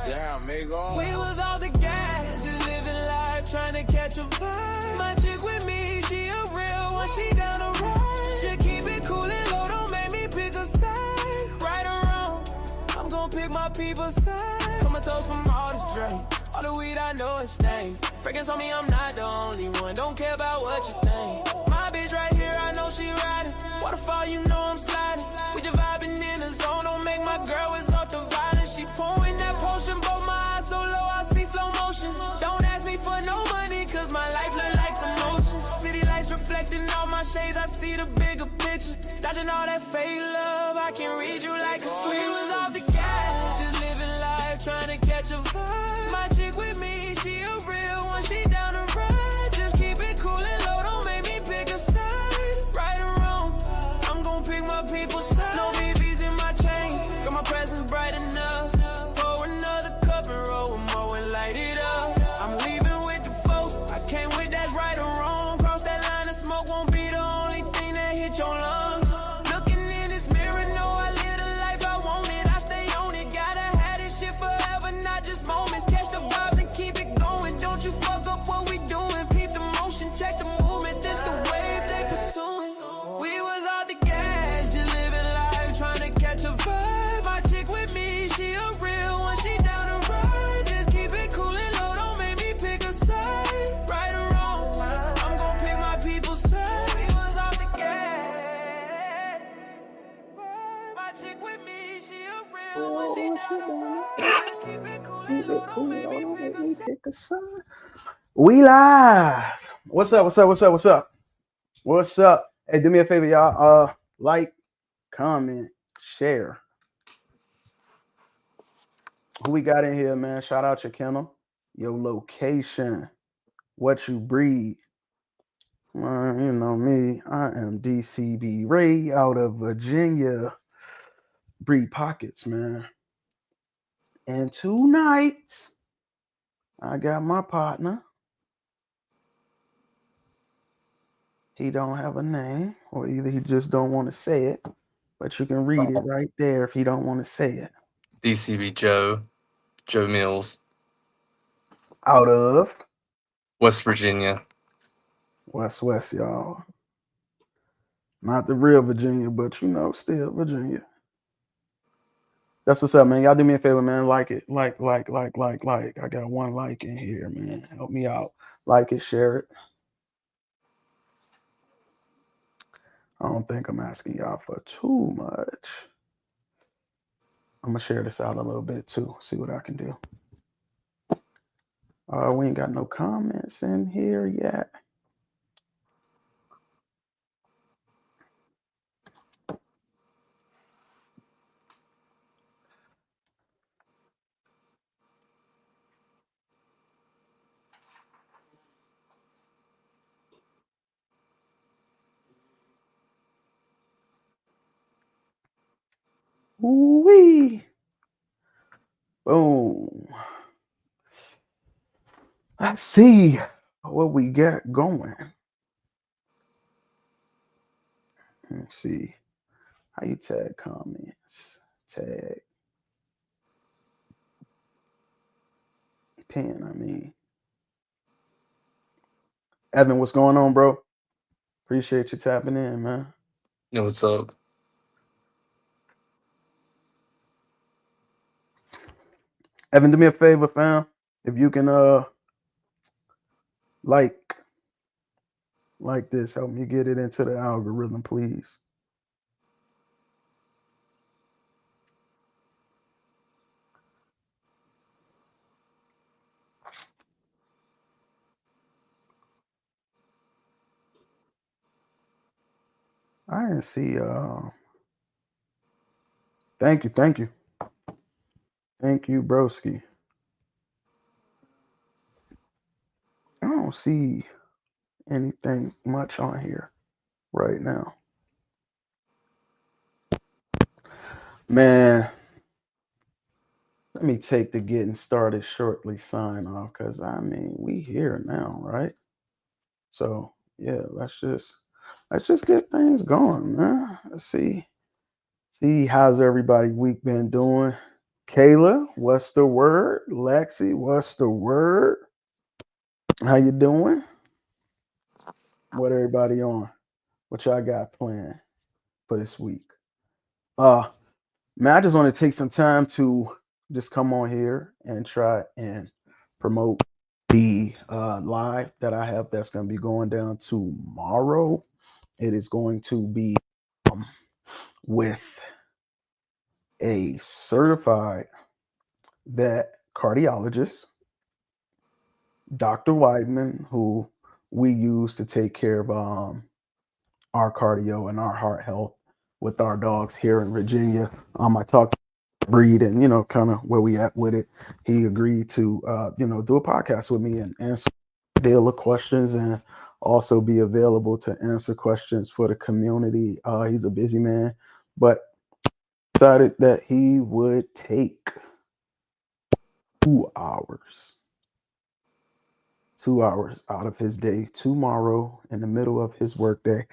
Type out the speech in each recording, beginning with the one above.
Damn, Migo. We was all the guys, just living life, trying to catch a vibe. My chick with me, she a real one, she down to ride. Just keep it cool and low, don't make me pick a side. Right or wrong, I'm gon' pick my people's side. Come and toast from all this drink. All the weed I know is stank. Fragrance on me, I'm not the only one. Don't care about what you think. My bitch right here, I know she riding. Waterfall, you know I'm sliding. We just vibing in the zone. Don't make my girl is up to violence. She pouring that potion, both my eyes so low, I see slow motion. Don't ask me for no money, cause my life look like promotion. City lights reflecting all my shades, I see the bigger picture. Dodging all that fake love, I can read you like a squeeze. We was off the gas, just living life, trying to catch a vibe. My chick with me, she a real one, she down to ride. Just keep it cool and low, don't make me pick a side. Right or wrong, I'm gon' pick my people's side. No BBs in my chain, got my presence bright enough. Pour another cup and roll more and light it up. I'm leaving with the folks, I came with that's right or wrong. Cross that line of smoke won't be the only thing that hit your lungs. Looking in this mirror, know I live the life I wanted. I stay on it, gotta have this shit forever, not just moments. Catch the vibes and keep it going. Don't you fuck up what we doing. Peep the motion, check the movement. This the wave they pursuing. We was all the gas, just living life, trying to catch a vibe. My chick with me, she a real one, she down to ride. Just keep it cool and low, don't make me pick a side. Right or wrong, I'm gon' pick my people's side. We was all the gas. My chick with me, she a real one, she down to ride. Just keep it cool and low, don't make me pick a side. We live. What's up? What's up? What's up? What's up? What's up? Hey, do me a favor, y'all. Like, comment, share. Who we got in here, man? Shout out your kennel, your location, what you breed. You know me. I am DCB Ray out of Virginia. Breed pockets, man. And tonight, I got my partner. He don't have a name, or either he just don't want to say it, but you can read it right there if he don't want to say it. DCB Joe Mills, Out of West Virginia. West, y'all. Not the real Virginia, but you know, still Virginia. That's what's up, man. Y'all do me a favor, man. Like it. Like. I got one like in here, man. Help me out. Like it, share it. I don't think I'm asking y'all for too much. I'm going to share this out a little bit too. See what I can do. We ain't got no comments in here yet. Ooh-wee. Boom. Let's see what we got going. Let's see. How you tag comments? Tag. Pin, I mean. Evan, what's going on, bro? Appreciate you tapping in, man. Yo, what's up? Evan, do me a favor, fam. If you can like this, help me get it into the algorithm, please. I didn't see thank you. Thank you, broski. I don't see anything much on here right now. Man, let me take the getting started shortly sign off, because I mean we here now, right? So yeah, let's just get things going, man. Let's see how's everybody week been doing. Kayla, what's the word? Lexi, what's the word? How you doing? What everybody on? What y'all got planned for this week? Man, I just want to take some time to just come on here and try and promote the live that I have that's going to be going down tomorrow. It is going to be with a certified vet cardiologist, Dr. Weidman, who we use to take care of our cardio and our heart health with our dogs here in Virginia. I talked breed and kind of where we at with it. He agreed to do a podcast with me and answer daily questions and also be available to answer questions for the community. He's a busy man, but decided that he would take 2 hours out of his day tomorrow in the middle of his workday.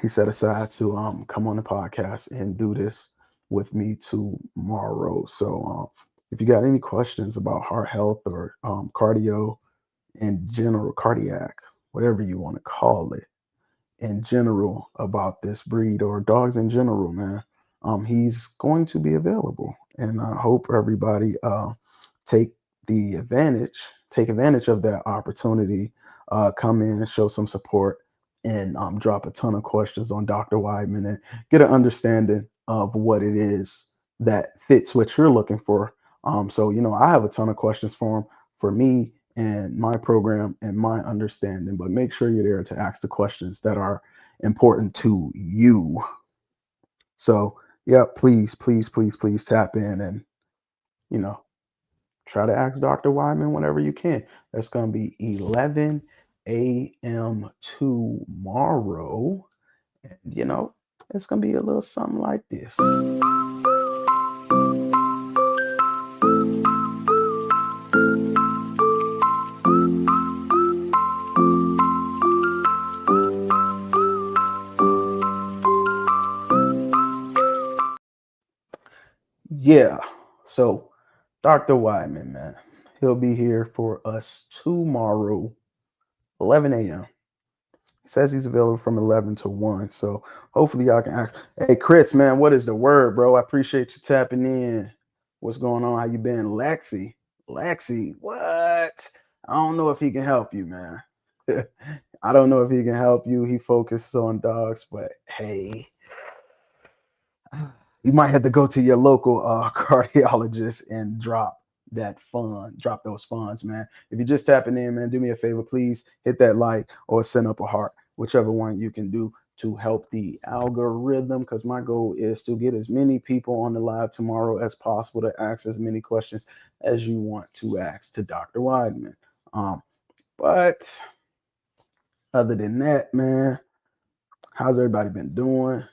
He set aside to come on the podcast and do this with me tomorrow. So if you got any questions about heart health or cardio in general, cardiac, whatever you want to call it, in general about this breed or dogs in general, man, he's going to be available. And I hope everybody take advantage of that opportunity, come in, show some support, and drop a ton of questions on Dr. Weidman and get an understanding of what it is that fits what you're looking for. So, I have a ton of questions for him, for me and my program and my understanding, but make sure you're there to ask the questions that are important to you. So, yeah, please tap in and, try to ask Dr. Weidman whenever you can. That's going to be 11 a.m. tomorrow. And, it's going to be a little something like this. Yeah. So, Dr. Weidman, man, he'll be here for us tomorrow, 11 a.m. He says he's available from 11 to 1. So hopefully y'all can ask. Hey, Chris, man, what is the word, bro? I appreciate you tapping in. What's going on? How you been? Lexi, what? I don't know if he can help you, man. I don't know if he can help you. He focuses on dogs, but hey, you might have to go to your local cardiologist and drop those funds, man. If you're just tapping in, man, do me a favor, please hit that like or send up a heart, whichever one you can do to help the algorithm, because my goal is to get as many people on the live tomorrow as possible to ask as many questions as you want to ask to Dr. Weidman. But other than that, man, how's everybody been doing?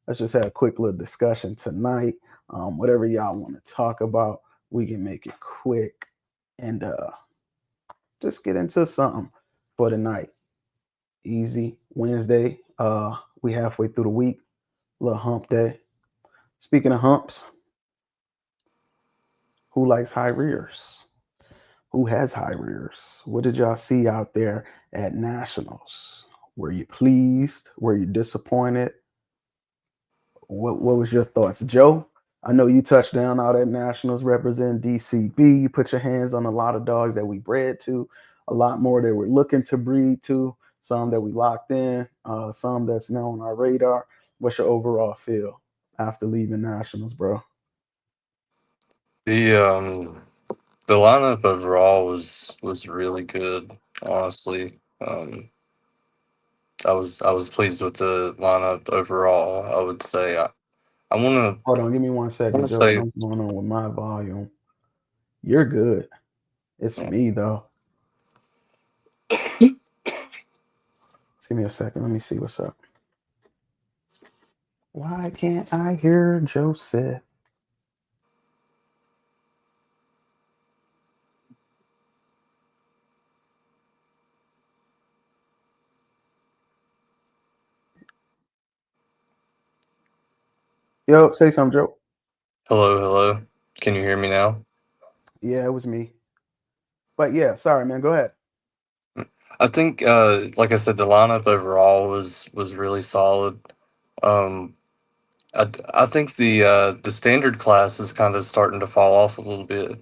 Let's just have a quick little discussion tonight. Whatever y'all want to talk about, we can make it quick and just get into something for tonight. Easy Wednesday. We halfway through the week. Little hump day. Speaking of humps, who likes high rears? Who has high rears? What did y'all see out there at Nationals? Were you pleased? Were you disappointed? What was your thoughts, Joe? I know you touched down out at Nationals representing DCB. You put your hands on a lot of dogs that we bred to, a lot more that we're looking to breed to, some that we locked in, some that's now on our radar. What's your overall feel after leaving Nationals, bro? The lineup overall was really good, honestly. I was pleased with the lineup overall. I would say I want Hold on, give me 1 to second, Joe. say What's going on with my volume? You're good. It's me though. Give me a second. Let me see what's up. Why can't I hear Joseph? Yo, say something, Joe. hello. Can you hear me now? Yeah, it was me. But yeah, sorry, man. Go ahead. I think, like I said, the lineup overall was really solid. Um, I think the standard class is kind of starting to fall off a little bit.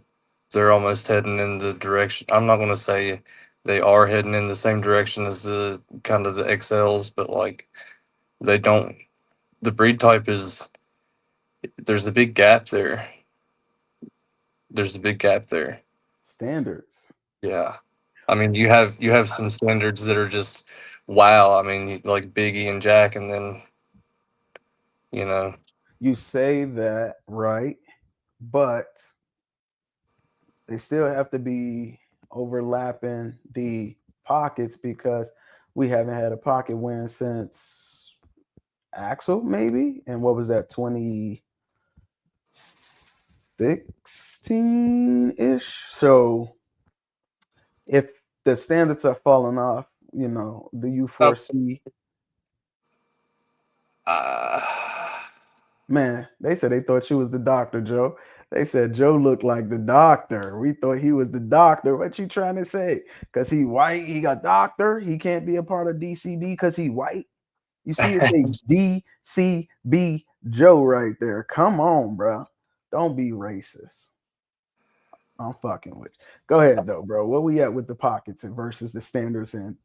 They're almost heading in the direction. I'm not going to say they are heading in the same direction as the kind of the XLs, but like they don't. The breed type is there's a big gap there. There's a big gap there. Standards. Yeah, I mean you have some standards that are just wow. I mean like Biggie and Jack, and then you know You say that, right? But they still have to be overlapping the pockets because we haven't had a pocket win since Axel, maybe. And what was that, 2016 ish? So if the standards are falling off, do you uh, foresee? uh, Man, they said they thought you was the doctor, Joe. They said Joe looked like the doctor. We thought he was the doctor. What you trying to say? Because he white, he got doctor. He can't be a part of DCB because he white. You see, it's a DCB Joe right there. Come on, bro. Don't be racist. I'm fucking with you. Go ahead though, bro. What we at with the pockets and versus the standards and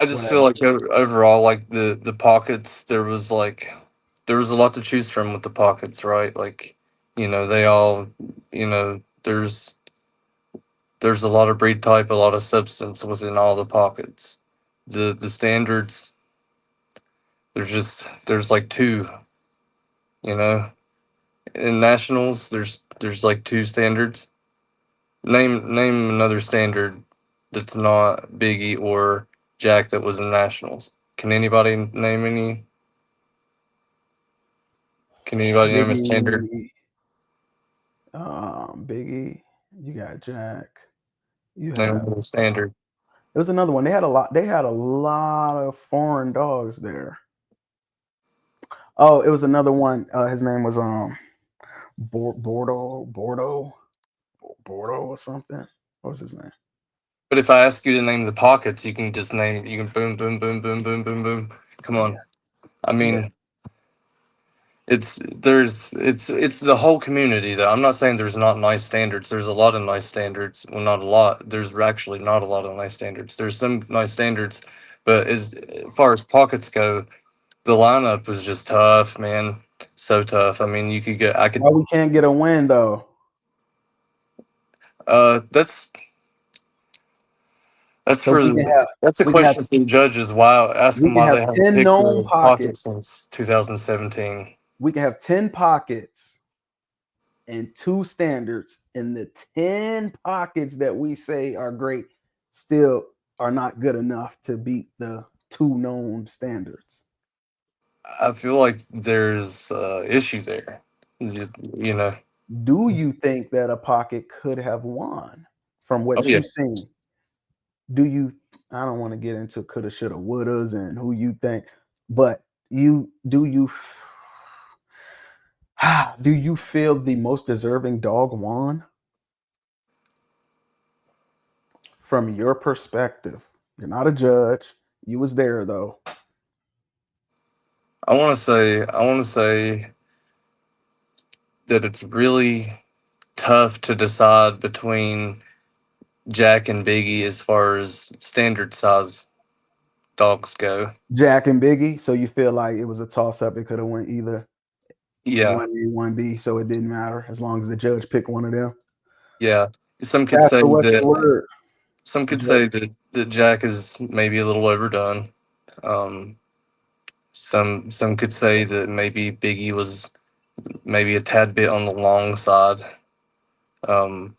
I just feel whatever? like overall, like the pockets, there was a lot to choose from with the pockets, right? Like, they all, there's a lot of breed type, a lot of substance within all the pockets. The standards, there's like two, you know. In nationals, there's like two standards. Name another standard that's not Biggie or Jack that was in nationals. Can anybody name any? Can anybody name a standard? Biggie, Biggie, you got Jack. You Name have another standard. There was another one. They had a lot. They had a lot of foreign dogs there. Oh, it was another one. His name was Bordeaux or something. What was his name? But if I ask you to name the pockets, you can just name. You can boom, boom, boom, boom, boom, boom, boom. Come on. I Yeah. mean, it's the whole community though. I'm not saying there's not nice standards. There's a lot of nice standards. Well, not a lot. There's actually not a lot of nice standards. There's some nice standards, but as far as pockets go, the lineup was just tough, man. So tough. I mean, you could get. I could. Why we can't get a win though? That's So we can have that's a we can have question for the judges. Why ask we them can why have they haven't 10 picked known the pockets pockets. since 2017. We can have 10 pockets and 2 standards, and the 10 pockets that we say are great still are not good enough to beat the 2 known standards. I feel like there's issues there. You know. Do you think that a pocket could have won from Oh what yeah. you've seen? Do you? I don't want to get into coulda, shoulda, wouldas, and who you think, but do you feel the most deserving dog won from your perspective? You're not a judge. You was there though. I want to say that it's really tough to decide between Jack and Biggie as far as standard size dogs go. Jack and Biggie. So you feel like it was a toss up. It could have went either Yeah, 1A, 1B, so it didn't matter as long as the judge picked one of them. yeah. Some could say Casper, what's the that. word? Some could Joe? say that Jack is maybe a little overdone. Um, some could say that maybe Biggie was maybe a tad bit on the long side. Um,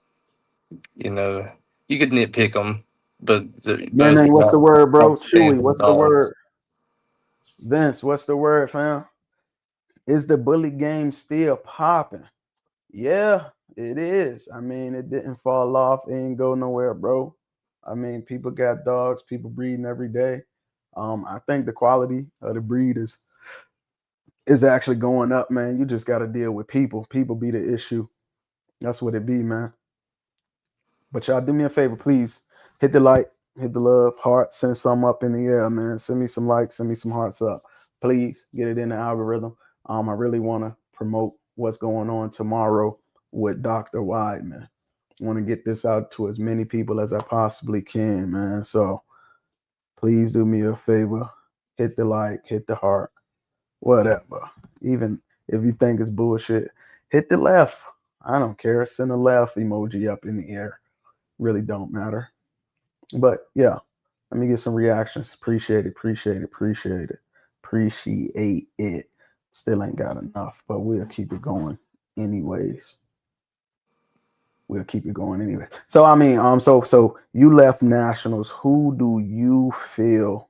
you know, you could nitpick them, but both Man, what's the word, bro? Chewy, outstanding what's the word? dogs. Vince, what's the word, fam? Is the bully game still popping? Yeah, it is. I mean, it didn't fall off. It ain't go nowhere, bro. I mean, people got dogs, people breeding every day. I think the quality of the breed is actually going up, man. You just got to deal with people. People be the issue. That's what it be, man. But y'all do me a favor, please. Hit the like, hit the love, heart, send some up in the air, man. Send me some likes, send me some hearts up. Please get it in the algorithm. I really want to promote what's going on tomorrow with Dr. Weidman. I want to get this out to as many people as I possibly can, man. So please do me a favor. Hit the like, hit the heart, whatever. Even if you think it's bullshit, hit the left. I don't care. Send a left emoji up in the air. Really don't matter. But yeah, let me get some reactions. Appreciate it, appreciate it, appreciate it. Appreciate it. Still ain't got enough, but we'll keep it going anyways. We'll keep it going anyway. So I mean, so you left Nationals. Who do you feel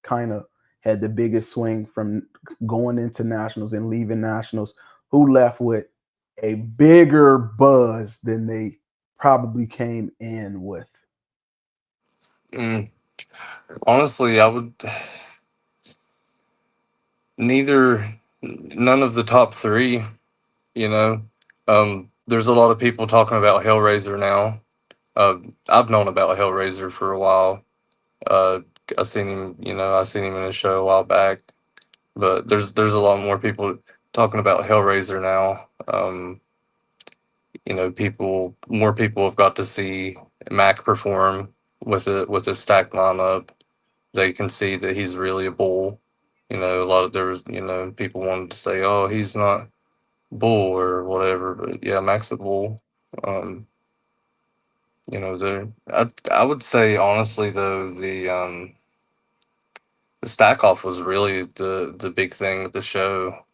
kind of had the biggest swing from going into Nationals and leaving Nationals? Who left with a bigger buzz than they probably came in with? Mm, honestly, I would none of the top three. You know, there's a lot of people talking about Hellraiser now. I've known about Hellraiser for a while. Uh, I seen him, I seen him in a show a while back. But there's a lot more people talking about Hellraiser now. More people have got to see Mac perform with a stacked lineup. They can see that he's really a bull. A lot of there was people wanted to say, oh, he's not bull or whatever, but yeah, Mac's a bull. Um, I would say honestly though the stack off was really the big thing with the show.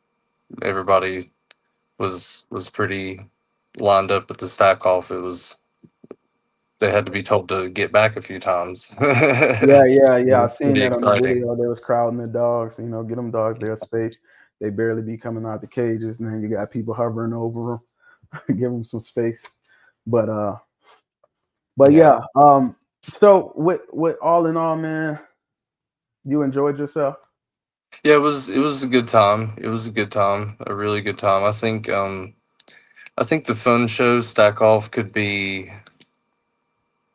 Everybody was pretty lined up with the stack off. They had to be told to get back a few times. Yeah, yeah, It yeah. I was seen pretty that on the exciting. video. They was crowding the dogs. Get them dogs their space. They barely be coming out the cages, and then you got people hovering over them, give them some space. But but Yeah, yeah. So with all in all, man, you enjoyed yourself. yeah. It was a good time. It was a good time. A really good time. I think the fun shows stack off could be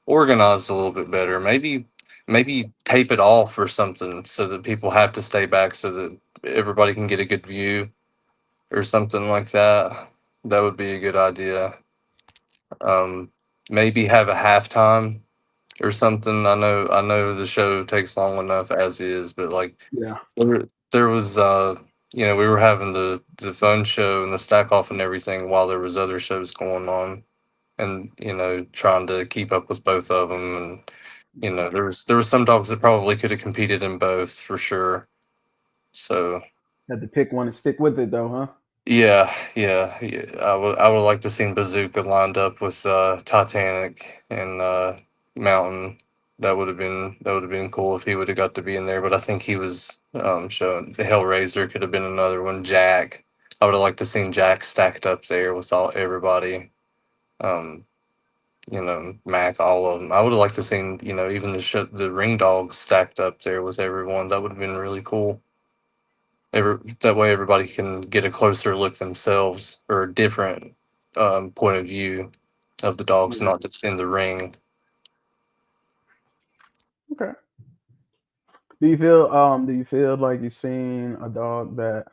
organized a little bit better. Maybe tape it off or something so that people have to stay back so that everybody can get a good view or something like that. That would be a good idea. Um, maybe have a halftime or something. I know the show takes long enough as is, but like Yeah, there was we were having the phone show and the stack off and everything while there was other shows going on, and trying to keep up with both of them. And there was some dogs that probably could have competed in both for sure. So had to pick one and stick with it though, huh? yeah, yeah, yeah. I would like to see Bazooka lined up with Titanic and Mountain. That would have been cool if he would have got to be in there. But I think he was showing the Hellraiser could have been another one. Jack. I would have liked to seen Jack stacked up there with everybody. Um, Mac, all of them. I would have liked to seen even the ring dogs stacked up there with everyone. That would have been really cool. That way everybody can get a closer look themselves or a different point of view of the dogs, Yeah. not just in the ring. Okay. Do you feel like you've seen a dog that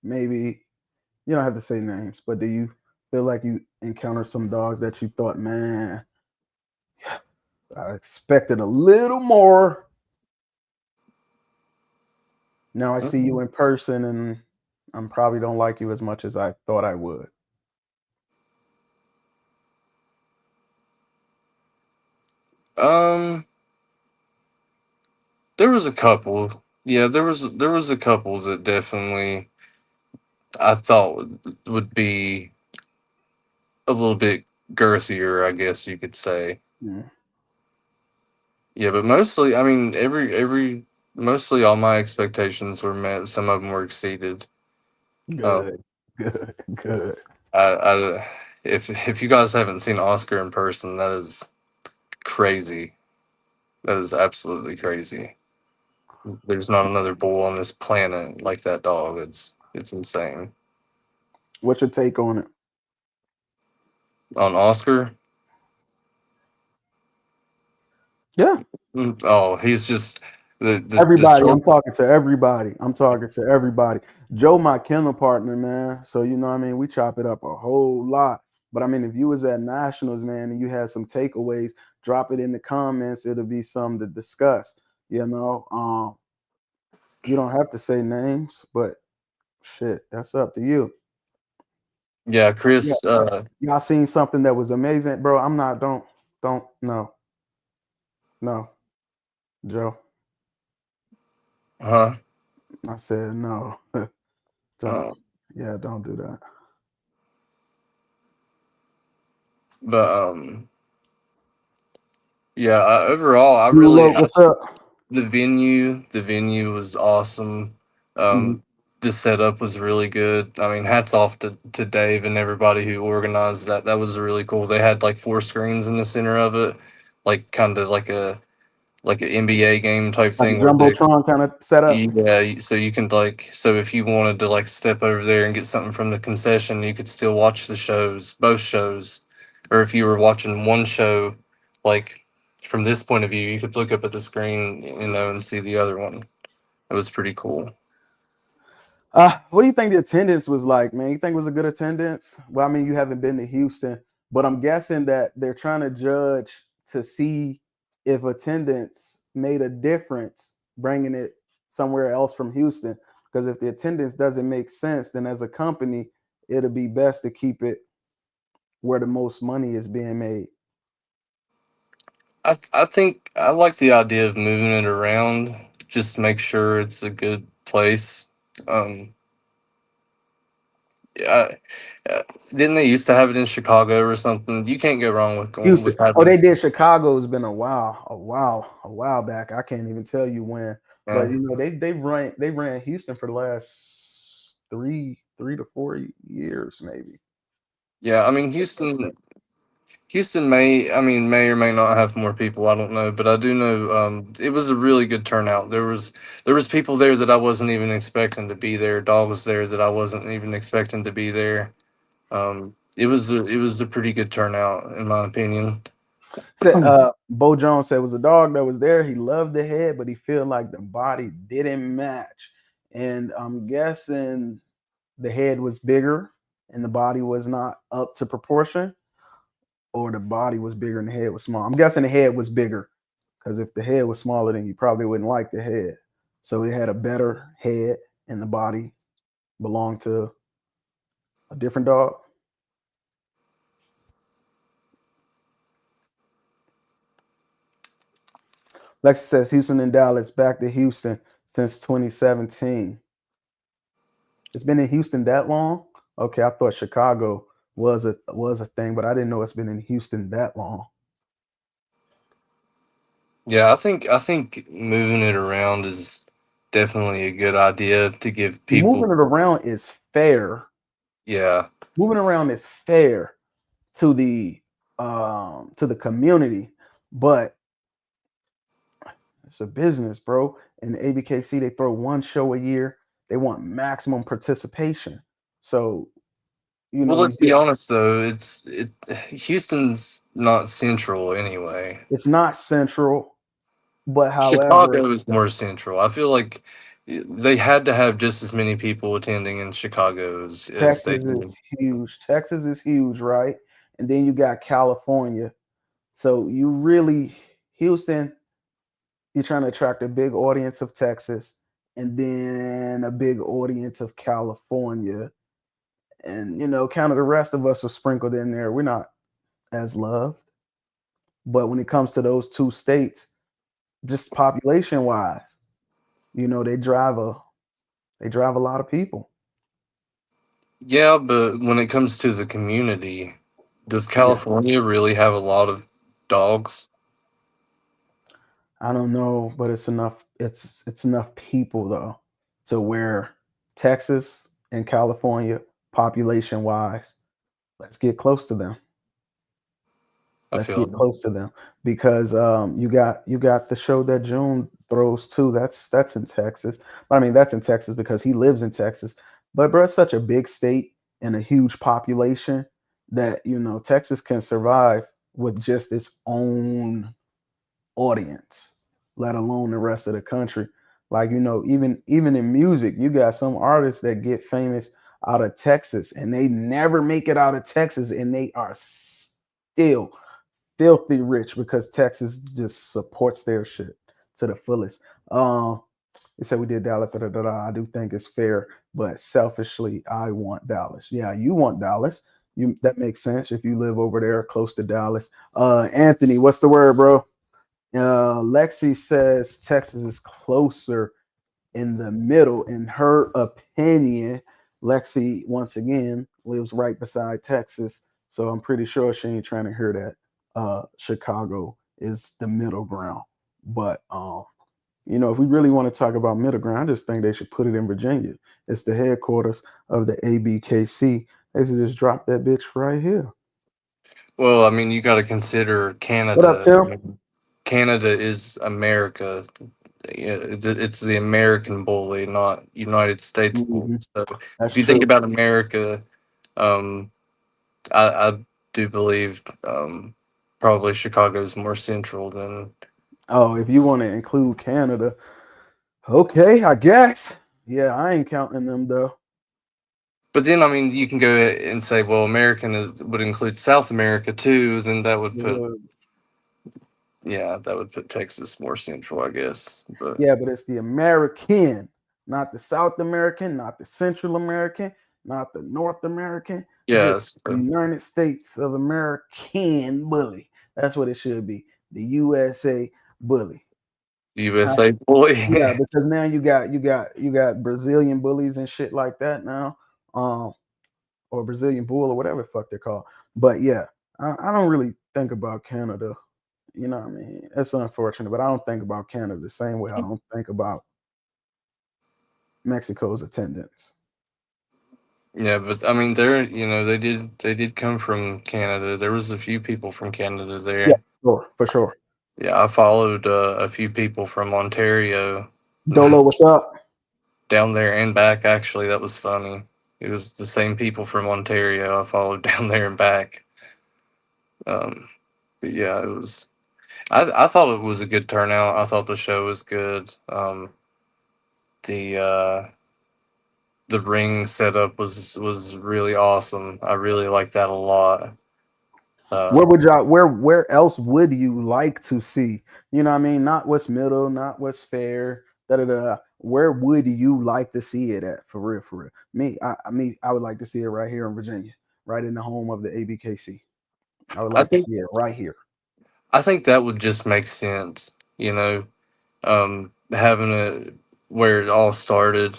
maybe you don't have to say names, but do you feel like you encountered some dogs that you thought, man, I expected a little more. Now I see you Mhm. in person, and I probably don't like you as much as I thought I would. Um, there was a couple. Yeah, there was a couple that definitely I thought would be a little bit girthier, I guess you could say. Yeah. Yeah, but mostly, I mean, every mostly all my expectations were met. Some of them were exceeded. Um, Good, good, good. I if you guys haven't seen Oscar in person, that is crazy. That is absolutely crazy. There's not another bull on this planet like that dog. It's insane. What's your take on it? On Oscar. Yeah. Oh, he's just the Everybody, short. I'm talking to everybody. I'm talking to everybody. Joe, my kennel partner, man. So you know, what I mean, we chop it up a whole lot. But I mean, if you was at nationals, man, and you had some takeaways, drop it in the comments. It'll be something to discuss. You know, you don't have to say names, but shit, that's up to you. Yeah, Yeah, Chris. y'all seen something that was amazing, bro. I'm not. Don't. No, no, Joe. Huh. I said no. Don't. Uh, Yeah, don't do that. but yeah. Overall, I You really what's up? the venue was awesome. Mhm. The setup was really good. I mean, hats off to Dave and everybody who organized that. That was really cool. They had like 4 screens in the center of it, like kind of like an NBA game type Like a thing where they. jumbotron kind of setup. Yeah, so you can so if you wanted to like step over there and get something from the concession, you could still watch the shows, both shows. Or if you were watching one show, like from this point of view, you could look up at the screen, and see the other one. It was pretty cool. What do you think the attendance was like, man? You think it was a good attendance? Well, I mean, you haven't been to Houston, but I'm guessing that they're trying to judge to see if attendance made a difference bringing it somewhere else from Houston. Because if the attendance doesn't make sense, then as a company, it'll be best to keep it where the most money is being made. I think I like the idea of moving it around just to make sure it's a good place. Um, yeah, didn't they used to have it in Chicago or something? You can't go wrong with going Houston. with Oh, they having. did Chicago. It's been a while back. I can't even tell you when. But Yeah, you know, they ran Houston for the last three to 4 years, maybe. yeah. I mean, Houston may or may not have more people. I don't know, but I do know it was a really good turnout. There was people there that I wasn't even expecting to be there. Dogs there that I wasn't even expecting to be there. It was a pretty good turnout in my opinion. Said Bo Jones said it was a dog that was there. He loved the head, but he felt like the body didn't match. And I'm guessing the head was bigger and the body was not up to proportion, or the body was bigger and the head was small. I'm guessing the head was bigger. Because if the head was smaller, then you probably wouldn't like the head. So it had a better head, and the body belonged to a different dog. Lexi says Houston and Dallas back to Houston since 2017. It's been in Houston that long? Okay, I thought Chicago was a thing, but I didn't know it's been in Houston that long. Yeah, I think moving it around is definitely a good idea to give people. Moving it around is fair. Yeah, Moving around is fair to the community, but it's a business, bro. And the ABKC, they throw one show a year. They want maximum participation. So, well, you let's be get honest though. Houston's not central anyway. it's not central, but however, Chicago is more central. I feel like they had to have just as many people attending in Chicago as they Texas is do. huge. Texas is huge, right? And then you got California. So you really Houston, you're trying to attract a big audience of Texas and then a big audience of California. And kind of the rest of us are sprinkled in there. We're not as loved. But when it comes to those two states, just population wise, they drive a lot of people. Yeah, but when it comes to the community, does Yeah. California really have a lot of dogs? I don't know, but it's enough. It's enough people though to where Texas and California, population wise, let's get close to them. I Let's feel get close to them because you got the show that June throws too. That's in Texas. But I mean that's in Texas because he lives in Texas. But bro, it's such a big state and a huge population that Texas can survive with just its own audience, let alone the rest of the country. Like even in music, you got some artists that get famous out of Texas, and they never make it out of Texas, and they are still filthy rich because Texas just supports their shit to the fullest. They said we did Dallas. Da, da, da, da. I do think it's fair, but selfishly, I want Dallas. Yeah, you want Dallas. That makes sense if you live over there close to Dallas. Anthony, what's the word, bro? Lexi says Texas is closer in the middle. In her opinion, Lexi once again lives right beside Texas, so I'm pretty sure she ain't trying to hear that. Chicago is the middle ground, but if we really want to talk about middle ground, I just think they should put it in Virginia. It's the headquarters of the ABKC. They should just drop that bitch right here. Well, I mean, you got to consider What up, Canada. Tim? I mean, Canada is America. It's the American bully, not United States bully. Mhm. So That's if you think true. about America, um, I do believe probably Chicago is more central than. Oh, if you want to include Canada, okay, I guess. Yeah, I ain't counting them though. But then, I mean, you can go and say, well, American would include South America too. Then that would put, that would put Texas more central, I guess. But Yeah, but it's the American, not the South American, not the Central American, not the North American, just yes, the United States of American bully. That's what it should be. The USA bully. USA bully. Yeah, because now you got Brazilian bullies and shit like that now. Or Brazilian bull or whatever the fuck they're called. But yeah, I don't really think about Canada. You know what I mean? It's unfortunate, but I don't think about Canada the same way I don't think about Mexico's attendance. Yeah, but I mean, they did come from Canada. There was a few people from Canada there. Yeah, for sure. Yeah, I followed a few people from Ontario. Dolo, what's up? Down there and back. Actually, that was funny. It was the same people from Ontario I followed down there and back. But yeah, it was. I thought it was a good turnout. I thought the show was good. The uh, the ring setup was really awesome. I really liked that a lot. Where else would you like to see? You know what I mean? Not what's middle, not what's fair. Da, da, da. Where would you like to see it at? For real, for real. I would like to see it right here in Virginia, right in the home of the ABKC. I would I like to think see it right here. I think that would just make sense. Having it where it all started,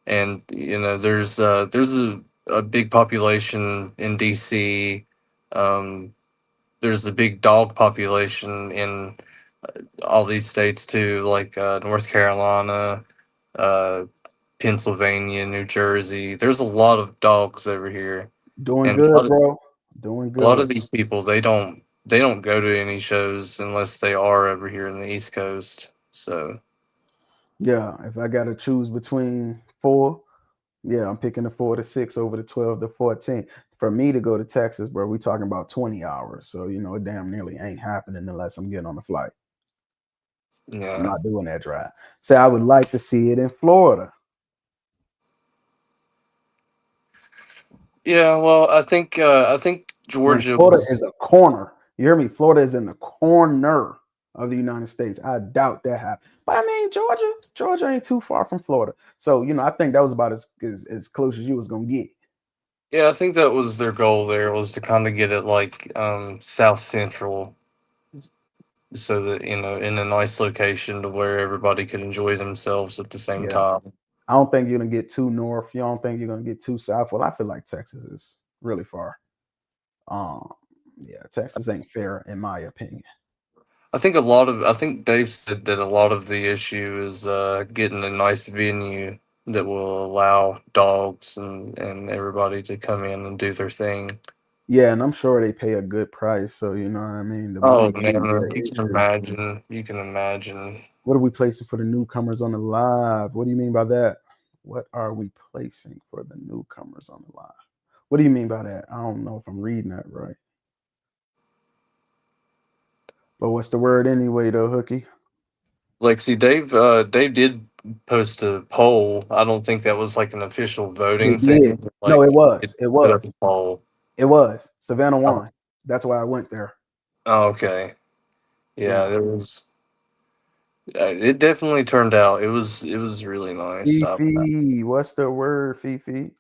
and there's a big population in DC. Um, there's a big dog population in all these states too, like North Carolina, uh, Pennsylvania, New Jersey. There's a lot of dogs over here, Doing and good, bro. Doing a lot good. of these people they don't go to any shows unless they are over here in the East Coast. So Yeah, if I got to choose between four, yeah, I'm picking the 4 to 6 over the 12 to 14. For me to go to Texas, bro, we talking about 20 hours. So, it damn nearly ain't happening unless I'm getting on the flight. I'm yeah, not doing that drive. So I would like to see it in Florida. yeah. Well, I think Man, Georgia Florida is was. a corner. You hear me? Florida is in the corner of the United States. I doubt that happened. But I mean, Georgia ain't too far from Florida. So, I think that was about as close as you was gonna get. Yeah, I think that was their goal. There was to kind of get it like South Central, so that in a nice location to where everybody could enjoy themselves at the same Yeah. time. I don't think you're gonna get too north. You don't think you're gonna get too south. Well, I feel like Texas is really far. Yeah, Texas ain't fair in my opinion. I think Dave said that a lot of the issue is getting a nice venue that will allow dogs and everybody to come in and do their thing. Yeah, and I'm sure they pay a good price. So you know what I mean. The Oh money shouldn't be man, an you can issue. imagine. You can imagine. What are we placing for the newcomers on the live? What do you mean by that? What are we placing for the newcomers on the live? What do you mean by that? I don't know if I'm reading that right. But what's the word anyway, though, Hookie? Like, see, Dave did post a poll. I don't think that was like an official voting It did. thing. But, No, it like, was. it It put up a was. poll. It was. Savannah Oh, won. That's why I went there. oh, okay. Yeah, Yeah. there was. It definitely turned out. It was really nice. Fifi. What's the word, Fifi?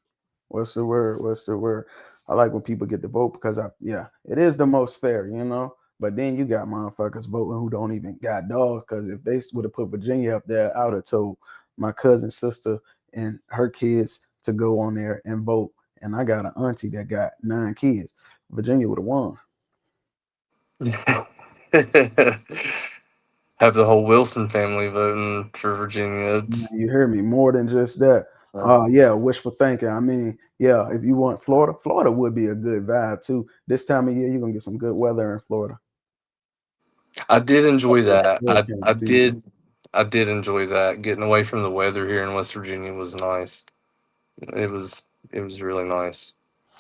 What's the word? What's the word? I like when people get to vote because yeah, it is the most fair, you know. But then you got motherfuckers voting who don't even got dogs. Because if they would have put Virginia up there, I would have told my cousin, sister, and her kids to go on there and vote. And I got an auntie that got 9 kids. Virginia would have won. Have the whole Wilson family voting for Virginia. You hear me? More than just that. Yeah, wishful thinking. I mean, yeah, if you want Florida, Florida would be a good vibe too. This time of year, you're gonna get some good weather in Florida. I did enjoy that. Hurricane season. I did enjoy that. Getting away from the weather here in West Virginia was nice. It was really nice.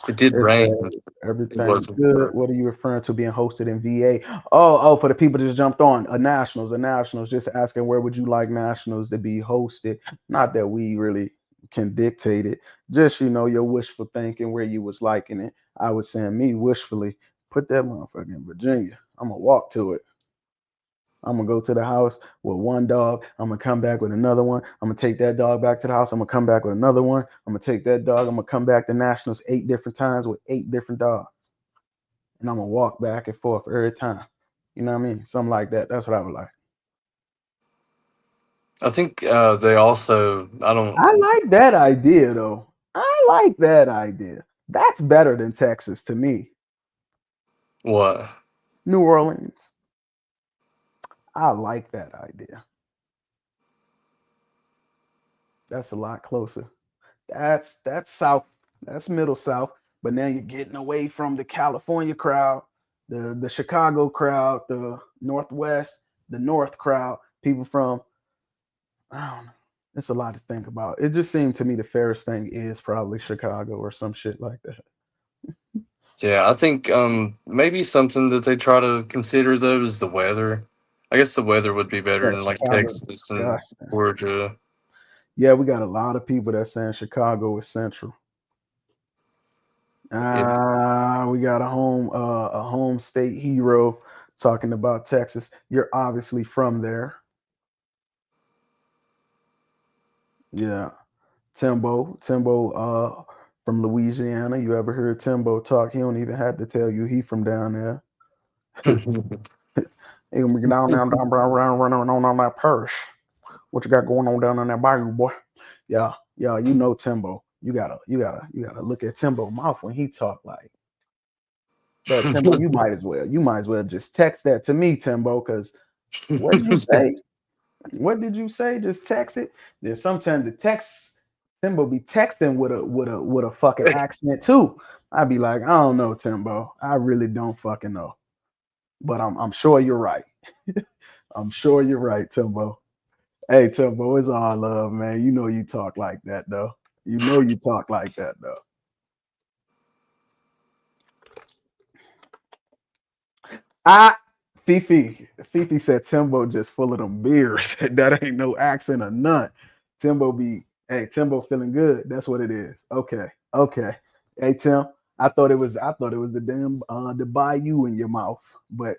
It did It's rain. It everything wasn't. good. What are you referring to being hosted in VA? For the people that just jumped on, a nationals. Just asking where would you like nationals to be hosted? Not that we really can dictate it. Just your wishful thinking where you was liking it. I was saying me wishfully put that motherfucker in Virginia. I'm gonna walk to it. I'm gonna go to the house with one dog. I'm gonna come back with another one. I'm gonna take that dog back to the house. I'm gonna come back with another one. I'm gonna take that dog. I'm gonna come back to nationals 8 different times with 8 different dogs, and I'm gonna walk back and forth every time. You know what I mean? Something like that. That's what I would like. I think they also. I don't. I like that idea though. I like that idea. That's better than Texas to me. What? New Orleans. I like that idea. That's a lot closer. That's South. That's Middle South. But now you're getting away from the California crowd, the Chicago crowd, the Northwest, the North crowd. People from I don't know. It's a lot to think about. It just seemed to me the fairest thing is probably Chicago or some shit like that. Yeah, I think maybe something that they try to consider though is the weather. I guess the weather would be better Yeah, in like Chicago. Texas and Gosh. Georgia. Yeah, we got a lot of people that saying Chicago is central. It, We got a home state hero talking about Texas. You're obviously from there. Yeah. Timbo, from Louisiana. You ever heard Timbo talk? He don't even have to tell you he from down there. He gonna be down there, running on that purse. What you got going on down in that bayou, boy? Yeah, you know Timbo. You gotta look at Timbo mouth when he talk like. But Timbo, you might as well just text that to me, Timbo, because what did you say? What did you say? Just text it. Then sometimes the text Timbo be texting with a fucking accent too. I'd be like, I don't know, Timbo. I really don't fucking know. But I'm sure you're right. I'm sure you're right, Timbo. Hey, Timbo, it's all love, man. You know you talk like that though. You know you talk like that though. Fifi said Timbo just full of them beers. That ain't no accent or none. Timbo feeling good. That's what it is. Okay. Hey Tim, I thought it was the damn the bayou in your mouth, but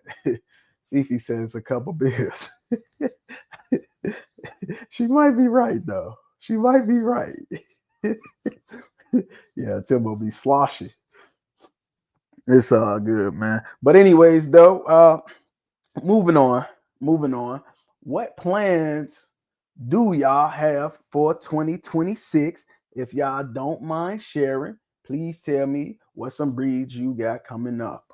Fifi says a couple beers. She might be right though. She might be right. Yeah, Timbo be sloshy. It's all good, man. But anyways, though, moving on. What plans do y'all have for 2026? If y'all don't mind sharing, please tell me what some breeds you got coming up.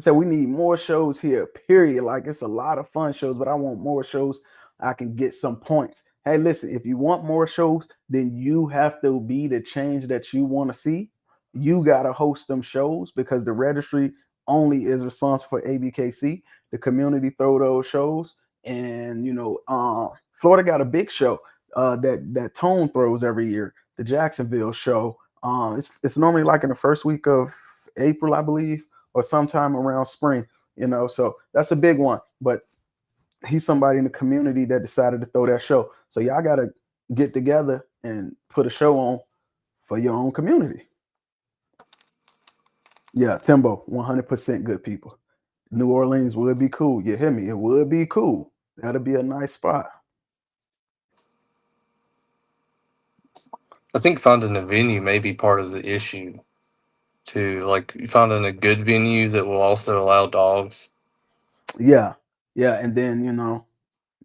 So we need more shows here, period. Like it's a lot of fun shows, but I want more shows. I can get some points. Hey, listen, if you want more shows, then you have to be the change that you want to see. You got to host them shows because the registry only is responsible for ABKC. The community throw those shows. And, Florida got a big show that Tone throws every year, the Jacksonville show. It's normally like in the first week of April, I believe, or sometime around spring. So that's a big one. But he's somebody in the community that decided to throw that show. So y'all gotta get together and put a show on for your own community. Yeah, Timbo, 100% good people. New Orleans would be cool. You hear me? It would be cool. That'd be a nice spot. I think finding a venue may be part of the issue too. Like finding a good venue that will also allow dogs. Yeah, yeah, and then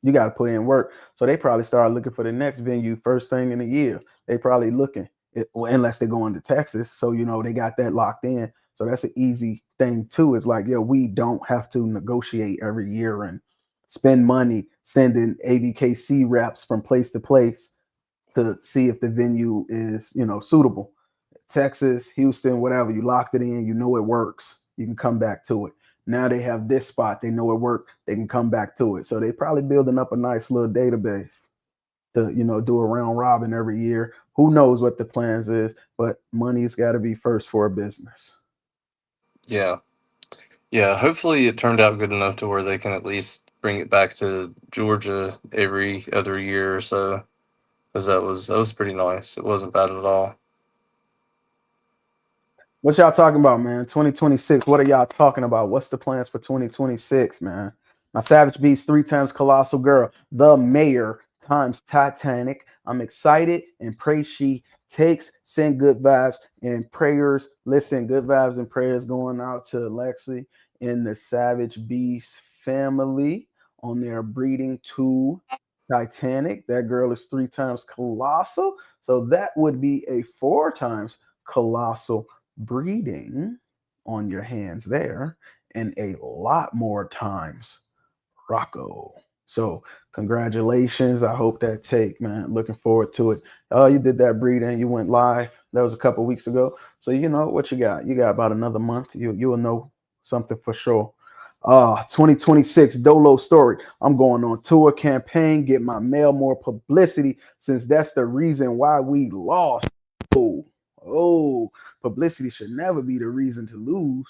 you got to put in work. So they probably start looking for the next venue first thing in the year. They probably looking, unless they're going to Texas. So they got that locked in. So that's an easy thing too. It's like, we don't have to negotiate every year and spend money sending ABKC reps from place to place to see if the venue is suitable. Texas, Houston, whatever, you locked it in, it works. You can come back to it. Now they have this spot, they know it worked, they can come back to it. So they probably building up a nice little database to, do a round robin every year. Who knows what the plans is, but money's got to be first for a business. Yeah. Yeah, hopefully it turned out good enough to where they can at least bring it back to Georgia every other year or so. Because that was pretty nice. It wasn't bad at all. What y'all talking about, man? 2026. What are y'all talking about? What's the plans for 2026, man? My Savage Beats 3 times Colossal Girl, the mayor times Titanic. I'm excited and pray she takes. Send good vibes and prayers. Listen, good vibes and prayers going out to Lexi and the Savage Beast family on their breeding to Titanic. That girl is 3 times Colossal. So that would be a 4 times Colossal breeding on your hands there, and a lot more times Rocco. So congratulations. I hope that take, man. Looking forward to it. Oh, you did that breeding. You went live. That was a couple weeks ago. So what you got. You got about another month. You'll know something for sure. 2026 Dolo story. I'm going on tour campaign, get my mail more publicity since that's the reason why we lost. Oh, publicity should never be the reason to lose.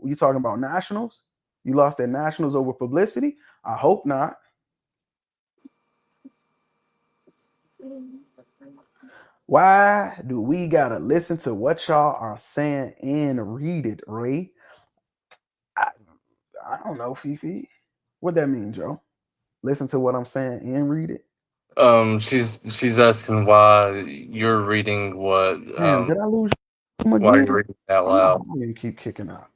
You talking about nationals? You lost at nationals over publicity? I hope not. Why do we gotta listen to what y'all are saying and read it, Ray? I don't know, Fifi. What that mean, Joe? Listen to what I'm saying and read it. She's asking why you're reading what Damn, did I lose him why again? you're reading it out I'm not loud. going to keep kicking out.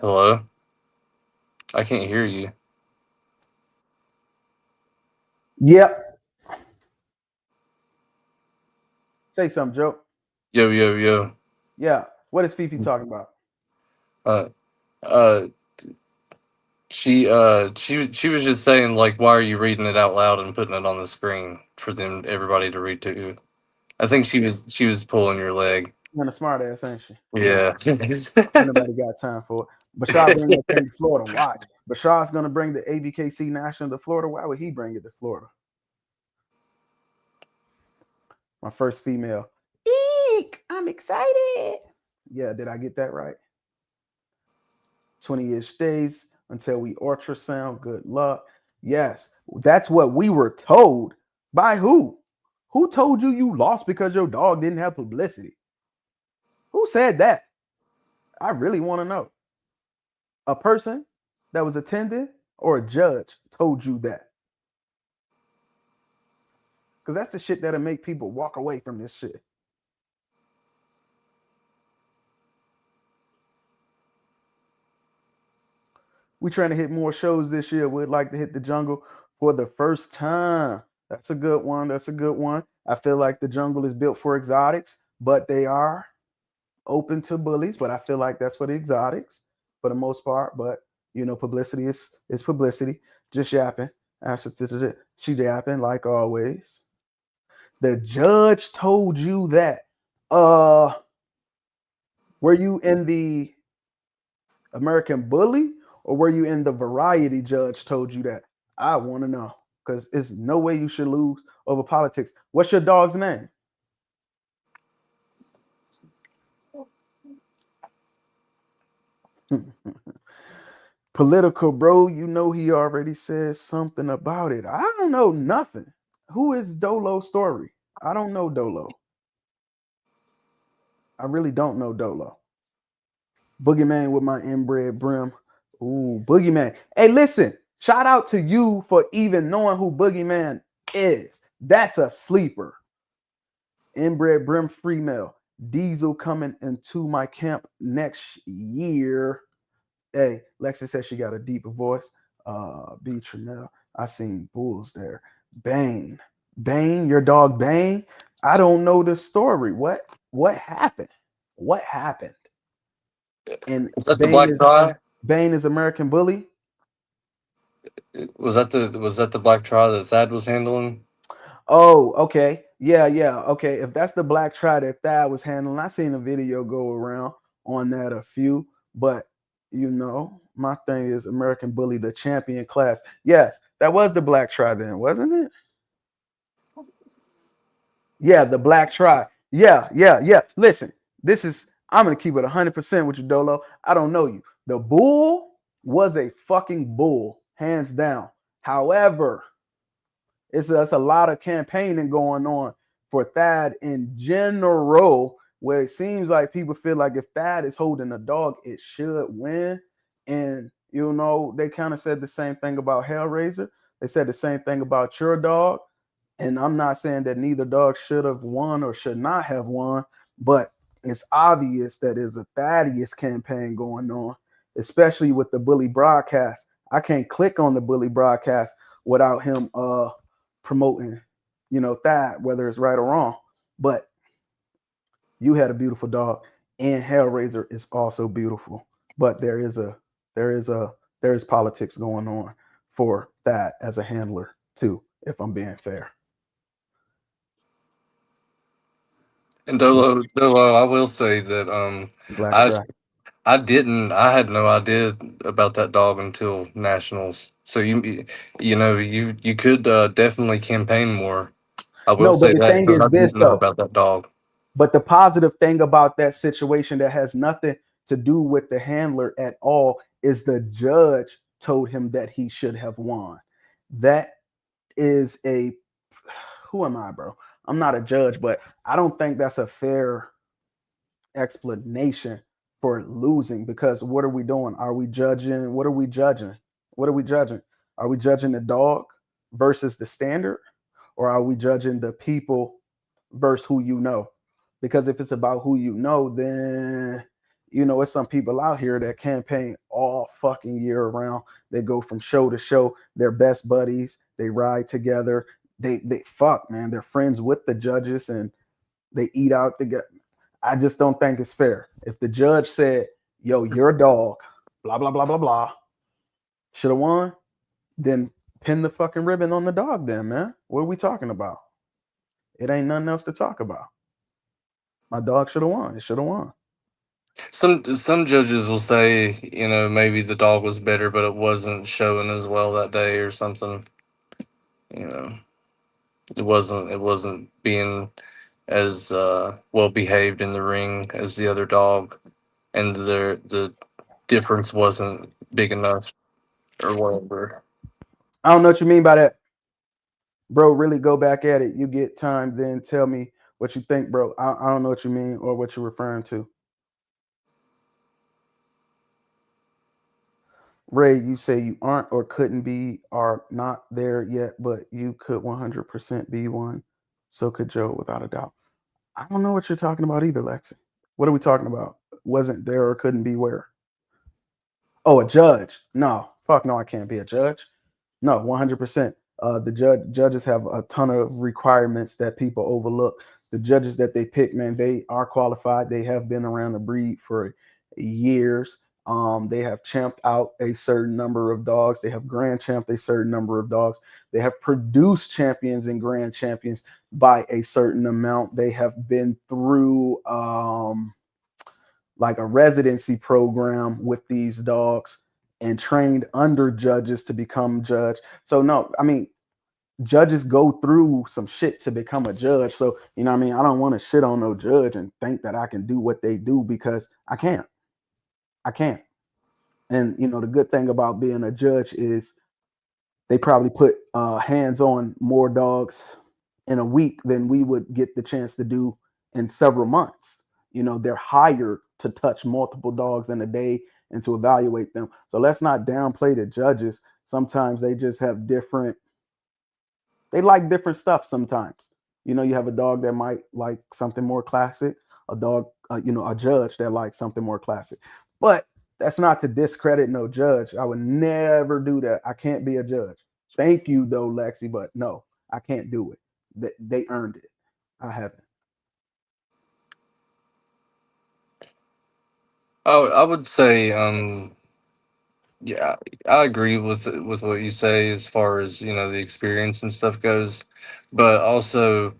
Hello? I can't hear you. Yep. Say something, Joe. Yo, yo, yo. Yeah. What is Fifi talking about? She was just saying like, why are you reading it out loud and putting it on the screen for everybody to read to? I think she was pulling your leg. Kind of smart ass, ain't she? Yeah. Nobody got time for it. Bashar bring that thing to Florida. Why? Bashar's gonna bring the ABKC National to Florida. Why would he bring it to Florida? My first female. Eek! I'm excited. Yeah, did I get that right? 20-ish days until we ultrasound. Good luck. Yes, that's what we were told. By who? Who told you lost because your dog didn't have publicity? Who said that? I really want to know. A person that was attending or a judge told you that? Because that's the shit that'll make people walk away from this shit. We trying to hit more shows this year. We'd like to hit the jungle for the first time. That's a good one. That's a good one. I feel like the jungle is built for exotics, but they are open to bullies. But I feel like that's for the exotics for the most part. But publicity is publicity. Just yapping. She yapping like always. The judge told you that. Were you in the American Bully or were you in the Variety judge told you that? I want to know because it's no way you should lose over politics. What's your dog's name? Political, bro. You know he already said something about it. I don't know nothing. Who is Dolo Story? I don't know Dolo. I really don't know Dolo. Boogeyman with my inbred brim. Ooh, Boogeyman. Hey, listen. Shout out to you for even knowing who Boogeyman is. That's a sleeper. Inbred brim female. Diesel coming into my camp next year. Hey, Lexi says she got a deeper voice. B. Trinell. I seen Bulls there. Bane. Bane, your dog Bane. I don't know the story. What happened? What happened? And Is that the black tie? Bane is American Bully. Was that the black tri that Thad was handling? Oh, okay. Yeah. Okay. If that's the black try that Thad was handling, I seen a video go around on that a few, but you know, my thing is American Bully, the champion class. Yes, that was the black try then, wasn't it? Yeah, the black try. Yeah. Listen, I'm gonna keep it 100% with you, Dolo. I don't know you. The bull was a fucking bull, hands down. However, it's a lot of campaigning going on for Thad in general, where it seems like people feel like if Thad is holding a dog, it should win. And you know, they kind of said the same thing about Hellraiser. They said the same thing about your dog. And I'm not saying that neither dog should have won or should not have won, but it's obvious that there's a Thaddeus campaign going on, especially with the Bully broadcast. I can't click on the Bully broadcast without him promoting, you know, Thad, whether it's right or wrong. But you had a beautiful dog, and Hellraiser is also beautiful. But there is politics going on for Thad as a handler too, if I'm being fair. And Dolo, I will say that Black I Track. I had no idea about that dog until nationals. So you could definitely campaign more. I will No, but say the that thing because I is didn't this know though. about that dog. But the positive thing about that situation that has nothing to do with the handler at all is the judge told him that he should have won. That is a who am I, bro? I'm not a judge, but I don't think that's a fair explanation for losing because what are we doing? Are we judging? What are we judging? What are we judging? Are we judging the dog versus the standard? Or are we judging the people versus who you know? Because if it's about who you know, then you know it's some people out here that campaign all fucking year round. They go from show to show. They're best buddies. They ride together. They fuck, man. They're friends with the judges and they eat out together. I just don't think it's fair. If the judge said, "Yo, you're a dog," blah blah blah blah blah, should have won, then pin the fucking ribbon on the dog. Then, man, what are we talking about? It ain't nothing else to talk about. My dog should have won. It should have won. Some judges will say, maybe the dog was better, but it wasn't showing as well that day or something. You know, it wasn't being as well behaved in the ring as the other dog, and the difference wasn't big enough or whatever. I don't know what you mean by that, bro. Really go back at it. You get time, then tell me what you think, bro. I don't know what you mean or what you're referring to. Ray, you say you aren't or couldn't be are not there yet, but you could 100% be one. So could Joe, without a doubt. I don't know what you're talking about either, Lexi. What are we talking about? Wasn't there or couldn't be where? Oh, a judge. No, fuck no, I can't be a judge. No, 100%. The judges have a ton of requirements that people overlook. The judges that they pick, man, they are qualified. They have been around the breed for years. They have champed out a certain number of dogs. They have grand champed a certain number of dogs. They have produced champions and grand champions by a certain amount. They have been through like a residency program with these dogs. and trained under judges to become judge. So no, I mean, judges go through some shit to become a judge. So, you know what I mean? I don't want to shit on no judge and think that I can do what they do because I can't. I can't. And you know, the good thing about being a judge is they probably put hands on more dogs in a week than we would get the chance to do in several months. You know, they're hired to touch multiple dogs in a day and to evaluate them. So let's not downplay the judges. Sometimes they just have different, they like different stuff sometimes. You know, you have a dog that might like something more classic, a dog, you know, a judge that likes something more classic. But that's not to discredit no judge. I would never do that. I can't be a judge. Thank you though, Lexi, but no, I can't do it. They earned it. I haven't. Oh, I would say, yeah, I agree with what you say as far as the experience and stuff goes, but also,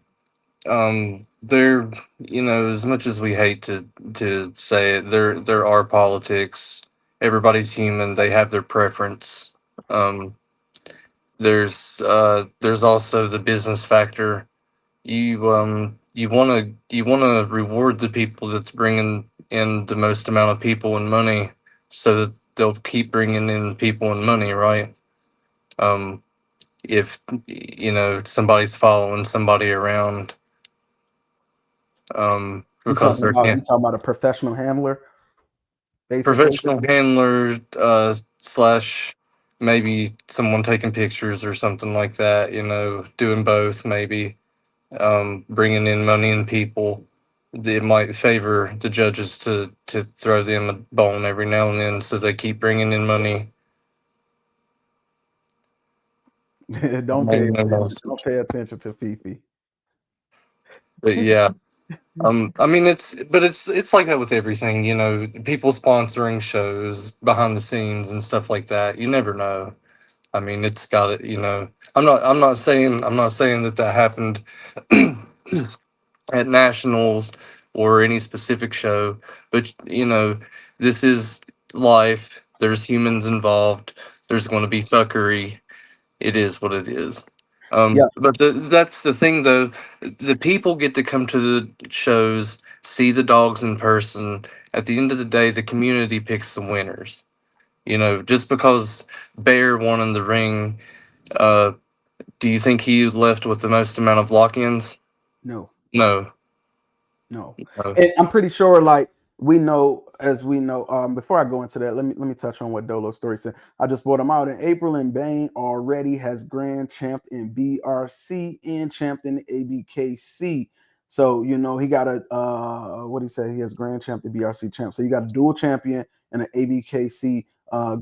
there, as much as we hate to say it, there are politics. Everybody's human. They have their preference. Um, there's also the business factor. You want to reward the people that's bringing in the most amount of people and money, so that they'll keep bringing in people and money, right? Um, if somebody's following somebody around, because they're You talking about a professional handler, basically? professional handler, slash maybe someone taking pictures or something like that, doing both, maybe, bringing in money and people. It might favor the judges to throw them a bone every now and then, so they keep bringing in money. Don't pay attention. Don't pay attention to Fifi. But yeah, I mean, it's like that with everything, people sponsoring shows behind the scenes and stuff like that. You never know. I mean, it's got it. I'm not saying that happened at nationals or any specific show, but this is life. There's humans involved. There's going to be fuckery. It is what it is. Yeah. But that's the thing, though. The people get to come to the shows, see the dogs in person. At the end of the day, the community picks the winners. Just because Bear won in the ring, uh, do you think he left with the most amount of lock-ins? No. No. No. No. And I'm pretty sure, like we know, before I go into that, let me touch on what Dolo story said. I just brought him out in April, and Bane already has grand champ in BRC and champ in the ABKC. So he got a what do you say? He has grand champ, the BRC champ. So you got a dual champion and an ABKC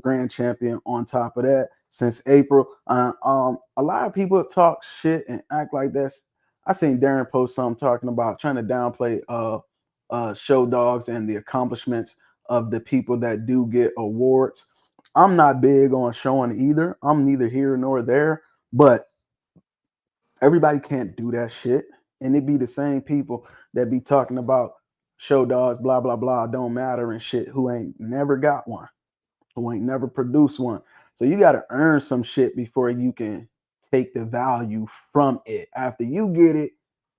grand champion on top of that since April. A lot of people talk shit and act like that's. I seen Darren post something talking about trying to downplay show dogs and the accomplishments of the people that do get awards. I'm not big on showing either. I'm neither here nor there, but everybody can't do that shit. And it be the same people that be talking about show dogs, blah, blah, blah, don't matter and shit, who ain't never got one, who ain't never produced one. So you got to earn some shit before you can take the value from it. After you get it,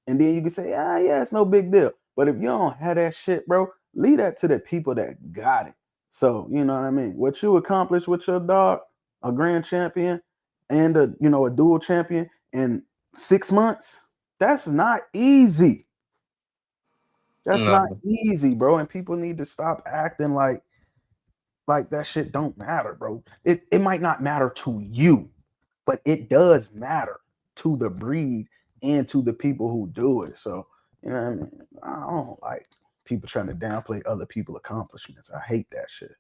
and then you can say, yeah, it's no big deal. But if you don't have that shit, bro, leave that to the people that got it. So, you know what I mean? What you accomplished with your dog, a grand champion and a dual champion in 6 months, that's not easy. That's No. not easy, bro. And people need to stop acting like that shit don't matter, bro. It might not matter to you, but it does matter to the breed and to the people who do it. So, you know what I mean? I don't like people trying to downplay other people's accomplishments. I hate that shit.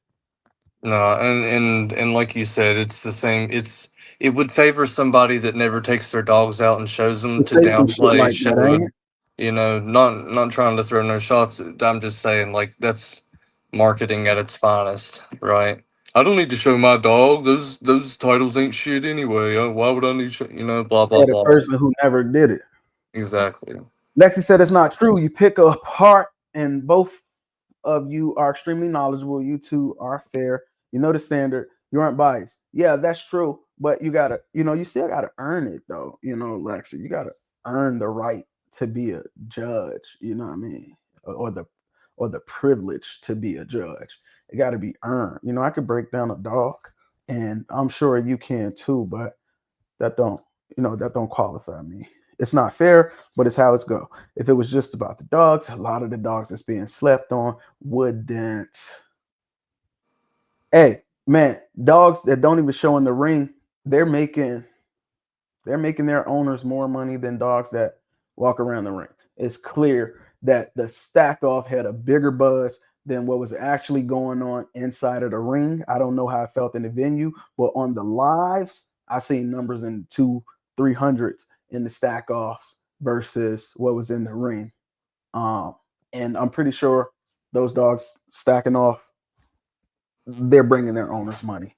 No, and like you said, it's the same. It would favor somebody that never takes their dogs out and shows them, To to say some shit downplay like that, ain't show. it? Not trying to throw no shots. I'm just saying, like, that's marketing at its finest, right? I don't need to show my dog. Those titles ain't shit anyway. Why would I need blah blah Yeah, the blah. person who never did it. Exactly. Lexi said it's not true. You pick apart, and both of you are extremely knowledgeable. You two are fair. You know the standard. You aren't biased. Yeah, that's true. But you gotta, you still gotta earn it though. Lexi, you gotta earn the right to be a judge. You know what I mean? Or the privilege to be a judge. It got to be earned. I could break down a dog, and I'm sure you can too. But that don't qualify me. It's not fair, but it's how it's go. If it was just about the dogs, a lot of the dogs that's being slept on wouldn't. Hey, man, dogs that don't even show in the ring, they're making their owners more money than dogs that walk around the ring. It's clear that the stack off had a bigger buzz than what was actually going on inside of the ring. I don't know how I felt in the venue, but on the lives, I seen numbers in 200-300s in the stack offs versus what was in the ring. And I'm pretty sure those dogs stacking off, they're bringing their owners money.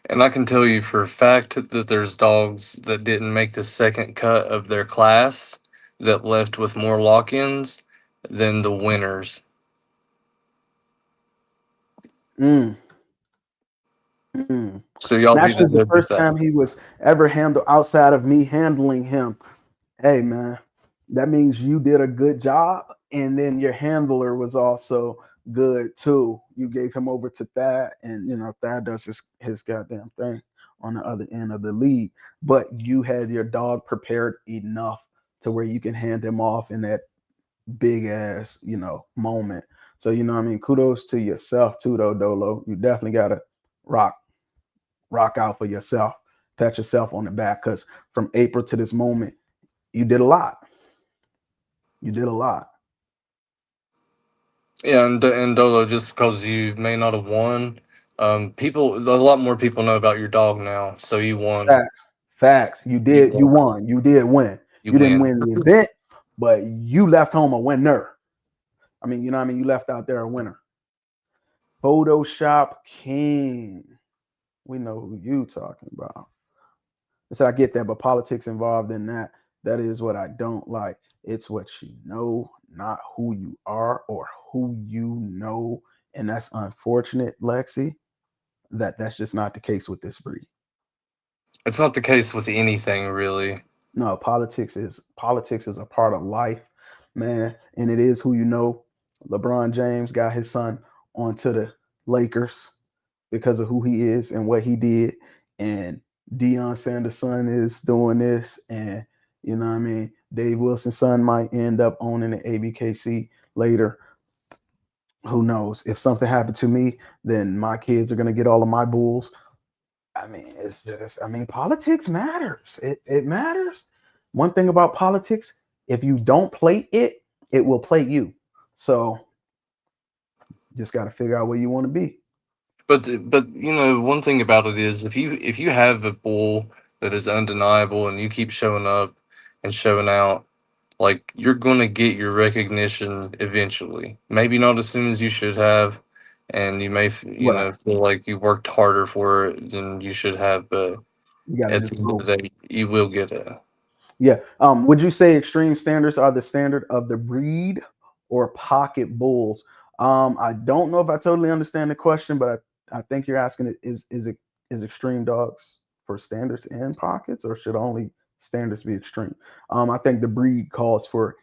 And I can tell you for a fact that there's dogs that didn't make the second cut of their class that left with more lock-ins than the winners. Mm. Mm. So y'all be That's just the the first time he was ever handled outside of me handling him. Hey, man, that means you did a good job, and then your handler was also good too. You gave him over to Thad, and Thad does his goddamn thing on the other end of the league. But you had your dog prepared enough to where you can hand him off in that big ass moment. So what I mean, kudos to yourself too, though, Dolo. You definitely gotta rock out for yourself, pat yourself on the back, because from April to this moment, you did a lot. You did a lot. Yeah, and Dolo, just because you may not have won, a lot more people know about your dog now. So you won. Facts. You won. You did win. You You didn't win. win the event, but you left home a winner. I mean, you left out there a winner. Photoshop King. We know who you talking about. So I get that, but politics involved in that is what I don't like. It's what you know, not who you are or who you know. And that's unfortunate, Lexi, that's just not the case with this breed. It's not the case with anything, really. No, politics is a part of life, man, and it is who you know. LeBron James got his son onto the Lakers because of who he is and what he did, and Deion Sanders' son is doing this, and you know what I mean. Dave Wilson's son might end up owning the ABKC later. Who knows? If something happened to me, then my kids are gonna get all of my bulls. I mean, it's just, politics matters. It matters. One thing about politics, if you don't play it, it will play you. So just got to figure out where you want to be. But one thing about it is if you have a bull that is undeniable and you keep showing up and showing out, like, you're going to get your recognition eventually. Maybe not as soon as you should have, and you may feel like you worked harder for it than you should have, but at the end of the day, you will get it. Yeah. Would you say extreme standards are the standard of the breed or pocket bulls? I don't know if I totally understand the question, but I think you're asking is extreme dogs for standards and pockets, or should only standards be extreme? I think the breed calls for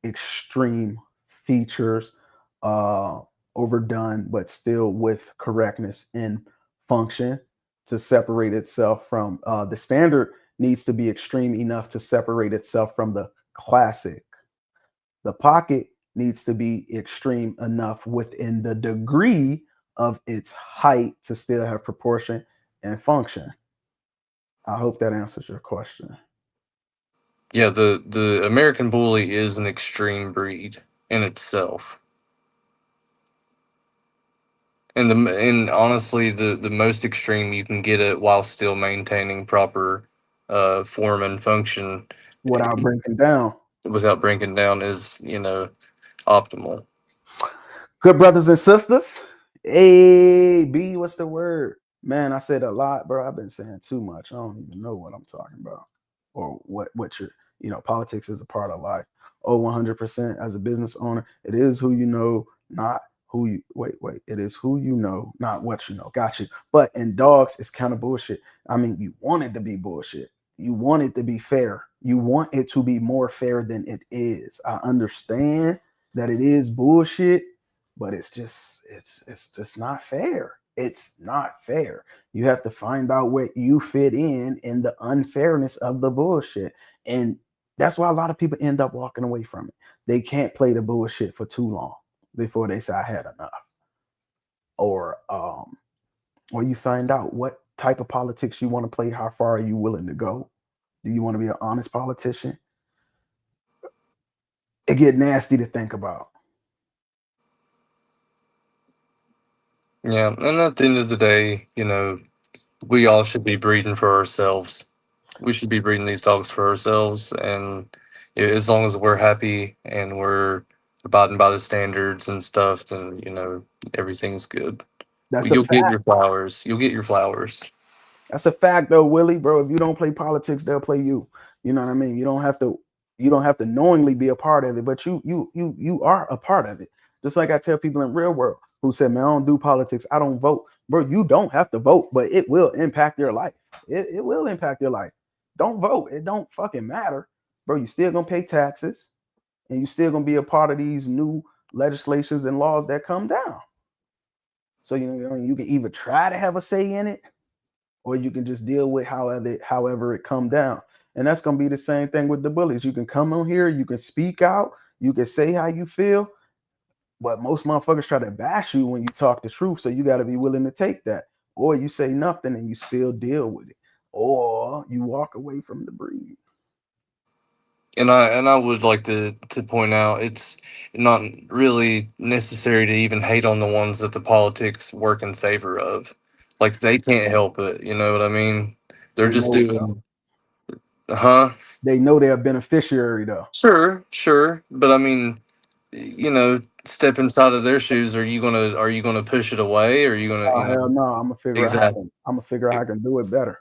extreme features, overdone, but still with correctness in function to separate itself from the standard. Needs to be extreme enough to separate itself from the classic. The pocket needs to be extreme enough within the degree of its height to still have proportion and function. I hope that answers your question. Yeah, the American Bully is an extreme breed in itself. And honestly, the most extreme you can get it while still maintaining proper form and function without breaking down is optimal. Good brothers and sisters. A B, what's the word? Man, I said a lot, bro. I've been saying too much. I don't even know what I'm talking about or what your politics is a part of life. 100% as a business owner, it is who you know, not It is who you know, not what you know. Got you. But in dogs, it's kind of bullshit. I mean, you want it to be bullshit. You want it to be fair. You want it to be more fair than it is. I understand that it is bullshit, but it's just not fair. It's not fair. You have to find out where you fit in the unfairness of the bullshit. And that's why a lot of people end up walking away from it. They can't play the bullshit for too long before they say I had enough. Or you find out what type of politics you want to play, how far are you willing to go? Do you want to be an honest politician? It get nasty to think about. Yeah, and at the end of the day, we all should be breeding for ourselves. We should be breeding these dogs for ourselves, and as long as we're happy and we're abiding by the standards and stuff, then everything's good. That's a You'll get fact. your flowers. You'll get your flowers. That's a fact though, Willie, bro. If you don't play politics, they'll play you. You know what I mean? You don't have to knowingly be a part of it, but you are a part of it. Just like I tell people in real world who said, man, I don't do politics, I don't vote. Bro, you don't have to vote, but it will impact your life. It will impact your life. Don't vote. It don't fucking matter. Bro, you still gonna pay taxes and you still gonna be a part of these new legislations and laws that come down. So you can either try to have a say in it, or you can just deal with however it come down. And that's gonna be the same thing with the bullies. You can come on here, you can speak out, you can say how you feel, but most motherfuckers try to bash you when you talk the truth. So you got to be willing to take that, or you say nothing and you still deal with it, or you walk away from the breed. And I would like to point out it's not really necessary to even hate on the ones that the politics work in favor of. Like they can't help it, you know what I mean? They're They just know doing, huh? they know they're a beneficiary though. Sure, but I mean, step inside of their shoes. Are you gonna push it away? Or are you gonna, Oh hell no, exactly, I'm gonna figure out how I can do it better.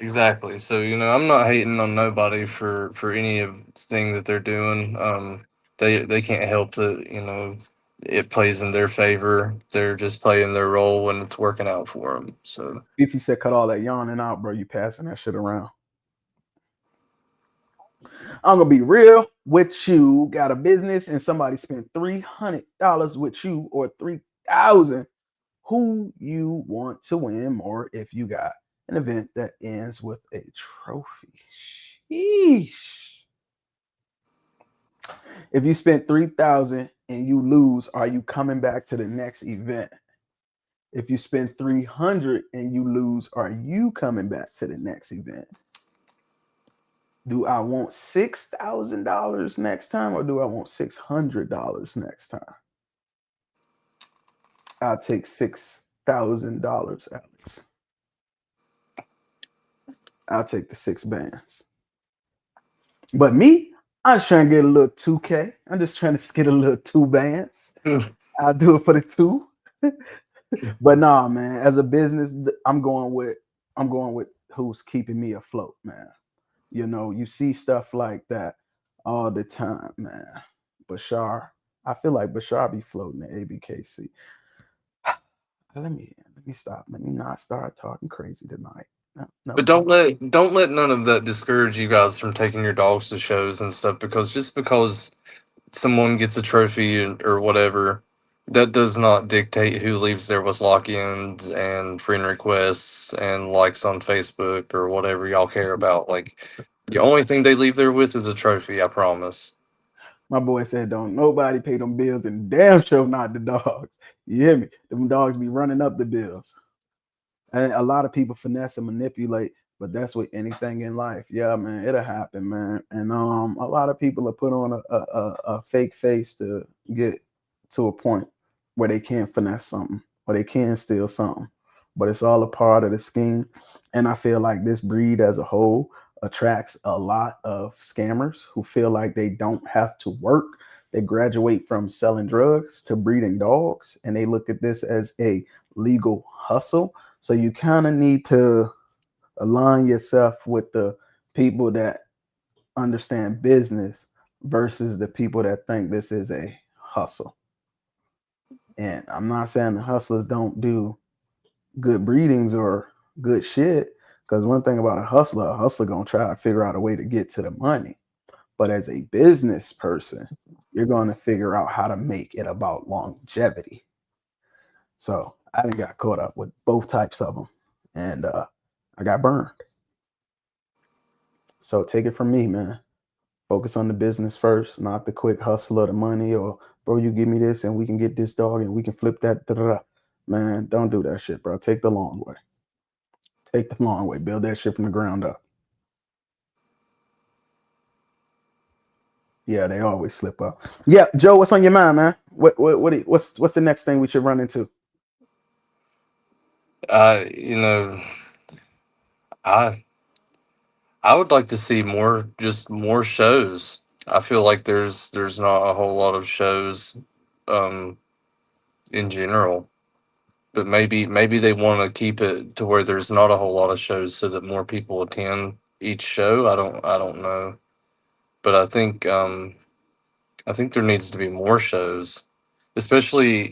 exactly. So I'm not hating on nobody for any of the thing that they're doing. They can't help that. It plays in their favor. They're just playing their role and it's working out for them. So If you said cut all that yawning out, bro, you passing that shit around. I'm gonna be real with you. Got a business and somebody spent $300 with you or 3,000. Who you want to win more if you got an event that ends with a trophy? Sheesh. If you spent 3,000 and you lose, are you coming back to the next event? If you spend 300 and you lose, are you coming back to the next event? Do I want $6,000 next time or do I want $600 next time? I'll take $6,000, Alex. I'll take the 6 bands. But me, I'm just trying to get a little 2K. I'm just trying to get a little 2 bands. I'll do it for the 2. But nah, man, as a business, I'm going with who's keeping me afloat, man. You see stuff like that all the time, man. Bashar, I feel like Bashar be floating at ABKC. Let me stop. Let me not start talking crazy tonight. No. But don't let none of that discourage you guys from taking your dogs to shows and stuff, because just because someone gets a trophy or whatever, that does not dictate who leaves there with lock-ins and friend requests and likes on Facebook or whatever y'all care about. Like, the only thing they leave there with is a trophy, I promise. My boy said, don't nobody pay them bills, and damn sure not the dogs. You hear me? Them dogs be running up the bills. And a lot of people finesse and manipulate, but that's with anything in life. Yeah, man, it'll happen, man. And a lot of people are put on a fake face to get to a point where they can't finesse something or they can steal something. But it's all a part of the scheme. And I feel like this breed as a whole attracts a lot of scammers who feel like they don't have to work. They graduate from selling drugs to breeding dogs, and they look at this as a legal hustle. So you kind of need to align yourself with the people that understand business versus the people that think this is a hustle. And I'm not saying the hustlers don't do good breedings or good shit. Because one thing about a hustler gonna try to figure out a way to get to the money. But as a business person, you're gonna figure out how to make it about longevity. So I done got caught up with both types of them, and I got burned. So take it from me, man. Focus on the business first, not the quick hustle of the money or bro, you give me this and we can get this dog and we can flip that. Da-da-da. Man, don't do that shit, bro. Take the long way. Take the long way. Build that shit from the ground up. Yeah, they always slip up. Yeah, Joe, what's on your mind, man? What's the next thing we should run into? You know, I I would like to see more shows. I feel like there's not a whole lot of shows, um, in general. But maybe they want to keep it to where there's not a whole lot of shows so that more people attend each show. I don't know, but I think there needs to be more shows, especially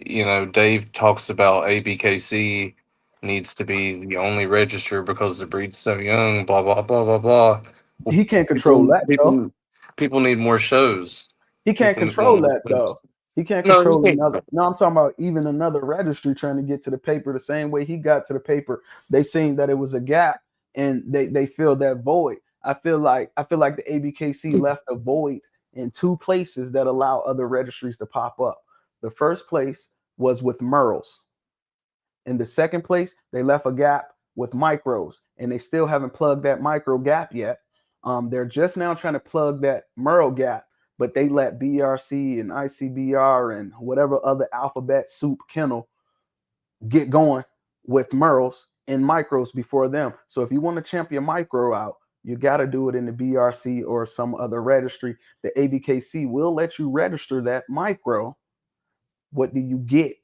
Dave talks about ABKC needs to be the only register because the breed's so young. Blah blah blah blah blah. Well, He can't control people that though. people people need more shows. He can't People need control more that though. shows. He can't No, you control can't. another. No, I'm talking about even another registry trying to get to the paper the same way he got to the paper. They seen that it was a gap and they filled that void. I feel like the ABKC left a void in two places that allow other registries to pop up. The first place was with Merles. In the second place, they left a gap with micros, and they still haven't plugged that micro gap yet. They're just now trying to plug that Merle gap, but they let BRC and ICBR and whatever other alphabet soup kennel get going with Merles and micros before them. So if you want to champion micro out, you got to do it in the BRC or some other registry. The ABKC will let you register that micro. What do you get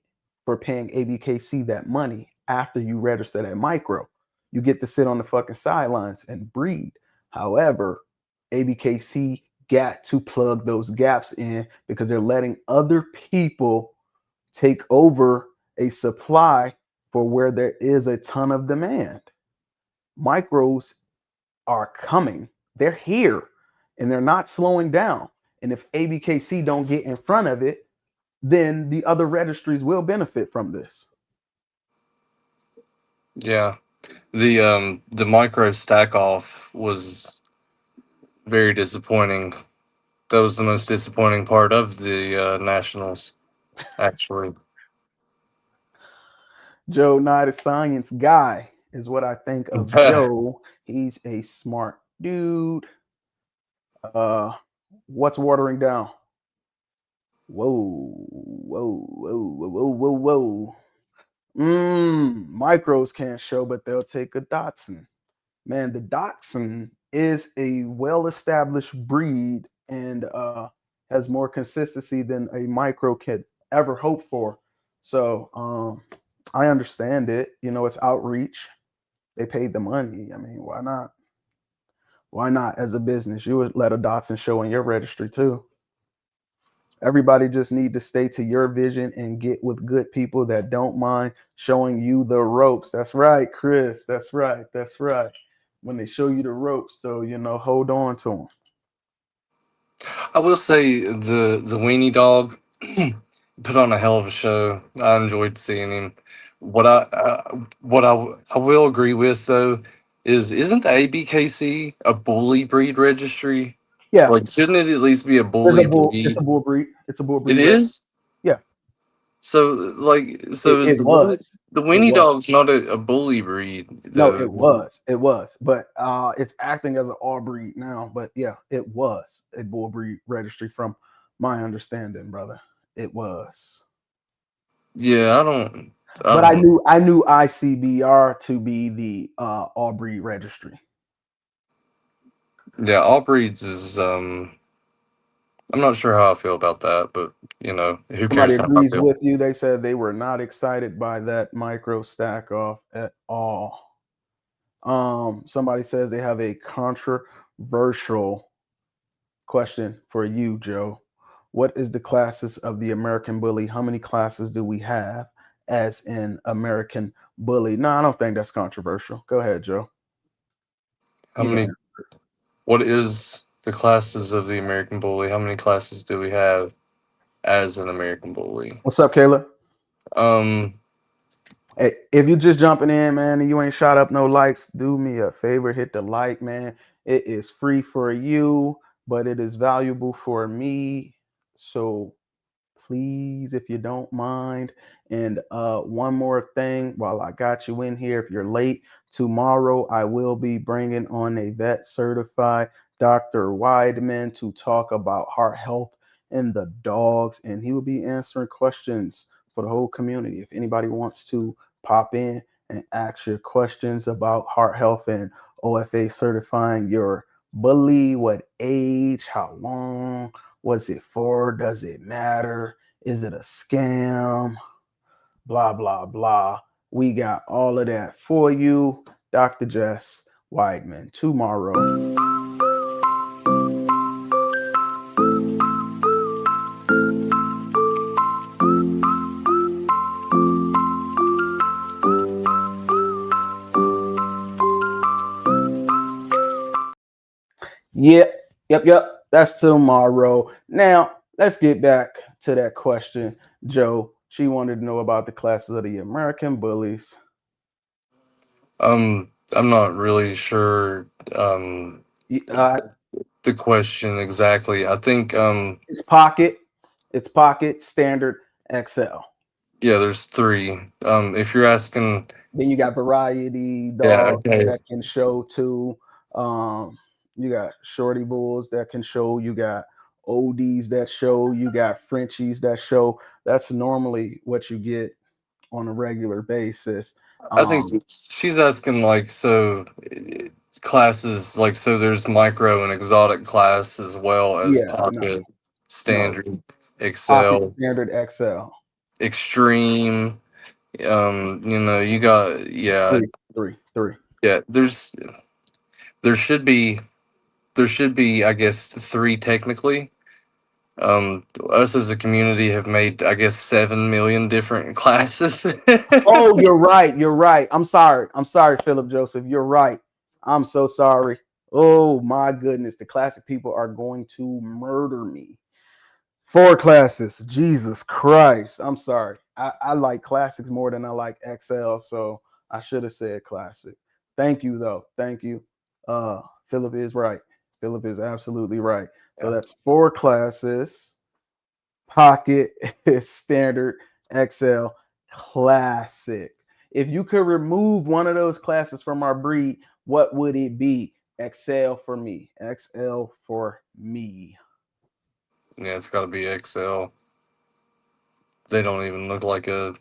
for paying ABKC that money after you register that micro? You get to sit on the fucking sidelines and breed. However, ABKC got to plug those gaps in because they're letting other people take over a supply for where there is a ton of demand. Micros are coming. They're here and they're not slowing down. And if ABKC don't get in front of it, then the other registries will benefit from this. Yeah, the micro stack off was very disappointing. That was the most disappointing part of the nationals, actually. Joe, not a science guy, is what I think of Joe. He's a smart dude. What's watering down? Whoa, whoa, whoa, whoa, whoa, whoa. Micros can't show, but they'll take a Dotson. Man, the Dachshund is a well-established breed and has more consistency than a micro could ever hope for. So I understand it. It's outreach. They paid the money. I mean, why not? Why not as a business? You would let a Dotson show in your registry too. Everybody just need to stay to your vision and get with good people that don't mind showing you the ropes. That's right, Chris. That's right. That's right. When they show you the ropes, though, hold on to them. I will say the weenie dog put on a hell of a show. I enjoyed seeing him. What I will agree with though is isn't the ABKC a bully breed registry? Yeah, Like, shouldn't it at least be a it's bully a bull. It's breed? a bull breed. It's a bull It breed. is. Yeah, So so is it was. the It weenie was. dog's not a bully breed No, though? it was. It was. But it's acting as an all breed now. But yeah, it was a bull breed registry from my understanding, brother. It was. Yeah, I But don't. I knew ICBR to be the all breed registry. Yeah, all breeds is I'm not sure how I feel about that, but who Somebody cares how I agrees feel? with you. They said they were not excited by that micro stack off at all. Somebody says they have a controversial question for you, Joe. What is the classes of the American Bully? How many classes do we have as an American Bully? No, I don't think that's controversial. Go ahead, Joe. How You many? can. What is the classes of the American Bully? How many classes do we have as an American Bully? What's up, Kayla? Um, Hey, if you just jumping in, man, and you ain't shot up no likes, do me a favor, hit the like, man. It is free for you, but it is valuable for me. So please, if you don't mind. And one more thing while I got you in here, if you're late, tomorrow I will be bringing on a vet certified Dr. Weidman to talk about heart health in the dogs, and he will be answering questions for the whole community. If anybody wants to pop in and ask your questions about heart health and OFA certifying your bully, what age, how long, what's it for, does it matter, is it a scam, blah, blah, blah. We got all of that for you. Dr. Jess Weidman tomorrow. Yep. That's tomorrow. Now, let's get back to that question, Joe. She wanted to know about the classes of the American Bullies. I'm not really sure Uh, the question exactly. I think it's pocket, standard, XL. yeah, there's three. If you're asking, Then you got variety yeah, dogs okay. that can show too. You got shorty bulls that can show. You got ODs that show. You got Frenchies that show. That's normally what you get on a regular basis. I think she's asking like classes like so there's micro and exotic class as well as Yeah, pocket, no, standard, pocket, excel, standard, XL. extreme. You got Three. yeah. There should be I guess three technically. Us as a community have made I guess 7 million different classes. Oh, you're right. I'm sorry, Philip Joseph. You're right. I'm so sorry. Oh my goodness, the classic people are going to murder me. 4 classes. Jesus Christ. I'm sorry. I like classics more than I like XL, so I should have said classic. Thank you though. Thank you. Philip is right. Philip is absolutely right. So that's 4 classes. Pocket, standard, XL, classic. If you could remove one of those classes from our breed, what would it be? XL for me. XL for me. Yeah, it's got to be XL. They don't even look like an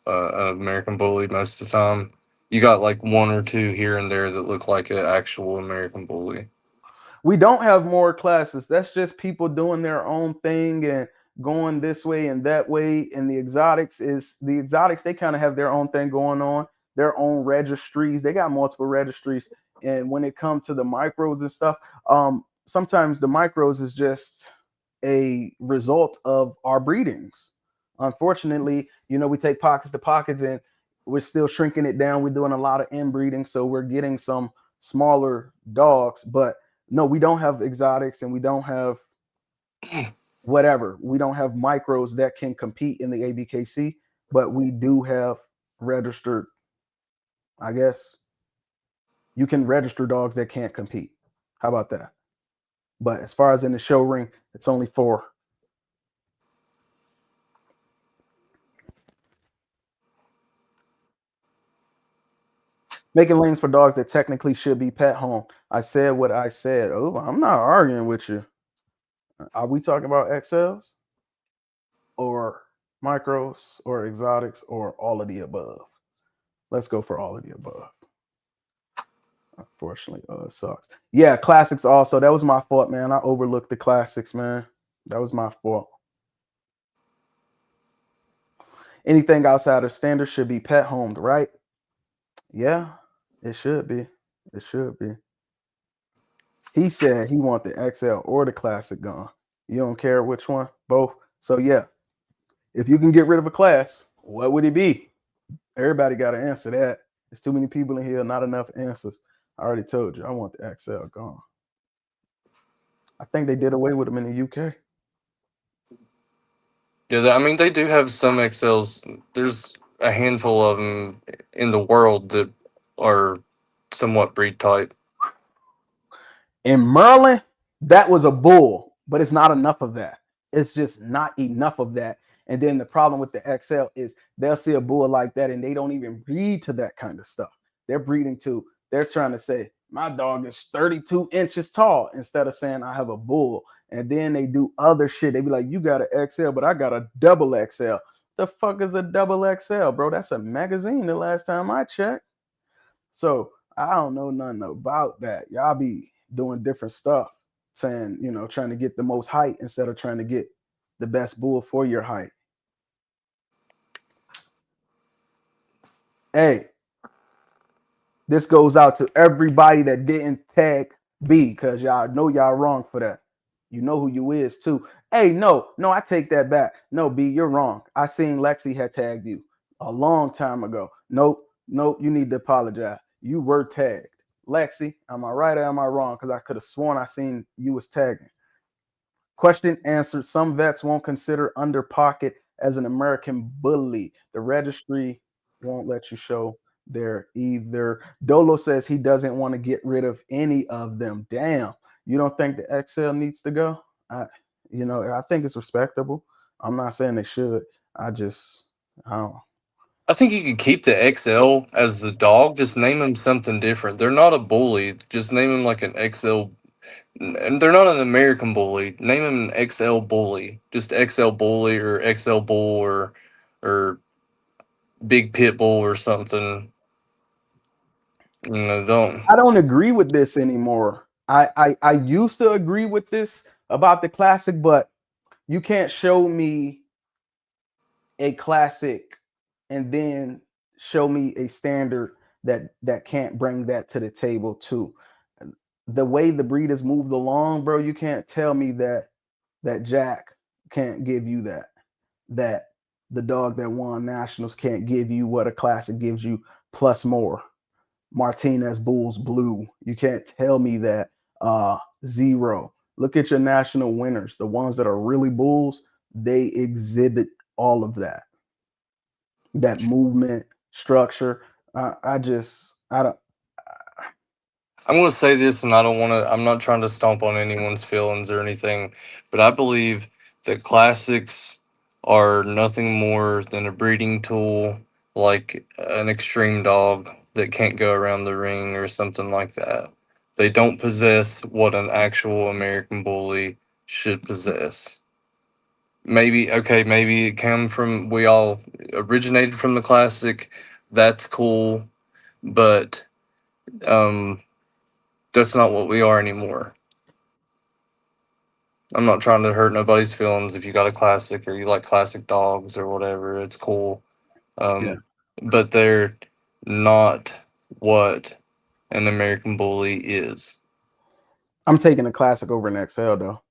American Bully most of the time. You got like one or two here and there that look like an actual American Bully. We don't have more classes. That's just people doing their own thing and going this way and that way. And the exotics, they kind of have their own thing going on, their own registries. They got multiple registries. And when it comes to the micros and stuff, sometimes the micros is just a result of our breedings. Unfortunately, we take pockets to pockets and we're still shrinking it down. We're doing a lot of inbreeding, so we're getting some smaller dogs. But no, we don't have exotics and we don't have whatever. We don't have micros that can compete in the ABKC, but we do have registered, I guess. You can register dogs that can't compete. How about that? But as far as in the show ring, it's only 4. Making lanes for dogs that technically should be pet home. I said what I said. Oh, I'm not arguing with you. Are we talking about XLs or micros or exotics or all of the above? Let's go for all of the above. Unfortunately, it sucks. Yeah, classics also. That was my fault, man. I overlooked the classics, man. That was my fault. Anything outside of standard should be pet homed, right? Yeah, it should be. It should be. He said he want the XL or the classic gone. You don't care which one? Both? So yeah, if you can get rid of a class, what would it be? Everybody got to answer that. There's too many people in here, not enough answers. I already told you, I want the XL gone. I think they did away with them in the UK. Yeah, I mean, they do have some XLs. There's a handful of them in the world that are somewhat breed type. In Maryland, that was a bull, but it's not enough of that. It's just not enough of that. And then the problem with the XL is they'll see a bull like that and they don't even breed to that kind of stuff. They're breeding to, they're trying to say, my dog is 32 inches tall instead of saying I have a bull. And then they do other shit. They be like, you got an XL, but I got a double XL. The fuck is a double XL, bro? That's a magazine the last time I checked. So I don't know nothing about that. Y'all be doing different stuff, saying, you know, trying to get the most height instead of trying to get the best bull for your height. Hey, this goes out to everybody that didn't tag B, because y'all know y'all wrong for that. You know who you is too. Hey, no, I take that back. No, B, you're wrong. I seen Lexi had tagged you a long time ago. Nope, you need to apologize. You were tagged. Lexi, am I right or am I wrong? Because I could have sworn I seen you was tagging. Question answered. Some vets won't consider under pocket as an American bully. The registry won't let you show there either. Dolo says he doesn't want to get rid of any of them. Damn. You don't think the XL needs to go? I think it's respectable. I'm not saying they should. I don't. I think you could keep the XL as the dog. Just name him something different. They're not a bully. Just name him like an XL. And they're not an American bully. Name him an XL bully. Just XL bully or XL bull or big pit bull or something. I don't agree with this anymore. I used to agree with this about the classic, but you can't show me a classic and then show me a standard that can't bring that to the table too. The way the breed has moved along, bro, you can't tell me that Jack can't give you that the dog that won nationals can't give you what a classic gives you plus more. Martinez Bulls Blue. You can't tell me that Zero. Look at your national winners. The ones that are really bulls, they exhibit all of that. That movement, structure. I don't. I'm going to say this, and I'm not trying to stomp on anyone's feelings or anything, but I believe that classics are nothing more than a breeding tool, like an extreme dog that can't go around the ring or something like that. They don't possess what an actual American bully should possess. Maybe it came from, we all originated from the classic. That's cool, but that's not what we are anymore. I'm not trying to hurt nobody's feelings. If you got a classic or you like classic dogs or whatever, it's cool. But they're not what an American bully is. I'm taking a classic over an XL though.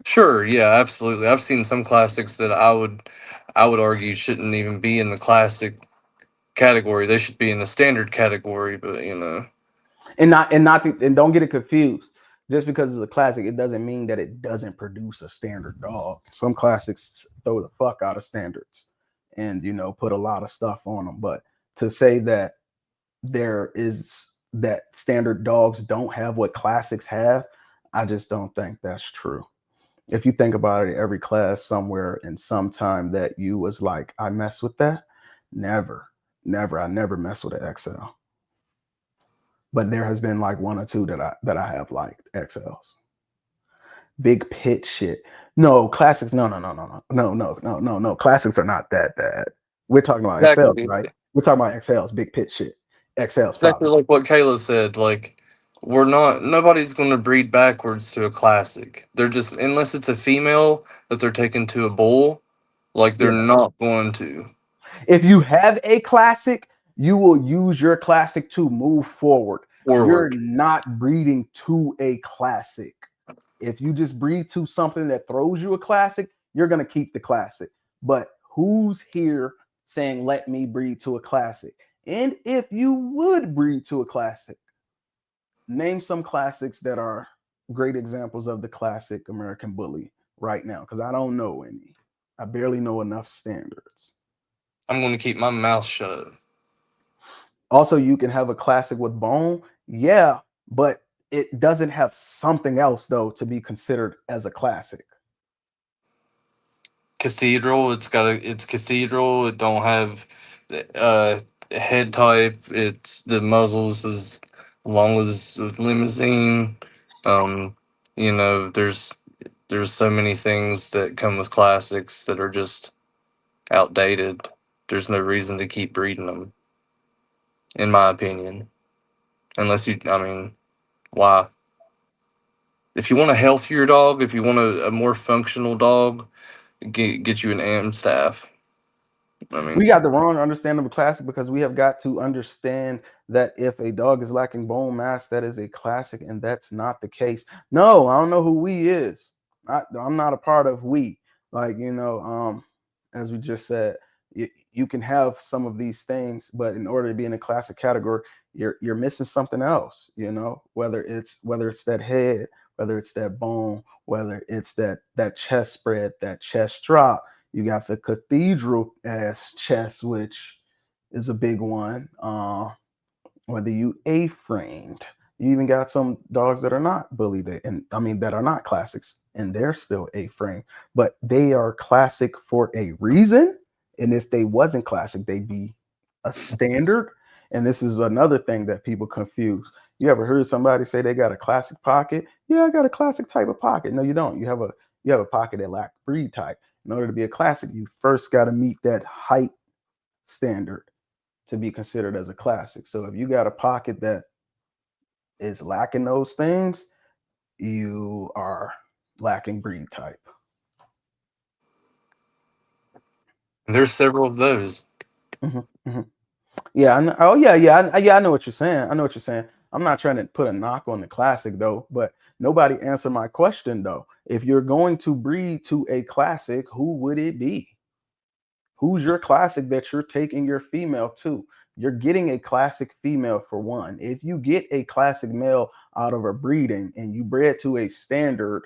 Sure, yeah, absolutely. I've seen some classics that I would argue shouldn't even be in the classic category. They should be in the standard category, but you know. And don't get it confused. Just because it's a classic, it doesn't mean that it doesn't produce a standard dog. Some classics throw the fuck out of standards and, you know, put a lot of stuff on them. But to say that that standard dogs don't have what classics have, I just don't think that's true. If you think about it, every class somewhere in some time that you was like, I mess with that. Never. I never mess with an XL. But there has been like one or two that I have liked XLs. Big pit shit. No, classics. No. Classics are not that bad. We're talking about XLs, right? We're talking about XLs, big pit shit. XLs. Exactly like what Kayla said. Like, nobody's going to breed backwards to a classic. They're just, unless it's a female that they're taking to a bull, like they're not going to. If you have a classic, you will use your classic to move forward. You're not breeding to a classic. If you just breed to something that throws you a classic, you're going to keep the classic. But who's here saying, let me breed to a classic? And if you would breed to a classic, name some classics that are great examples of the classic American Bully right now, because I don't know any. I barely know enough standards. I'm going to keep my mouth shut. Also, you can have a classic with bone, yeah, but it doesn't have something else though to be considered as a classic. Cathedral, it's cathedral. It don't have the head type. It's the muzzles as long as a limousine. You know, there's so many things that come with classics that are just outdated. There's no reason to keep breeding them, in my opinion. Unless I mean, why? If you want a healthier dog, if you want a more functional dog, get you an Amstaff. I mean, We got the wrong understanding of a classic because we have got to understand that if a dog is lacking bone mass, that is a classic, and that's not the case. No, I don't know who we is. I'm not a part of we. Like, as we just said, you can have some of these things, but in order to be in a classic category, you're missing something else. Whether it's that head, whether it's that bone, whether it's that chest spread, that chest drop. You got the cathedral ass chest, which is a big one. Whether you A-framed, you even got some dogs that are not bullied, and I mean that are not classics, and they're still A-frame, but they are classic for a reason. And if they wasn't classic, they'd be a standard. And this is another thing that people confuse. You ever heard somebody say they got a classic pocket? Yeah, I got a classic type of pocket. No, you don't. You have a pocket that lacks breed type. In order to be a classic, you first got to meet that height standard to be considered as a classic. So if you got a pocket that is lacking those things, you are lacking breed type. there's several of those. Yeah. I know what you're saying. I know what you're saying. I'm not trying to put a knock on the classic though, but nobody answered my question though. If you're going to breed to a classic, who would it be? Who's your classic that you're taking your female to? You're getting a classic female for one. If you get a classic male out of a breeding and you bred to a standard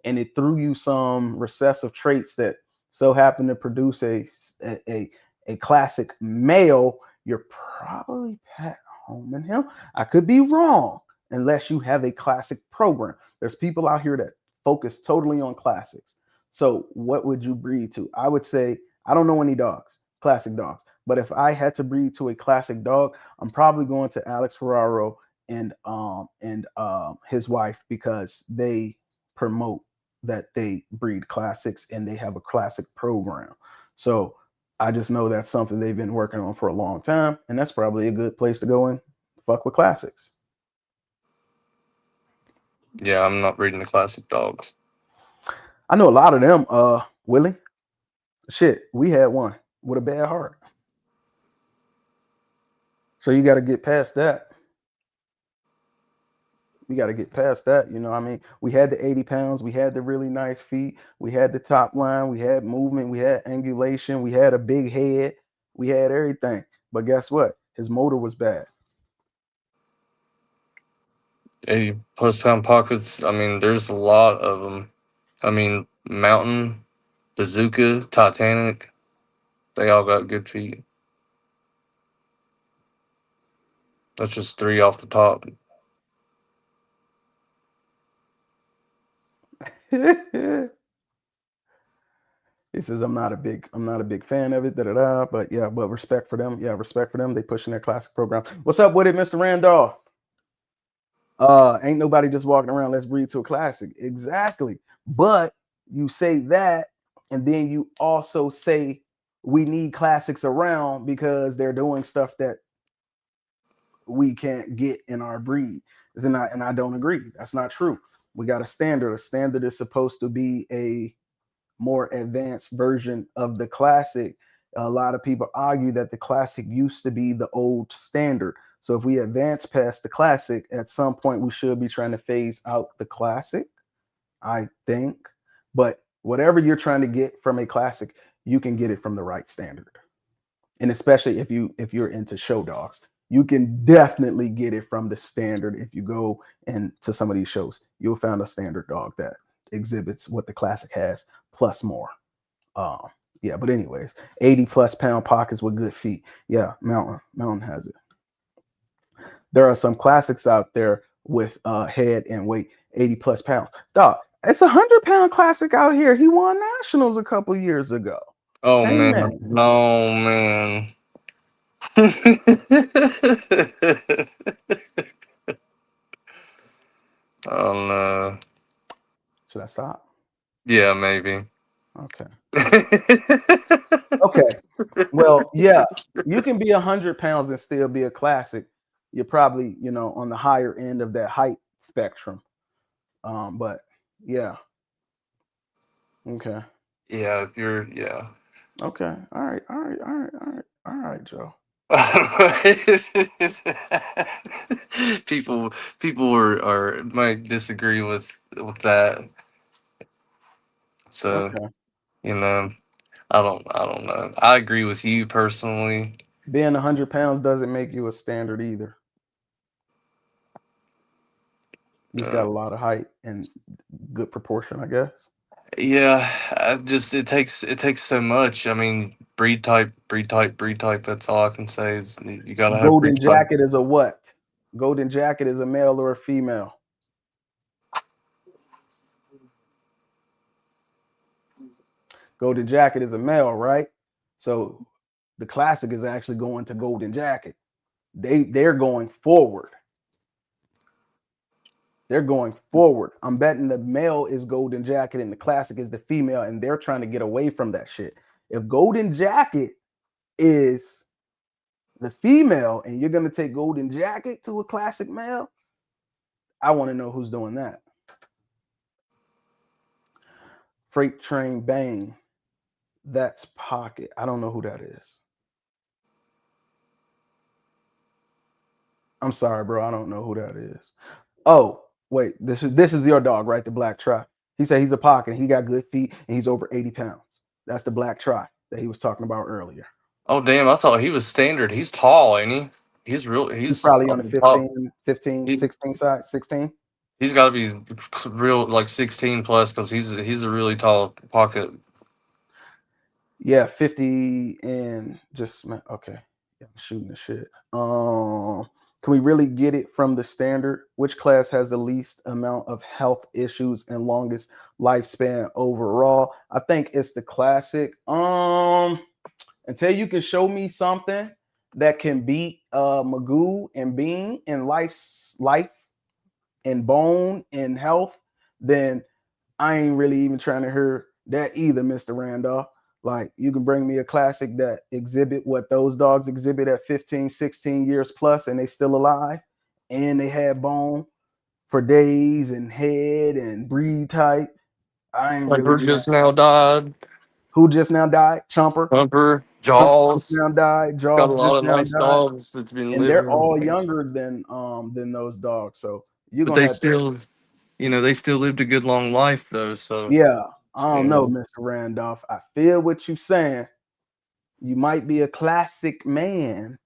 and it threw you some recessive traits that so happen to produce a classic male, you're probably pet homing him. I could be wrong unless you have a classic program. There's people out here that focus totally on classics. So what would you breed to? I would say, I don't know any dogs, classic dogs, but if I had to breed to a classic dog, I'm probably going to Alex Ferraro and his wife, because they promote that they breed classics and they have a classic program. So I just know that's something they've been working on for a long time, and that's probably a good place to go and fuck with classics. Yeah, I'm not breeding the classic dogs. I know a lot of them, Willie. Shit, we had one with a bad heart. So you got to get past that. We got to get past that. I mean, we had the 80 pounds, we had the really nice feet, we had the top line, we had movement, we had angulation, we had a big head, we had everything. But guess what? His motor was bad. 80+ pound pockets. I mean, there's a lot of them. I mean, Mountain, Bazooka, Titanic, they all got good feet. That's just 3 off the top. He says, I'm not a big fan of it, but yeah, but respect for them. Yeah, respect for them. They pushing their classic program. What's up with it, Mr. Randolph? Ain't nobody just walking around, let's breed to a classic. Exactly. But you say that, and then you also say we need classics around because they're doing stuff that we can't get in our breed. And I don't agree. That's not true. We got a standard. A standard is supposed to be a more advanced version of the classic. A lot of people argue that the classic used to be the old standard. So if we advance past the classic, at some point we should be trying to phase out the classic. I think. But whatever you're trying to get from a classic, you can get it from the right standard. And especially if you're into show dogs, you can definitely get it from the standard. If you go into some of these shows, you'll find a standard dog that exhibits what the classic has plus more. Yeah, but anyways, 80 plus pound pockets with good feet. Yeah, Mountain has it. There are some classics out there with head and weight 80 plus pounds. Dog, it's a 100-pound classic out here. He won nationals a couple years ago. Oh Hey, man, no man. Oh no. Should I stop? Yeah, maybe. Okay. Okay. Well, yeah, you can be 100 pounds and still be a classic. You're probably, on the higher end of that height spectrum. But yeah. Okay. Yeah, if you're Okay. All right, Joe. people are might disagree with that. So Okay. I don't know. I agree with you personally. Being 100 pounds doesn't make you a standard either. You just got a lot of height and good proportion, I guess. Yeah, it takes so much. I mean, breed type. That's all I can say is you gotta have Golden breed type. Jacket is a what? Golden Jacket is a male or a female? Golden Jacket is a male, right? So the classic is actually going to Golden Jacket. They're going forward. They're going forward. I'm betting the male is Golden Jacket and the classic is the female, and they're trying to get away from that shit. If Golden Jacket is the female and you're going to take Golden Jacket to a classic male, I want to know who's doing that. Freight Train Bang. That's Pocket. I don't know who that is. I'm sorry, bro. I don't know who that is. Oh, wait. This is your dog, right? The Black Tri. He said he's a Pocket. He got good feet and he's over 80 pounds. That's the Black Tri that he was talking about earlier. Oh damn! I thought he was standard. He's tall, ain't he? He's probably on the 15, 16 side. 16. He's got to be real like 16 plus because he's a really tall pocket. Yeah, 50 and just okay. Yeah, I'm shooting the shit. Can we really get it from the standard? Which class has the least amount of health issues and longest lifespan overall? I think it's the classic. Until you can show me something that can beat Magoo and Bean in life and bone and health, then I ain't really even trying to hear that either, Mr. Randolph. Like, you can bring me a classic that exhibit what those dogs exhibit at 15, 16 years plus, and they still alive, and they had bone for days and head and breed type. I ain't like really who just now died. Who just now died? Chomper. Jaws. Just now died. Jaws Got a lot just of now nice died. dogs that's been And living. they're all younger than those dogs. So you're gonna they still lived a good long life though. So yeah, I don't know, Mr. Randolph. I feel what you're saying. You might be a classic man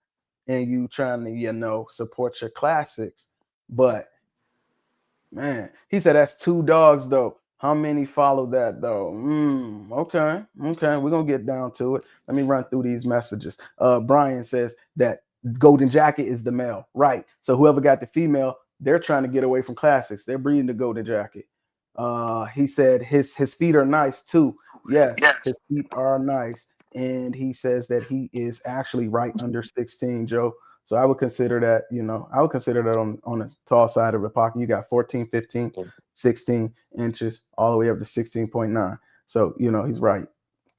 and you trying to, support your classics. But man, he said that's 2 dogs though. How many follow that though? Okay. We're gonna get down to it. Let me run through these messages. Brian says that Golden Jacket is the male, right? So whoever got the female, they're trying to get away from classics. They're breeding the Golden Jacket. He said his feet are nice too. Yes, his feet are nice, and he says that he is actually right under 16, Joe. So I would consider that, on the tall side of the pocket. You got 14, 15, 16 inches, all the way up to 16.9. So, he's right.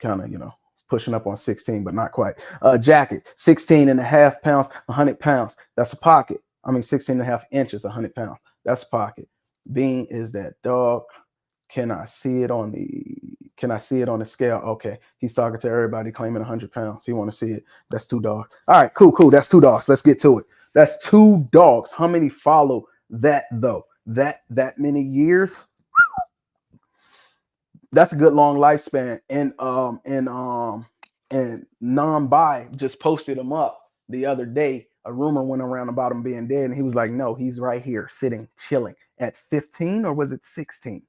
Kind of, pushing up on 16, but not quite. Jacket, 16 and a half pounds, 100 pounds. That's a pocket. 16 and a half inches, 100 pounds. That's a pocket. Bean is that dog. Can I see it on the scale? Okay. He's talking to everybody claiming 100 pounds. He want to see it. That's 2 dogs. All right, cool. That's 2 dogs. Let's get to it. That's 2 dogs. How many follow that though? That many years? That's a good long lifespan. And non-bi just posted him up the other day. A rumor went around about him being dead, and he was like, "No, he's right here, sitting, chilling at 15, or was it 16?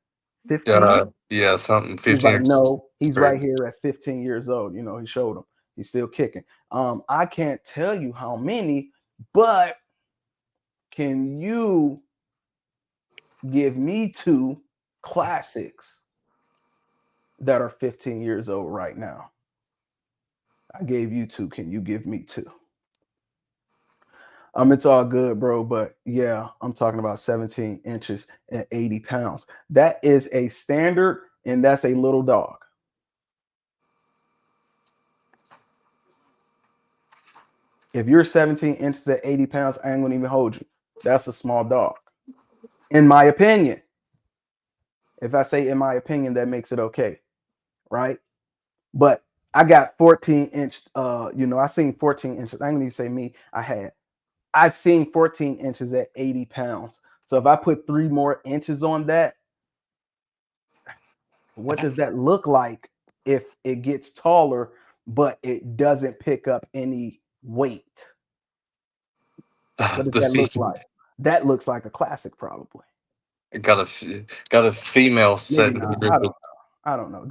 15." Yeah, something He's 15 like, or "No, he's right straight. here at 15 years old." You know, he showed him. He's still kicking. I can't tell you how many, but can you give me 2 classics that are 15 years old right now? I gave you 2. Can you give me 2? It's all good, bro. But yeah, I'm talking about 17 inches and 80 pounds. That is a standard, and that's a little dog. If you're 17 inches at 80 pounds, I ain't gonna even hold you. That's a small dog, in my opinion. If I say in my opinion, that makes it okay, right? But I got 14-inch. I seen 14 inches. I ain't gonna even say me. I've seen 14 inches at 80 pounds. So if I put 3 more inches on that, what does that look like if it gets taller, but it doesn't pick up any weight? What does The that look fe- like? That looks like a classic, probably. got a female Maybe setting not. here. I don't know.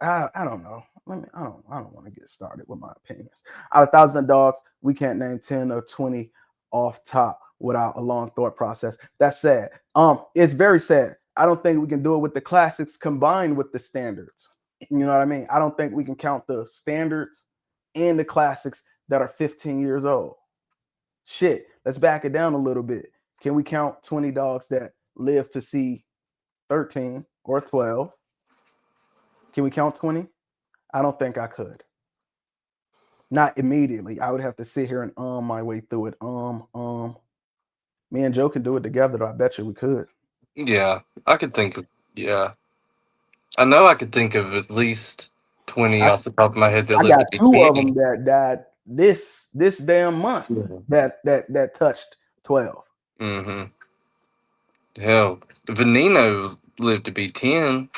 I don't know. I don't know. I don't want to get started with my opinions. Out of 1,000 dogs, we can't name 10 or 20 off top without a long thought process. That's sad. It's very sad. I don't think we can do it with the classics combined with the standards. You know what I mean? I don't think we can count the standards and the classics that are 15 years old. Shit, let's back it down a little bit. Can we count 20 dogs that live to see 13 or 12? Can we count 20? I don't think I could. Not immediately. I would have to sit here and my way through it. Me and Joe can do it together, though. I bet you we could. Yeah, I could think of. Yeah, I know I could think of at least 20 I, off the top of my head that I lived to got be 2 of them 10. that died this damn month that touched 12. Mm-hmm. Hell, Veneno lived to be 10.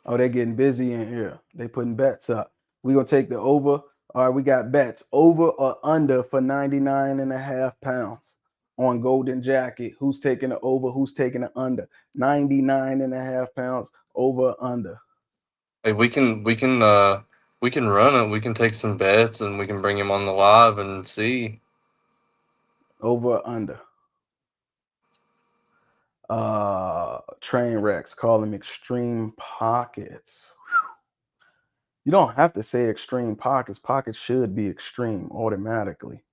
Oh, they're getting busy in here. They putting bets up. We gonna take the over. All right, we got bets over or under for 99.5 pounds on Golden Jacket. Who's taking the over? Who's taking the under? 99.5 pounds over or under. Hey, we can run it. We can take some bets and we can bring him on the live and see. Over or under. Train wrecks. Call them extreme pockets. You don't have to say extreme pockets. Pockets should be extreme automatically.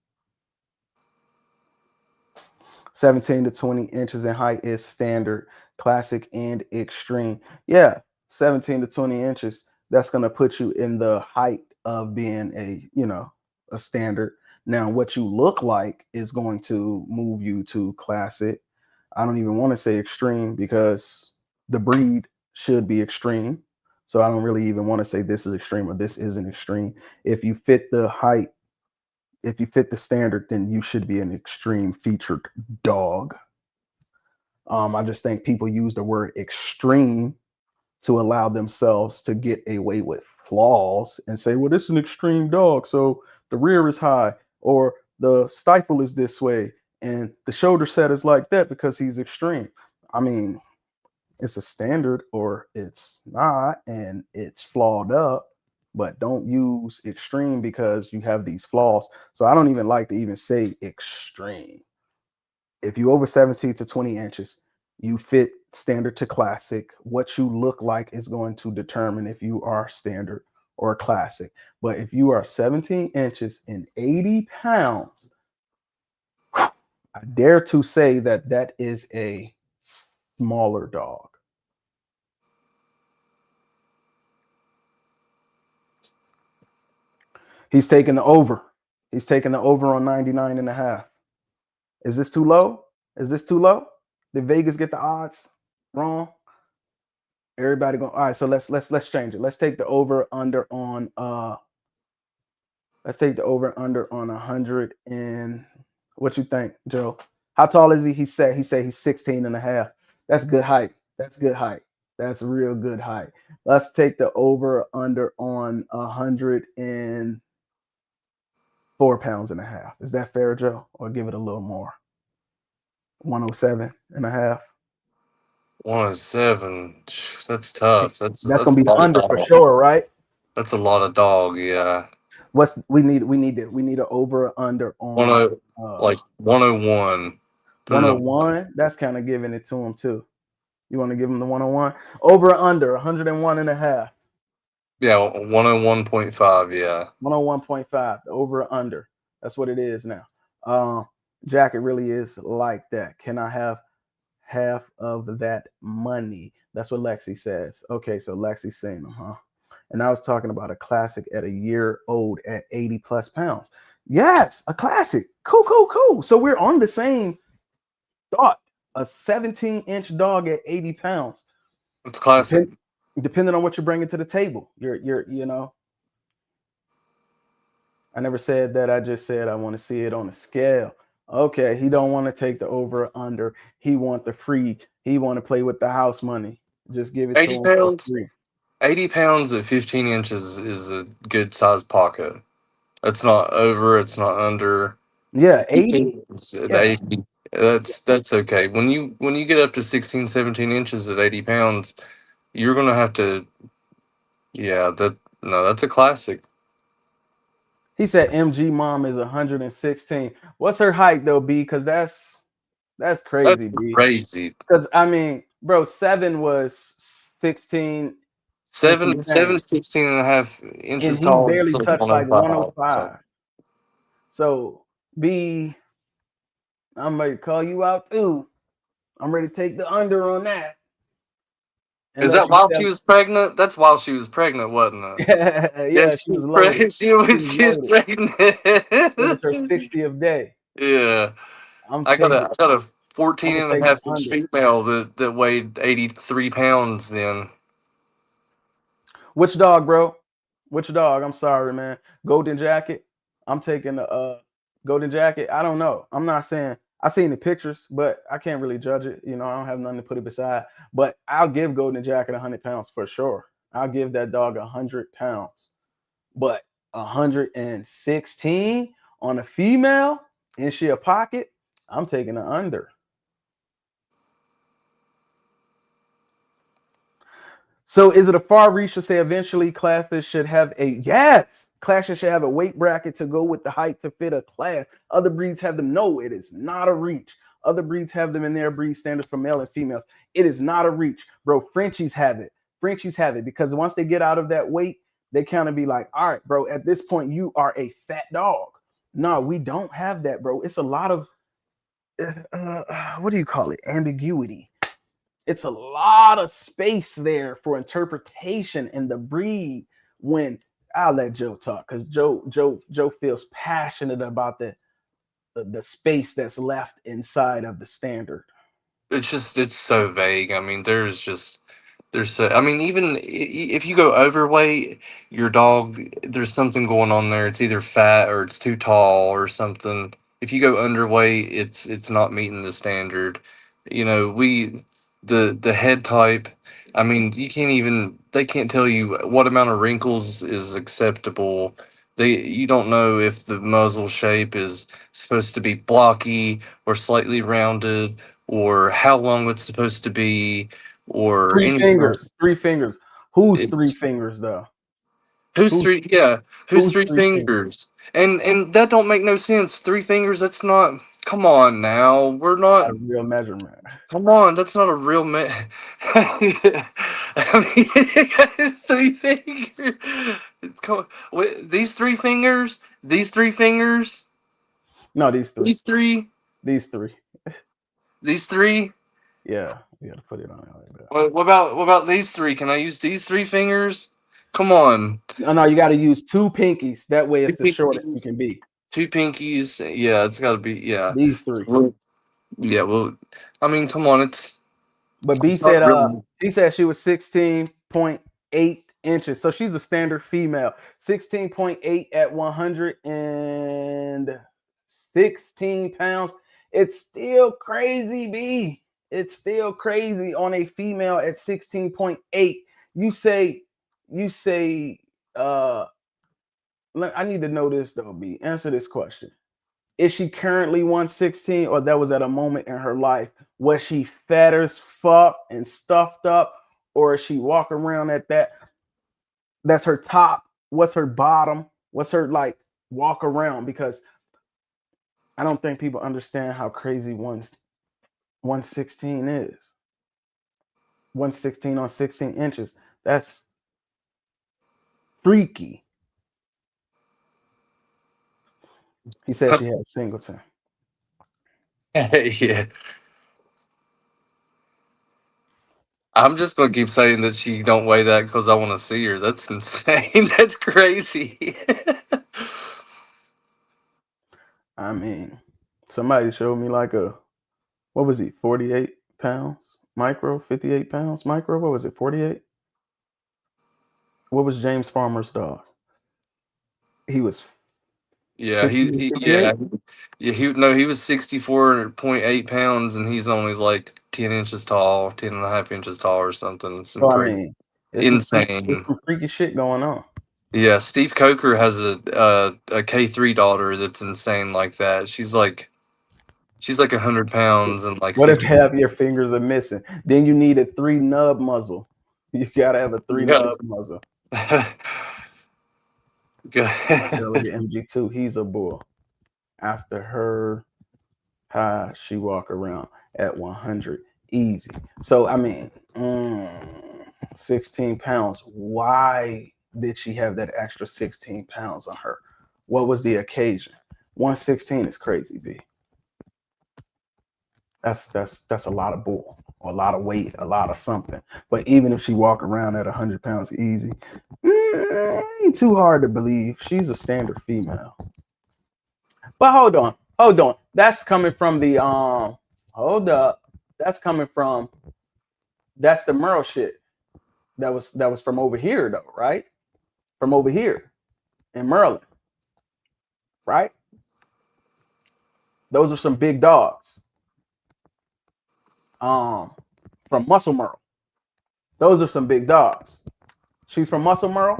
17 to 20 inches in height is standard, classic, and extreme. Yeah, 17 to 20 inches. That's going to put you in the height of being a standard. Now, what you look like is going to move you to classic. I don't even want to say extreme because the breed should be extreme. So I don't really even want to say this is extreme or this isn't extreme. If you fit the height, if you fit the standard, then you should be an extreme featured dog. I just think people use the word extreme to allow themselves to get away with flaws and say, well, this is an extreme dog. So the rear is high, or the stifle is this way, and the shoulder set is like that because he's extreme. I mean, it's a standard or it's not, and it's flawed up. But don't use extreme because you have these flaws. So I don't even like to even say extreme. If you over 17 to 20 inches, you fit standard to classic. What you look like is going to determine if you are standard or classic. But if you are 17 inches and 80 pounds, I dare to say that that is a smaller dog. He's taking the over. He's taking the over on 99.5. Is this too low? Is this too low? Did Vegas get the odds wrong? Everybody going. All right, so let's change it. Let's take the over under on let's take the over under on 100. And what you think, Joe? How tall is he? He said he's 16 and a half. That's good height. That's good height. That's real good height. Let's take the over under on 104 pounds and a half. Is that fair, Joe? Or give it a little more? 107 and a half. 107. That's tough. That's That's gonna a be the lot of under for dog. sure, right? That's a lot of dog. Yeah. We need an over or under on 10 like 101. Put it up. 101. That's kind of giving it to him too. You want to give him the 101? Over or under 101 and a half. Yeah, 101.5. Yeah. 101.5. The over or under. That's what it is now. Jacket really is like that. Can I have half of that money? That's what Lexi says. Okay, so Lexi's saying them, huh? And I was talking about a classic at a year old at 80 plus pounds. Yes, a classic. Cool. So we're on the same thought. A 17-inch dog at 80 pounds. It's classic. Depending on what you're bringing to the table. I never said that. I just said I want to see it on a scale. Okay, he don't want to take the over or under. He want the free. He want to play with the house money. Just give it 80 to him pounds? for free. 80 pounds at 15 inches is a good sized pocket. It's not over, it's not under. Yeah, 80. At Yeah. 80. That's okay. When you get up to 16, 17 inches at 80 pounds, you're gonna have to that's a classic. He said MG mom is 116. What's her height though, B? Because that's crazy, That's B. crazy. Because I mean, bro, 7 was 16. 16 and a half inches and he tall. barely Still touched like 105. 105. So B, I'm ready to call you out too. I'm ready to take the under on that. Is that while she was pregnant? That's while she was pregnant, wasn't it? Yeah, she was loaded. She was pregnant. It was her 60th day. Yeah. I got a 14 and a half inch female that weighed 83 pounds then. Which dog, bro? Which dog? I'm sorry, man. Golden Jacket. I'm taking the Golden Jacket. I don't know. I'm not saying I seen the pictures, but I can't really judge it. I don't have nothing to put it beside. But I'll give Golden Jacket 100 pounds for sure. I'll give that dog 100 pounds. But 116 on a female, and she a pocket, I'm taking the under. So is it a far reach to say eventually classes should have classes should have a weight bracket to go with the height to fit a class. Other breeds have them. No, it is not a reach. Other breeds have them in their breed standards for male and females. It is not a reach, bro. Frenchies have it. Because once they get out of that weight, they kind of be like, all right, bro, at this point, you are a fat dog. No, we don't have that, bro. It's a lot of, what do you call it? Ambiguity. It's a lot of space there for interpretation in the breed. When I'll let Joe talk, because Joe feels passionate about the space that's left inside of the standard. It's so vague. I mean, even if you go overweight, your dog, there's something going on there. It's either fat or it's too tall or something. If you go underweight, it's not meeting the standard. The head type, I mean, they can't tell you what amount of wrinkles is acceptable. You don't know if the muzzle shape is supposed to be blocky or slightly rounded, or how long it's supposed to be, or Three fingers. Who's 3 fingers though? Who's three fingers? And that don't make no sense. 3 fingers, that's not. Come on now, we're not a real measurement. Come on, that's not a real I mean, 3 fingers. Come on. These 3 fingers. No, these 3. These 3. Yeah, you gotta put it on like that. What about these 3? Can I use these 3 fingers? Come on. No, you got to use 2 pinkies. That way, it's the shortest you can be. 2 pinkies. Yeah, it's got to be. Yeah, these 3. Yeah, well, I mean, come on, it's. But B said, he said she was 16.8 inches, so she's a standard female. 16.8 at 116 pounds It's still crazy, B. It's still crazy on a female at 16.8. You say, I need to know this though, B. Answer this question. Is she currently 116, or that was at a moment in her life? Was she fat as fuck and stuffed up, or is she walking around at that? That's her top. What's her bottom? What's her like walk around? Because I don't think people understand how crazy 116 is. 116 on 16 inches. That's freaky. He said she had a singleton. Yeah. I'm just gonna keep saying that she don't weigh that because I want to see her. That's insane. That's crazy. I mean, somebody showed me like what was he, 48 pounds? Micro, 58 pounds? Micro, what was it, 48? What was James Farmer's dog? He was Yeah, he 58? yeah, he was 64.8 pounds and he's only like 10 inches tall, 10 and a half inches tall or something. Some So, I crazy, mean, it's insane. some freaky shit going on. Yeah, Steve Coker has a K3 daughter that's insane like that. She's like 100 pounds and like What if 50. half your fingers are missing? Then you need a 3 nub muzzle. You gotta have a 3 nub muzzle. Good. Look at MG2. He's a bull. After her, how she walk around at 100 easy. So I mean, 16 pounds. Why did she have that extra 16 pounds on her? What was the occasion? 116 is crazy, B. That's a lot of bull, or a lot of weight, a lot of something. But even if she walk around at 100 pounds easy, ain't too hard to believe. She's a standard female. But hold on. That's coming from the hold up. That's the Merle shit. That was from over here though, right? From over here in Maryland. Right? Those are some big dogs. From Muscle Merle. Those are some big dogs. She's from Muscle Merle.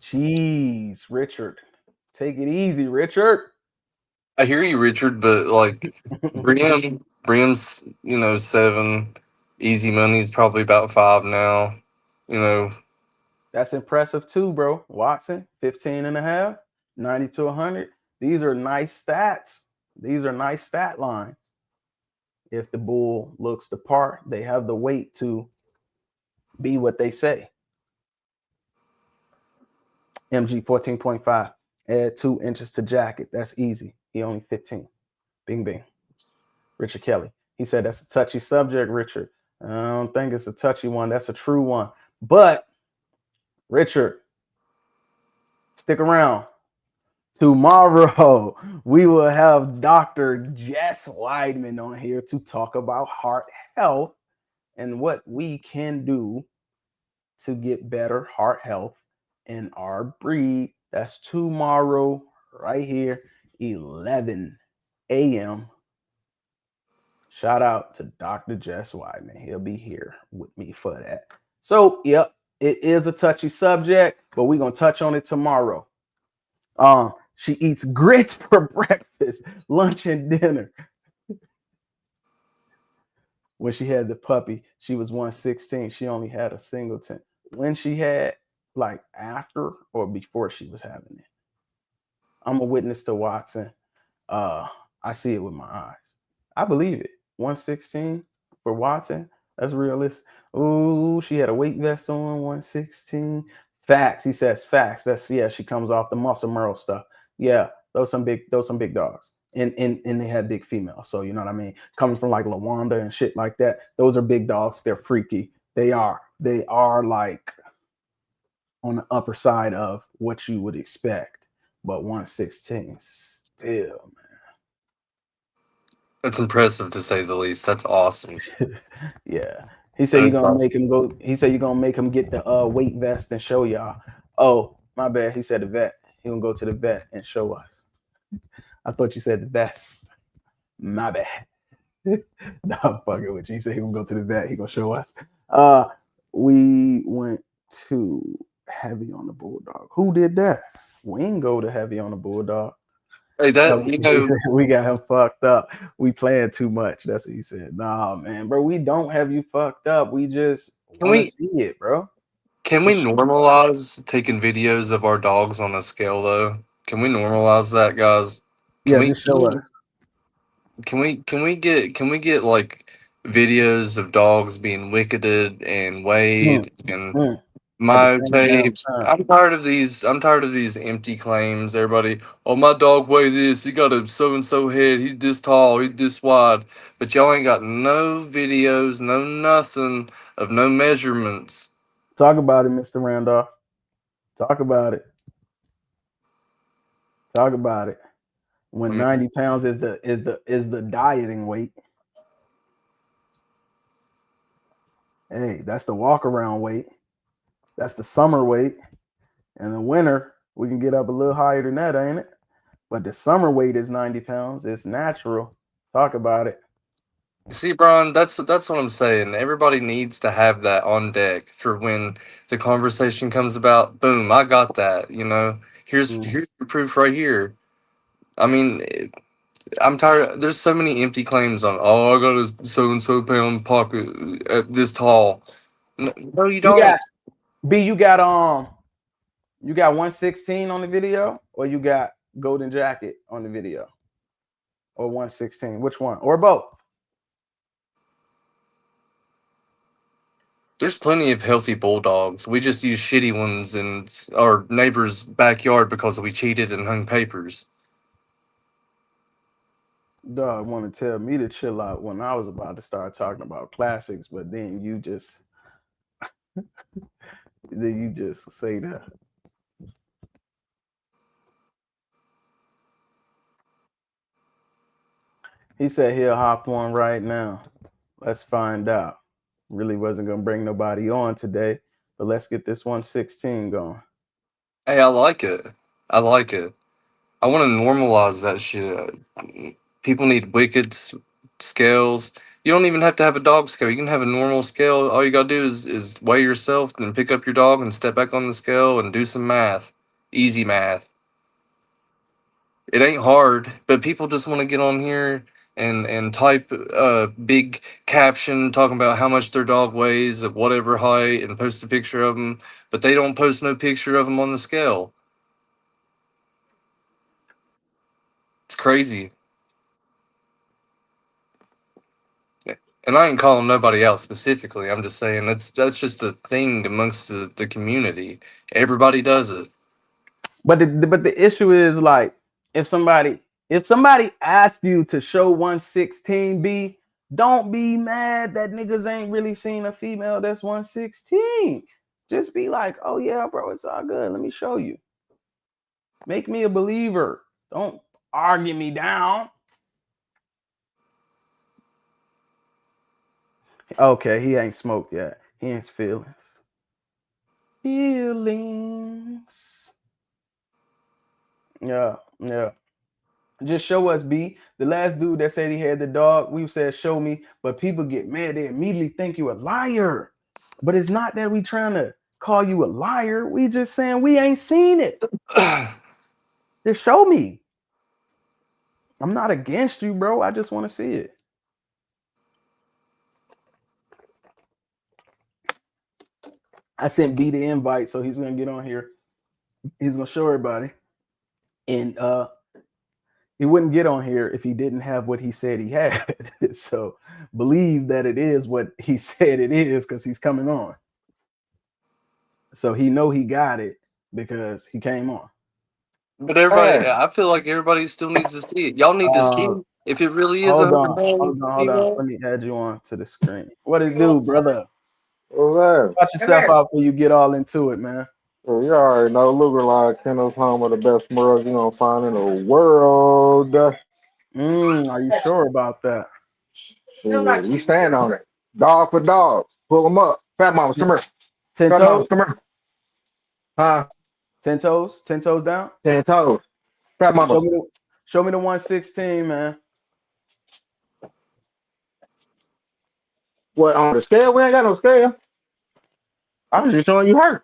Jeez, Richard. Take it easy, Richard. I hear you, Richard, but like Brim's 7. Easy Money's probably about 5 now. That's impressive too, bro. Watson, 15 and a half, 90 to 100. These are nice stats. These are nice stat lines. If the bull looks the part, they have the weight to be what they say. MG 14.5. Add 2 inches to jacket. That's easy. He only 15. Bing, bing. Richard Kelly. He said that's a touchy subject, Richard. I don't think it's a touchy one. That's a true one. But, Richard, stick around. Tomorrow, we will have Dr. Jess Weidman on here to talk about heart health and what we can do to get better heart health in our breed. That's tomorrow, right here, 11 a.m. Shout out to Dr. Jess Weidman. He'll be here with me for that. So, yep, it is a touchy subject, but we're going to touch on it tomorrow. She eats grits for breakfast, lunch, and dinner. When she had the puppy, she was 116. She only had a singleton. When she had, like, after or before she was having it. I'm a witness to Watson. I see it with my eyes. I believe it. 116 for Watson. That's realistic. Ooh, she had a weight vest on, 116. Facts. He says facts. She comes off the Muscle Merle stuff. Yeah, those some big dogs. And they had big females. So you know what I mean? Coming from like Lawanda and shit like that. Those are big dogs. They're freaky. They are like on the upper side of what you would expect. But 116 still, man. That's impressive to say the least. That's awesome. Yeah. He said you're gonna make him go. He said you're gonna make him get the weight vest and show y'all. Oh, my bad. He said the vet. He gonna go to the vet and show us. I thought you said the best. My bad. Nah, I'm fucking with you. He said he gonna go to the vet. He gonna show us. We went to heavy on the bulldog. Who did that? We ain't go to heavy on the bulldog. Hey, that you know, We got him fucked up. We playing too much. That's what he said. Nah, man, bro, we don't have you fucked up. We just want to see it, bro. can we normalize taking videos of our dogs on a scale though? Can we normalize that, guys? Can Yeah, we just show us. can we get like videos of dogs being wicketed and weighed and At the my same damn tapes? time. I'm tired of these empty claims. Everybody, oh, my dog weigh this, he got a so and so head, he's this tall, he's this wide, but y'all ain't got no videos, no nothing of no measurements. Talk about it, Mr. Randolph. Talk about it. Talk about it. When 90 pounds is the dieting weight. Hey, that's the walk around weight. That's the summer weight. And the winter, we can get up a little higher than that, ain't it? But the summer weight is 90 pounds. It's natural. Talk about it. See, Brian, that's what I'm saying. Everybody needs to have that on deck for when the conversation comes about. Boom, I got that. You know, here's your proof right here. I mean, I'm tired. There's so many empty claims on. Oh, I got a so and so pound pocket at this tall. No, you don't. You got 116 on the video, or you got Golden Jacket on the video, or 116. Which one, or both? There's plenty of healthy bulldogs. We just use shitty ones in our neighbor's backyard because we cheated and hung papers. Dog want to tell me to chill out when I was about to start talking about classics, but then you just say that. He said he'll hop on right now. Let's find out. Really wasn't gonna bring nobody on today, but let's get this 116 going. Hey, I like it. I like it. I want to normalize that shit. People need wicked scales. You don't even have to have a dog scale. You can have a normal scale. All you gotta do is weigh yourself, then pick up your dog and step back on the scale and do some math. Easy math. It ain't hard, but people just want to get on here and type a big caption talking about how much their dog weighs at whatever height and post a picture of them, but they don't post no picture of them on the scale. It's crazy. And I ain't calling nobody out specifically. I'm just saying that's just a thing amongst the community. Everybody does it. But the issue is, like, if somebody asks you to show 116B, don't be mad that niggas ain't really seen a female that's 116. Just be like, oh yeah, bro, it's all good. Let me show you. Make me a believer. Don't argue me down. Okay, he ain't smoked yet. He ain't feelings. Feelings. Yeah. Just show us, B. The last dude that said he had the dog, we said show me, but people get mad. They immediately think you a liar. But it's not that we trying to call you a liar. We just saying we ain't seen it. Just show me. I'm not against you, bro. I just want to see it. I sent B the invite, so he's gonna get on here. He's gonna show everybody. And he wouldn't get on here if he didn't have what he said he had. So believe that it is what he said it is, because he's coming on. So he know he got it because he came on. But everybody, I feel like everybody still needs to see it. Y'all need to see it. If it really is hold on. Let me add you on to the screen. What it do, brother? Watch yourself out before you get all into it, man. Well, you already know Luger Line Kennels, home of the best mugs you're gonna find in the world. Are you sure about that? Shit, we stand on it. Dog for dog. Pull them up. Fat Mama, come here. Fat Mama, come here. Huh? 10 toes down. 10 toes. Fat mama. Show me the 116, man. What, on the scale? We ain't got no scale. I was just showing you her.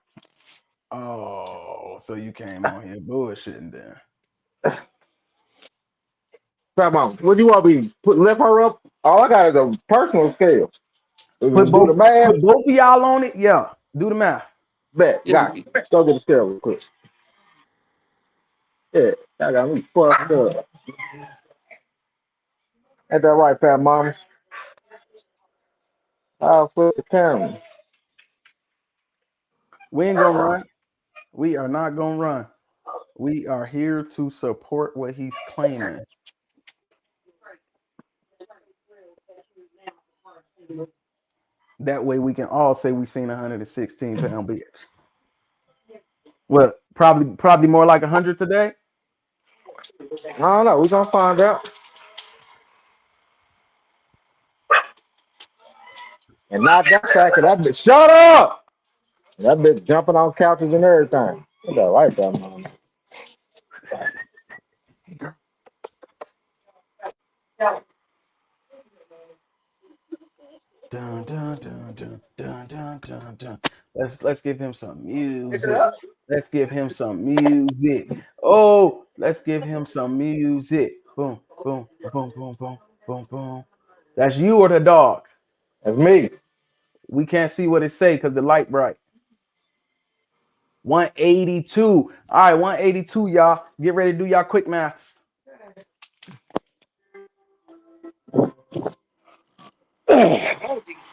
Oh, so you came on here bullshitting then. Fat mama, what do you want to be? Lift her up? All I got is a personal scale. Put both of y'all on it. Yeah, do the math. Bet. Yeah. Got it. Let's go get the scale real quick. Yeah, I got me fucked up. Ain't that right, fat mama? I'll flip the camera. We ain't gonna run. We are not gonna run. We are here to support what he's claiming. That way we can all say we seen 116-pound bitch. Well, probably more like 100 today. I don't know. We're gonna find out. And not that fact of that bitch. Shut up! That bitch jumping on couches and everything. Ain't that right, fat mama? Hey, girl. Dun, dun, dun, dun, dun, dun, dun, dun. Let's give him some music. Let's give him some music. Oh, let's give him some music. Boom, boom, boom, boom, boom, boom, boom. That's you or the dog? That's me. We can't see what it say because the light bright. 182. All right, 182, y'all. Get ready to do y'all quick maths.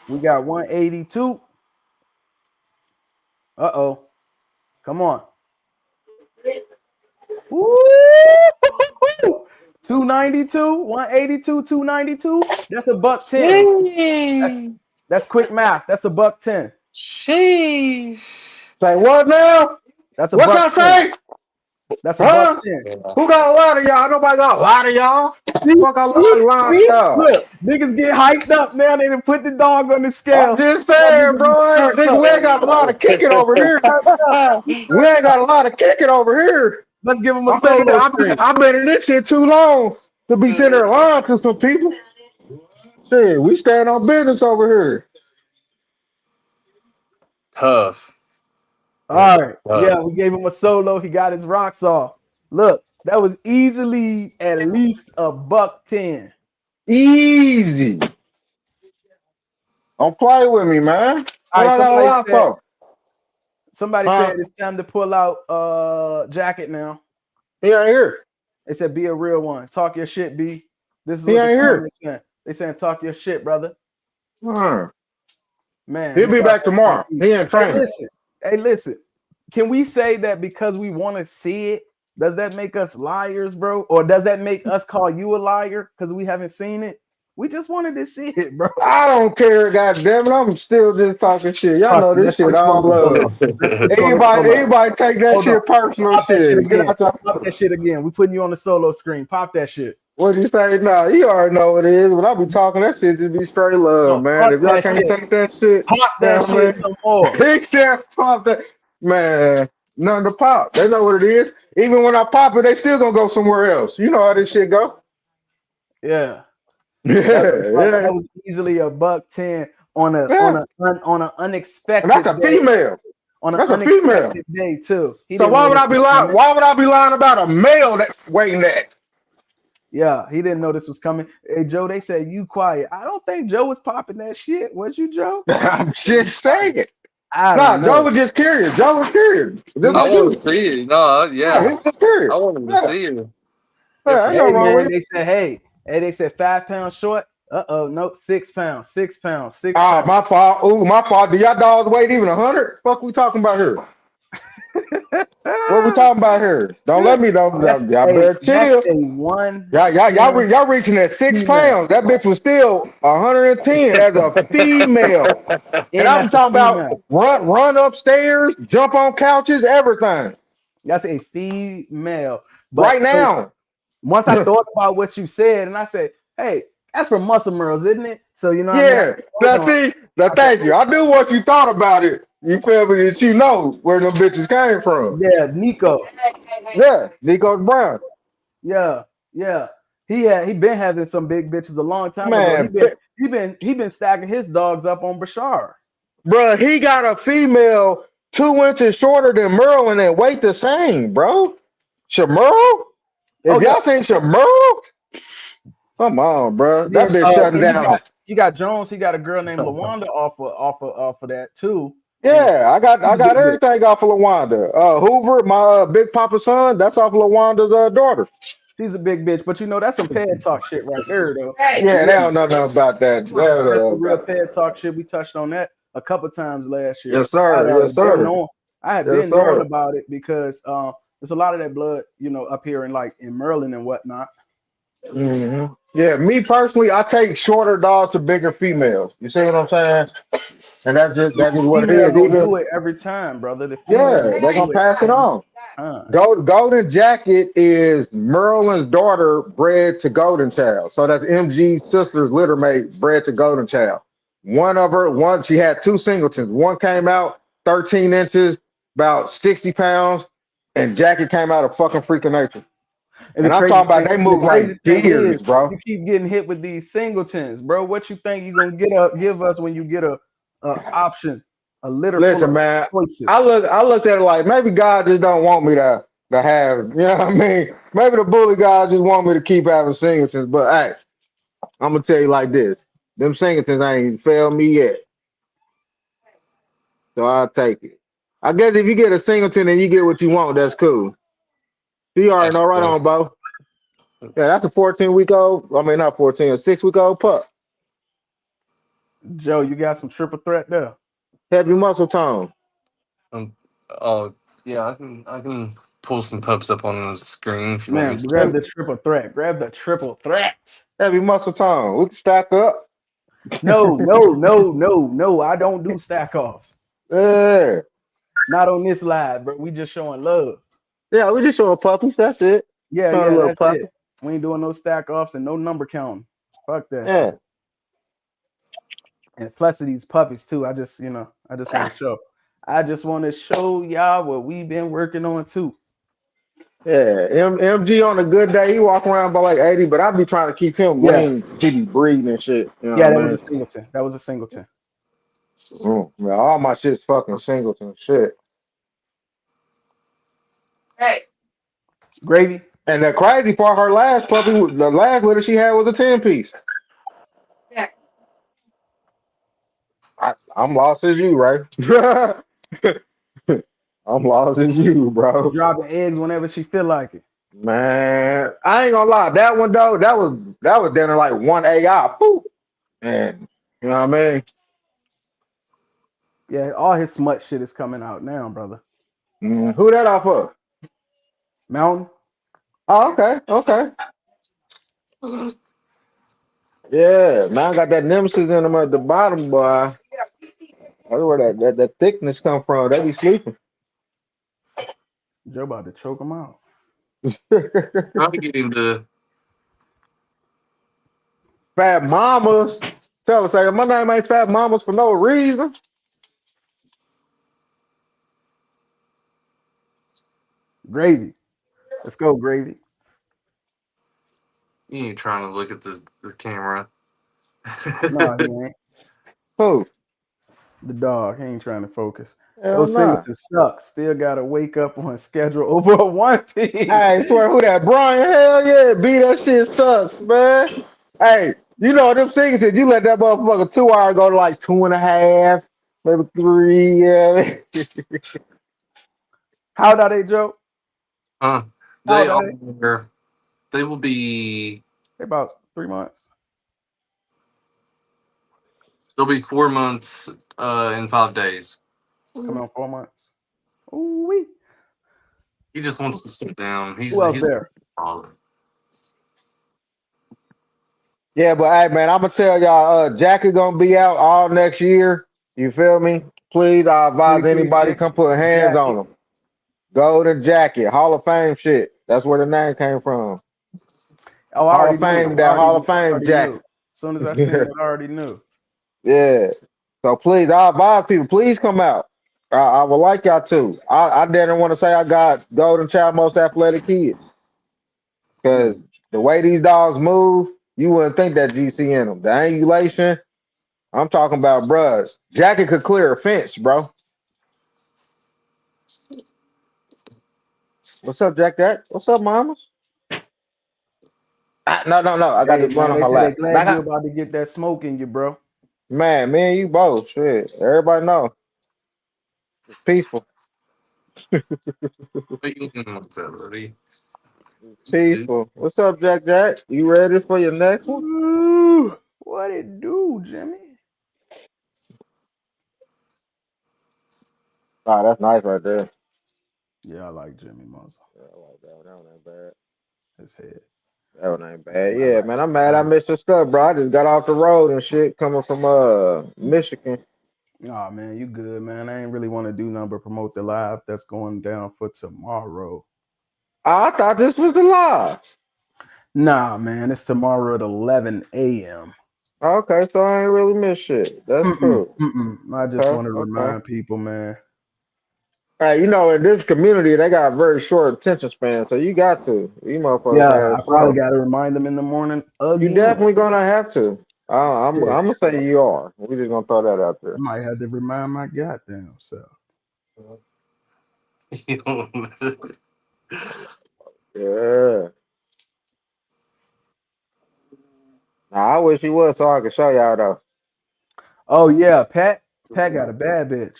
We got 182. Uh-oh. Come on. Woo! 292, 182, 292. That's $110. That's quick math. That's $110. Sheesh. Say what now? That's What y'all $110. say? That's Huh? $110. Who got a lot of y'all? Nobody got a lot of y'all. Fuck a lot of y'all. Look, niggas get hyped up now. They done put the dog on the scale. I'm just saying, bro. Nigga, we ain't got a lot of kicking over here. We ain't got a lot of kicking over here. Let's give him a solo screen. I've been in this shit too long to be sitting there lying to some people. Shit, we stand on business over here. Tough. All right. Yeah, we gave him a solo. He got his rocks off. Look, that was easily at least $110. Easy. Don't play with me, man. All right, somebody Huh? said it's time to pull out Jacket now. He ain't here. They said be a real one. Talk your shit, B. This is He what ain't the here. comments saying. They saying talk your shit, brother. Man, He'll be back tomorrow. He ain't training. Hey, listen. Can we say that because we want to see it? Does that make us liars, bro? Or does that make us call you a liar because we haven't seen it? We just wanted to see it, bro. I don't care, goddamn it. I'm still just talking shit. Y'all know this shit all love. Everybody take that shit personal shit. Get out Pop that shit again. We putting you on the solo screen. Pop that shit. What you say? Nah, you already know what it is. When I be talking, that shit just be straight love, man. If y'all can't take that shit, pop that shit some more. He said pop that. Man, nothing to pop. They know what it is. Even when I pop it, they still gonna go somewhere else. You know how this shit go. Yeah. Yeah. That was easily $110 on an unexpected. And that's a female. On an that's a female day too. So why would I be lying? Why would I be lying about a male that's waiting that? Yeah, he didn't know this was coming. Hey Joe, they said you quiet. I don't think Joe was popping that shit. Was you, Joe? I'm just saying. Nah, Joe was just curious. Joe was curious. I want to see it. No, yeah. He was just curious. I wanted to see it. Hey, man, they said, hey, they said 5 pounds short. Nope, 6 pounds, 6 pounds, 6 pounds. My fault. Ooh, my fault. Do y'all dogs weigh even 100? Fuck we talking about here? What we talking about here? Don't let me know. Y'all better chill. Y'all reaching at 6 pounds. That bitch was still 110 as a female. And I'm talking about run upstairs, jump on couches, everything. That's a female. But right now. Once I thought about what you said, and I said, hey, That's for muscle Merles, isn't it? So you know. Yeah. What I mean? Thank you. I knew what you thought about it. You feel me? That you know where them bitches came from. Yeah, Nico. Yeah, Nico Brown. Yeah. He been having some big bitches a long time Man, ago. He been stacking his dogs up on Bashar. Bro, he got a female 2 inches shorter than Merle and they weight the same, bro. Shamerl? If y'all seen Shamerl, come on, bro. That bitch shutting down. You got Jones. He got a girl named LaWanda off of that too. Yeah, I got everything off of LaWanda. Hoover, my Big Papa son, that's off of LaWanda's daughter. She's a big bitch, but you know that's some ped talk shit right there, though. Yeah, they don't know nothing about that. That's the real ped talk shit. We touched on that a couple times last year. Yes, sir. I had been knowing about it because there's a lot of that blood, you know, up here in Maryland and whatnot. Mm-hmm. Yeah, me personally, I take shorter dogs to bigger females. You see what I'm saying? And that's just what it is. They do it every time, brother. They're gonna pass it on. Golden Jacket is Merlin's daughter bred to Golden Child. So that's MG's sister's litter mate bred to Golden Child. She had 2 singletons. One came out 13 inches, about 60 pounds, and Jacket came out of fucking freak of nature. And I'm talking about they move like deers, bro. You keep getting hit with these singletons, bro. What you think you're gonna give us when you get a option, a litter? Listen, man. I looked at it like maybe God just don't want me to have, you know what I mean? Maybe the bully God just want me to keep having singletons. But hey, I'm gonna tell you like this: them singletons ain't failed me yet, so I'll take it. I guess if you get a singleton and you get what you want, that's cool. You already know, right on, Bo. Yeah, that's a 14-week-old. I mean, not 14, a 6-week-old pup. Joe, you got some triple threat there. Heavy muscle tone. Oh yeah, I can pull some pups up on the screen if you want me to. Grab the triple threat. Grab the triple threat. Heavy muscle tone. We can stack up. No. I don't do stack offs. Yeah. Not on this live, bro. We just showing love. Yeah, we just showing puppies. That's it. Yeah, that's it. We ain't doing no stack offs and no number counting. Fuck that. Yeah. And plus of these puppies too. I just want to show. I just want to show y'all what we've been working on too. Yeah, MG on a good day, he walk around by like 80, but I be trying to keep him lean to be breeding and shit. You know that was a singleton. That was a singleton. Man, all my shit's fucking singleton shit. Hey. Gravy. And the crazy part, her last puppy, the last litter she had was a 10-piece. Yeah. I'm lost as you, right? I'm lost as you, bro. Dropping eggs whenever she feel like it. Man, I ain't gonna lie. That one though, that was down to like 1 AI. Boop. And you know what I mean? Yeah, all his smut shit is coming out now, brother. Who that off of? Mountain. Oh, okay. Yeah, man, I got that nemesis in them at the bottom, boy. That's where that thickness come from. They be sleeping. Joe about to choke him out. Trying to get him to Fat Mamas. Tell us, say my name ain't Fat Mamas for no reason. Gravy. Let's go, Gravy. You ain't trying to look at the camera. No, he ain't. Who? The dog. He ain't trying to focus. Hell Those singletons suck. Still gotta wake up on schedule over a 1 piece. Hey, I swear, who that? Brian? Hell yeah, B, that shit sucks, man. Hey, you know them singletons, you let that motherfucker 2 hour go to like 2.5, maybe 3. Yeah. How old are they, Joe? They will be about 3 months. They'll be 4 months in 5 days. Coming on 4 months. Ooh wee. He just wants to sit down. He's there. Yeah, but hey man, I'm gonna tell y'all, Jack is gonna be out all next year. You feel me? Please, I advise anybody come put hands on him. Golden Jacket, Hall of Fame shit. That's where the name came from. Oh, Hall of Fame jacket. As soon as I seen it, I already knew. Yeah. So please, I advise people, please come out. I would like y'all to. I didn't want to say I got Golden Child most athletic kids. Because the way these dogs move, you wouldn't think that GC in them. The angulation, I'm talking about, bruh. Jackie could clear a fence, bro. What's up, Jack? What's up, mamas? No. I got this one on they my say lap. they glad you about to get that smoke in you, bro. Man, me and you both. Shit. Everybody know. It's peaceful. Peaceful. What's up, Jack? You ready for your next one? Ooh, what it do, Jimmy? Oh, that's nice right there. Yeah, I like Jimmy Muzzle. Yeah, I like that one. That one ain't bad. His head. That one ain't bad. Yeah, man, I'm mad I missed your stuff, bro. I just got off the road and shit coming from Michigan. Oh man, you good, man. I ain't really want to do nothing but promote the live that's going down for tomorrow. I thought this was the live. Nah, man, it's tomorrow at 11 a.m. Okay, so I ain't really missed shit. That's cool. I just want to remind people, man. Hey, you know, in this community, they got very short attention span, so you got to. You motherfuckers. Yeah, I probably got to remind them in the morning. You definitely gonna have to. I'm gonna say you are. We just gonna throw that out there. I might have to remind my goddamn self. Yeah. Now, I wish he was so I could show y'all though. Oh yeah, Pat got a bad bitch.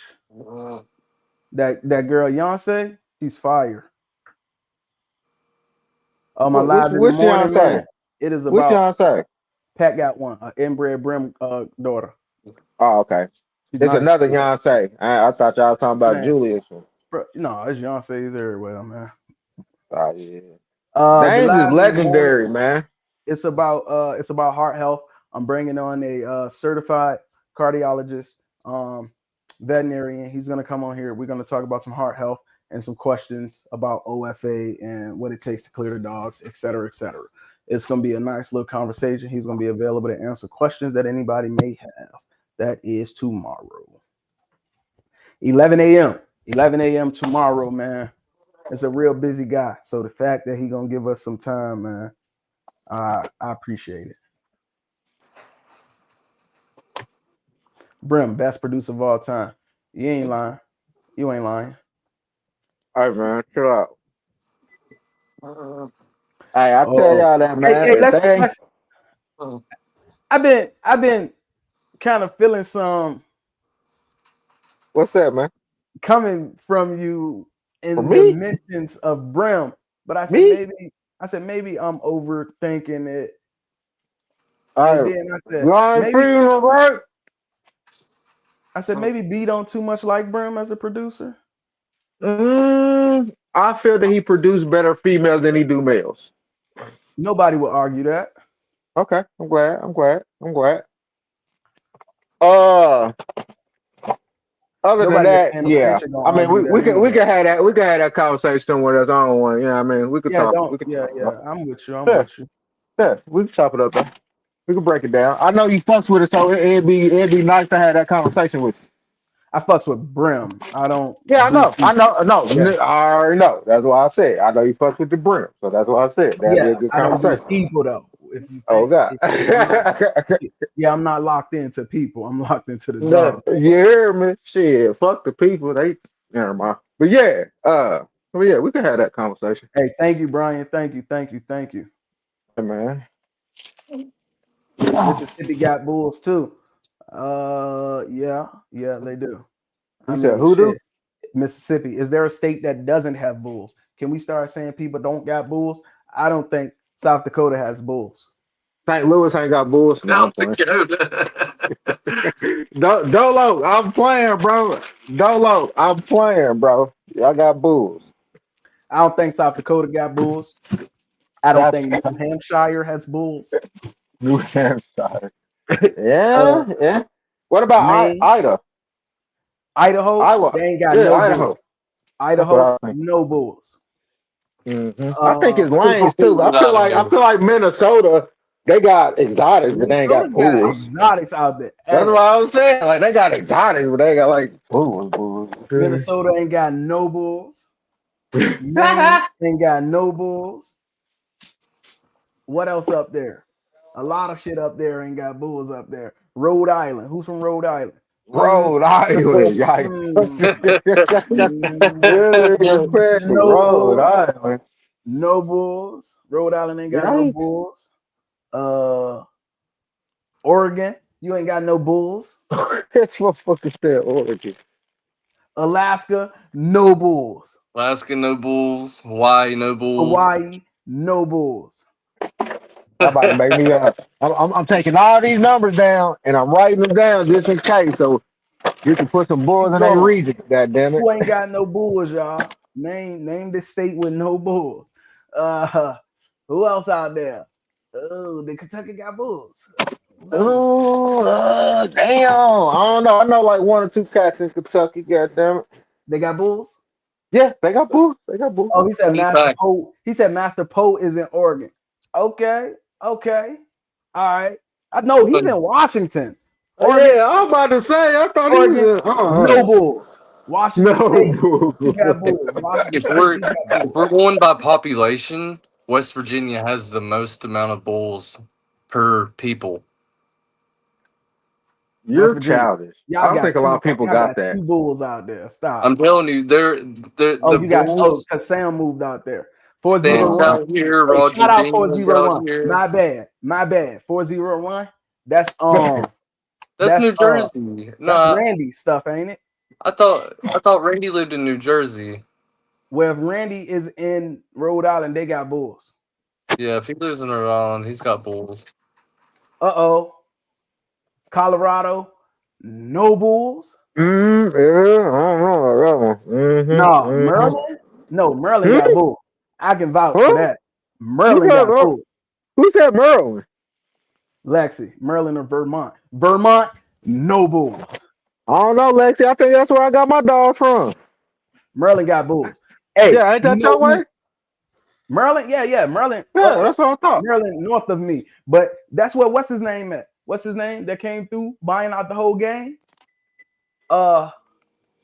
That girl Beyonce, she's fire. Oh, my live in the morning, man. It is about. Which Beyonce? Pat got one, inbred Brim daughter. Oh, okay. It's nice. Another Beyonce. I thought y'all was talking about Julius. No, it's Beyonce's everywhere, man. Oh yeah. Names is legendary, man. It's about heart health. I'm bringing on a certified cardiologist, veterinarian. He's gonna come on here. We're gonna talk about some heart health and some questions about OFA and what it takes to clear the dogs, et cetera, et cetera. It's gonna be a nice little conversation. He's gonna be available to answer questions that anybody may have. That is tomorrow, 11 a.m. 11 a.m. tomorrow, man. It's a real busy guy. So the fact that he's gonna give us some time, man, I appreciate it. Brim, best producer of all time. You ain't lying. You ain't lying. All right, man. Chill out. Hey, I tell y'all that, man. Hey, I've been kind of feeling some. What's that, man? Coming from you in the mentions of Brim, but I said maybe I'm overthinking it. And then I said maybe B don't too much like Brim as a producer. I feel that he produced better females than he do males. Nobody will argue that. Okay, I'm glad. Other than that, yeah. I mean, we can have that conversation with us on one. Yeah, I mean, we could talk. I'm with you. Yeah, we can chop it up though. We can break it down. I know you fucks with it, so it'd be nice to have that conversation with you. I fucks with Brim. I don't. Yeah, I know. Yeah. I already know. That's why I said. I know you fucks with the Brim, so that's why I said that'd be a good conversation. I don't do people though. If you think, God. I'm not locked into people. I'm locked into the dog. You hear me? Shit, fuck the people. They never mind. But yeah, we can have that conversation. Hey, thank you, Brian. Thank you. Hey, man. Mississippi got bulls too. Yeah, they do. You said who do? Mississippi. Is there a state that doesn't have bulls? Can we start saying people don't got bulls? I don't think South Dakota has bulls. St. Louis ain't got bulls. South Dakota. Dolo, I'm playing, bro. Y'all got bulls. I don't think South Dakota got bulls. I don't think New Hampshire has bulls. New Hampshire. Yeah. What about Idaho? Iowa. They ain't got no Idaho. Bulls. Idaho, no bulls. I think it's lanes too. I feel like Minnesota they got exotics, but they ain't got Minnesota got Bulls. exotics out there. That's Hey, what I was saying. Like they got exotics, but they ain't got like Bulls. Minnesota ain't got no Bulls. Maine ain't got no Bulls. What else up there? A lot of shit up there ain't got Bulls up there. Rhode Island. Who's from Rhode Island? Rhode Island, No Rhode Bulls. Island. No Bulls. Rhode Island ain't got no Bulls. Oregon, you ain't got no Bulls. That's what fucking said Oregon. Alaska, no Bulls. Alaska, no Bulls. Hawaii, no Bulls. Hawaii, no Bulls. I'm about to make me I'm taking all these numbers down and I'm writing them down just in case. So you can put some Bulls in their region. God damn it. Who ain't got no Bulls, y'all? Name the state with no Bulls. Who else out there? Oh, the Kentucky got Bulls. Oh, damn. I don't know. I know like one or two cats in Kentucky. God damn it. They got Bulls? Yeah, they got Bulls. They got Bulls. Oh, he said Master Poe. He said Master Poe is in Oregon. Okay. All right. I know he's in Washington. Oregon. Yeah, I'm about to say. I thought Oregon, he was in, no Bulls. Washington State, Bulls. he got Bulls. Washington If State, we're he got Bulls. if we're going by population, West Virginia has the most amount of Bulls per people. You're childish. I don't think a lot of people got that. 2 Bulls out there. Stop. I'm telling you, they're the Bulls. Because Sam moved out there. Stan's 401. out here. Roger Shout out Dean is 401. out here. My bad. 401. That's That's New Jersey. That's Randy stuff, ain't it? I thought Randy lived in New Jersey. Well, if Randy is in Rhode Island, they got Bulls. Yeah, if he lives in Rhode Island, he's got Bulls. Colorado, no Bulls. Yeah, I don't know that one. Maryland. No, Maryland got Bulls. I can vouch for that. Maryland got Bulls. Who said Maryland? Lexi, Maryland or Vermont. Vermont, no Bulls. I don't know, Lexi. I think that's where I got my dog from. Maryland got Bulls. Hey, yeah, ain't that your way? Maryland, yeah, Maryland. Yeah, that's what I thought. Maryland north of me, but that's what's his name at? What's his name that came through buying out the whole game? Birdsong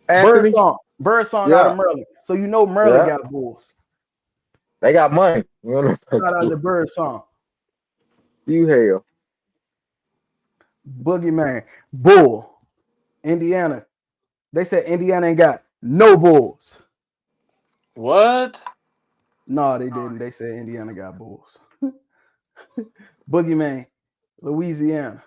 out of Maryland. So you know Maryland got Bulls. They got money. Shout out to Birdsong. You hell. Boogeyman. Bull. Indiana. They said Indiana ain't got no Bulls. What? No, they didn't. They said Indiana got Bulls. Boogeyman. Louisiana.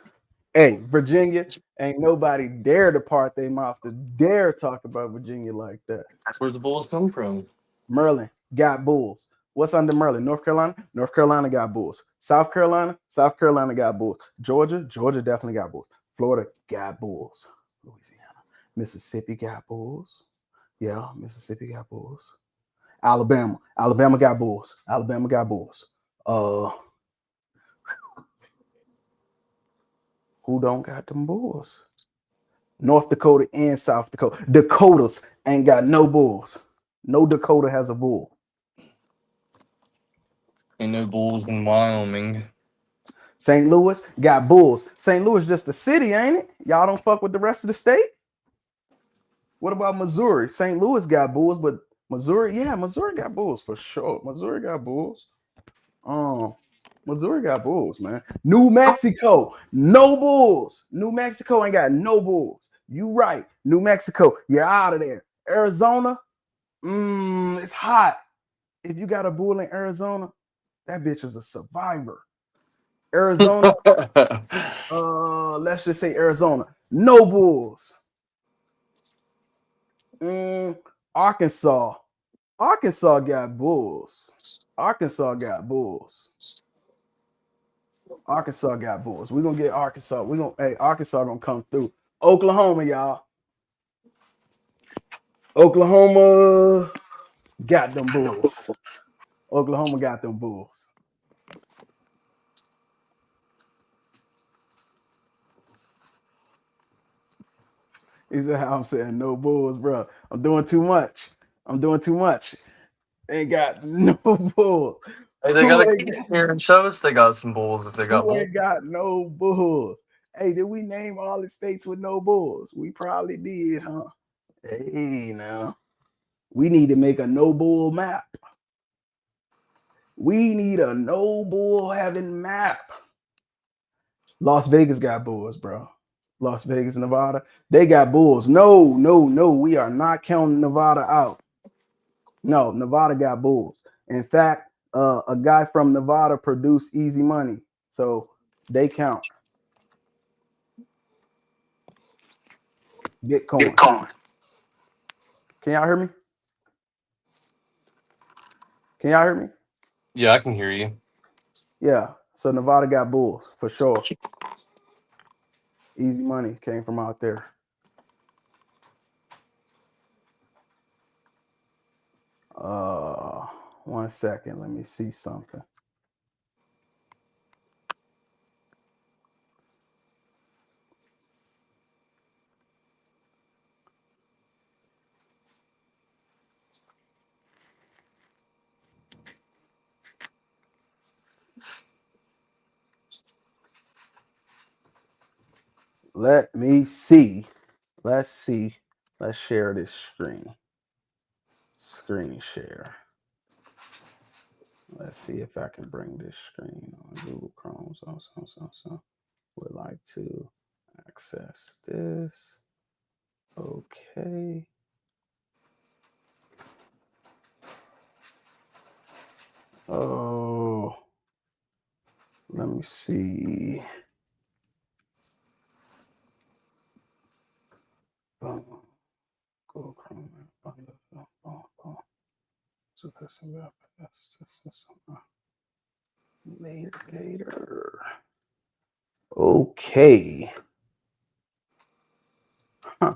Hey, Virginia, ain't nobody dare to part their mouth to dare talk about Virginia like that. That's where the Bulls come from. Maryland got Bulls. What's under Maryland? North Carolina? North Carolina got Bulls. South Carolina? South Carolina got Bulls. Georgia? Georgia definitely got Bulls. Florida got Bulls. Louisiana. Mississippi got Bulls. Yeah, Mississippi got Bulls. Alabama. Alabama got Bulls. Alabama got Bulls. Who don't got them Bulls? North Dakota and South Dakota. Dakotas ain't got no Bulls. No Dakota has a Bull. Ain't no Bulls in Wyoming. St. Louis got Bulls. St. Louis just a city, ain't it? Y'all don't fuck with the rest of the state? What about Missouri? St. Louis got Bulls, but Missouri got Bulls for sure. Missouri got Bulls. Missouri got Bulls, man. New Mexico, no Bulls. New Mexico ain't got no Bulls. You right. New Mexico, you're out of there. Arizona, it's hot. If you got a Bull in Arizona, that bitch is a survivor. Arizona, let's just say Arizona, no Bulls. Arkansas got Bulls. Arkansas got Bulls. We're gonna get Arkansas. Arkansas gonna come through. Oklahoma, y'all. Oklahoma got them Bulls. Oklahoma got them Bulls. Is that how I'm saying no Bulls, bro? I'm doing too much. Ain't got no Bulls. Hey, they gotta come here and show us they got some bulls if they got bulls. Ain't got no bulls. Hey, did we name all the states with no bulls? We probably did, huh? Hey, now. We need to make a no bull map. We need a no bull having map. Las Vegas got bulls, bro. Las Vegas, Nevada, they got bulls. No. We are not counting Nevada out. No, Nevada got bulls. In fact, a guy from Nevada produced Easy Money, so they count. Bitcoin. Can y'all hear me? Can y'all hear me? Yeah, I can hear you. Yeah. So Nevada got bulls for sure. Easy Money came from out there. One second. Let me see something. Let me see. Let's see. Let's share this screen. Screen share. Let's see if I can bring this screen on Google Chrome. So would like to access this. Okay. Oh, let me see. Google Chrome. Later. Okay. Huh.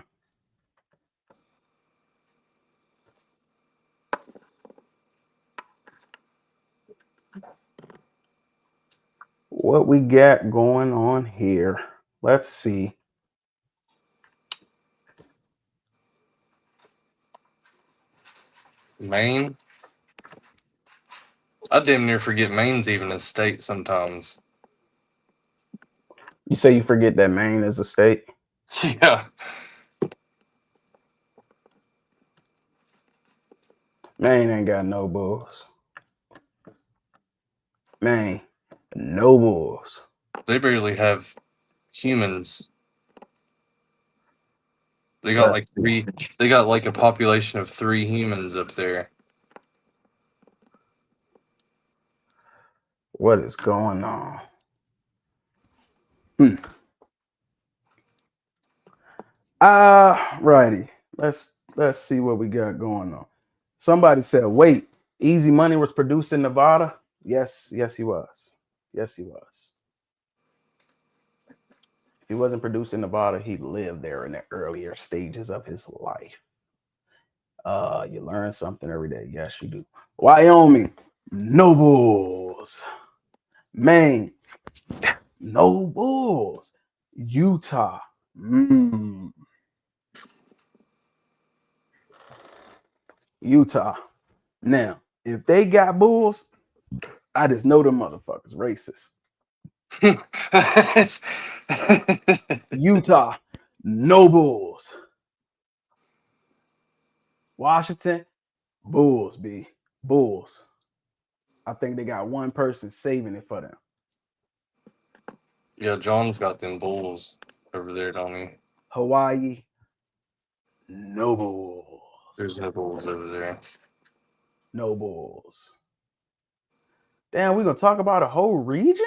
What we got going on here? Let's see. Maine. I damn near forget Maine's even a state sometimes. You say you forget that Maine is a state? Yeah. Maine ain't got no bulls. Maine, no bulls. They barely have humans. They got like 3. They got like a population of 3 humans up there. What is going on? Righty. Let's see what we got going on. Somebody said, wait, Easy Money was produced in Nevada? Yes, he was. Yes, he was. If he wasn't produced in Nevada, he lived there in the earlier stages of his life. You learn something every day. Yes, you do. Wyoming, no bulls. Maine, no bulls. Utah, Utah. Now, if they got bulls, I just know them motherfuckers racist. Utah, no bulls. Washington, bulls, B. Bulls. I think they got one person saving it for them. Yeah, John's got them bulls over there, don't he? Hawaii, no bulls. There's no bulls over there. No bulls. Damn, we gonna talk about a whole region?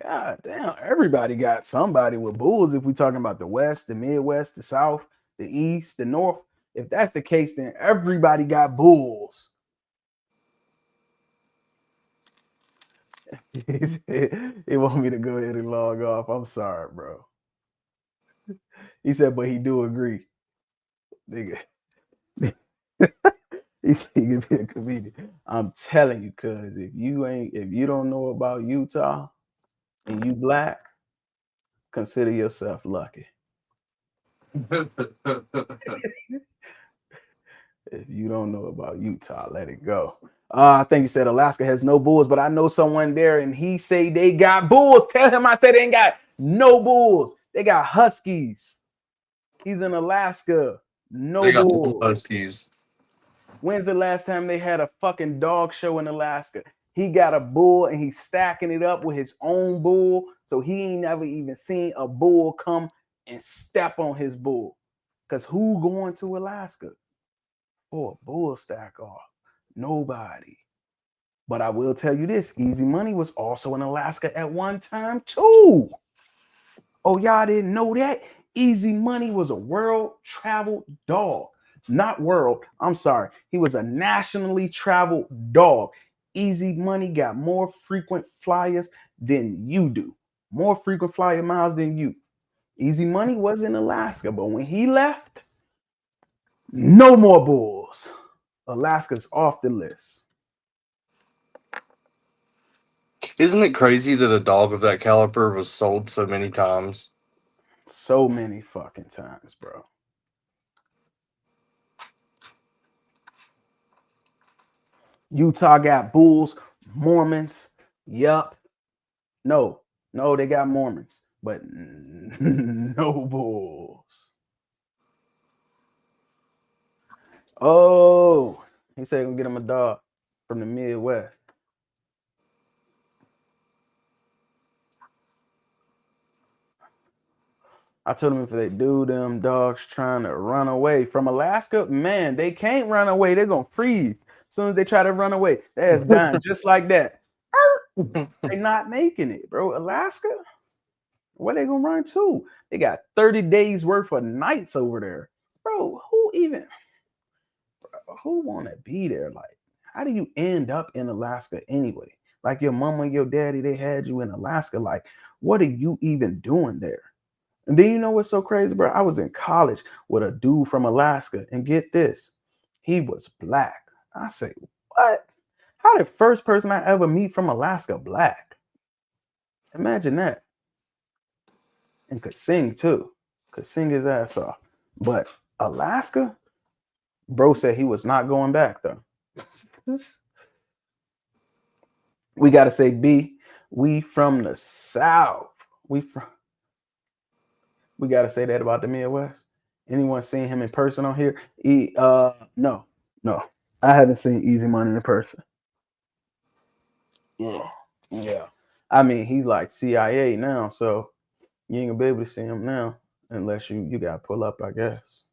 God damn, everybody got somebody with bulls. If we talking about the West, the Midwest, the South, the East, the North. If that's the case, then everybody got bulls. He want me to go ahead and log off. I'm sorry, bro. He said, but he do agree. Nigga. He said he could be a comedian. I'm telling you, cuz if you don't know about Utah and you black, consider yourself lucky. If you don't know about Utah, let it go. I think you said Alaska has no bulls, but I know someone there and he say they got bulls. Tell him I said they ain't got no bulls. They got huskies. He's in Alaska. No They got bulls. huskies. When's the last time they had a fucking dog show in Alaska? He got a bull and he's stacking it up with his own bull. So he ain't never even seen a bull come and step on his bull. Because who going to Alaska for a bull stack off? Nobody. But I will tell you this, Easy Money was also in Alaska at one time too. Oh, y'all didn't know that? Easy Money was a world traveled dog. Not world, I'm sorry. He was a nationally traveled dog. Easy Money got more frequent flyers than you do. More frequent flyer miles than you. Easy Money was in Alaska, but when he left, no more bulls. Alaska's off the list. Isn't it crazy that a dog of that caliber was sold so many times? So many fucking times, bro. Utah got bulls, Mormons. Yup. No, they got Mormons, but no bulls. Oh, he said gonna get him a dog from the Midwest. I told him if they do them dogs trying to run away from Alaska, man, they can't run away. They're gonna freeze as soon as they try to run away. They're dying just like that. They're not making it, bro. Alaska, where they gonna run to? They got 30 days worth of nights over there, bro. Who want to be there? Like, how do you end up in Alaska anyway? Like your mama and your daddy, they had you in Alaska. Like, what are you even doing there? And then you know what's so crazy, bro? I was in college with a dude from Alaska, and get this, he was black. I say, what? How the first person I ever meet from Alaska black? Imagine that. And could sing too. Could sing his ass off. But Alaska, bro said he was not going back though. We gotta say B. We from the South. We gotta say that about the Midwest. Anyone seen him in person on here? No. I haven't seen Easy Money in person. Yeah. I mean, he's like CIA now, so you ain't gonna be able to see him now unless you gotta pull up, I guess.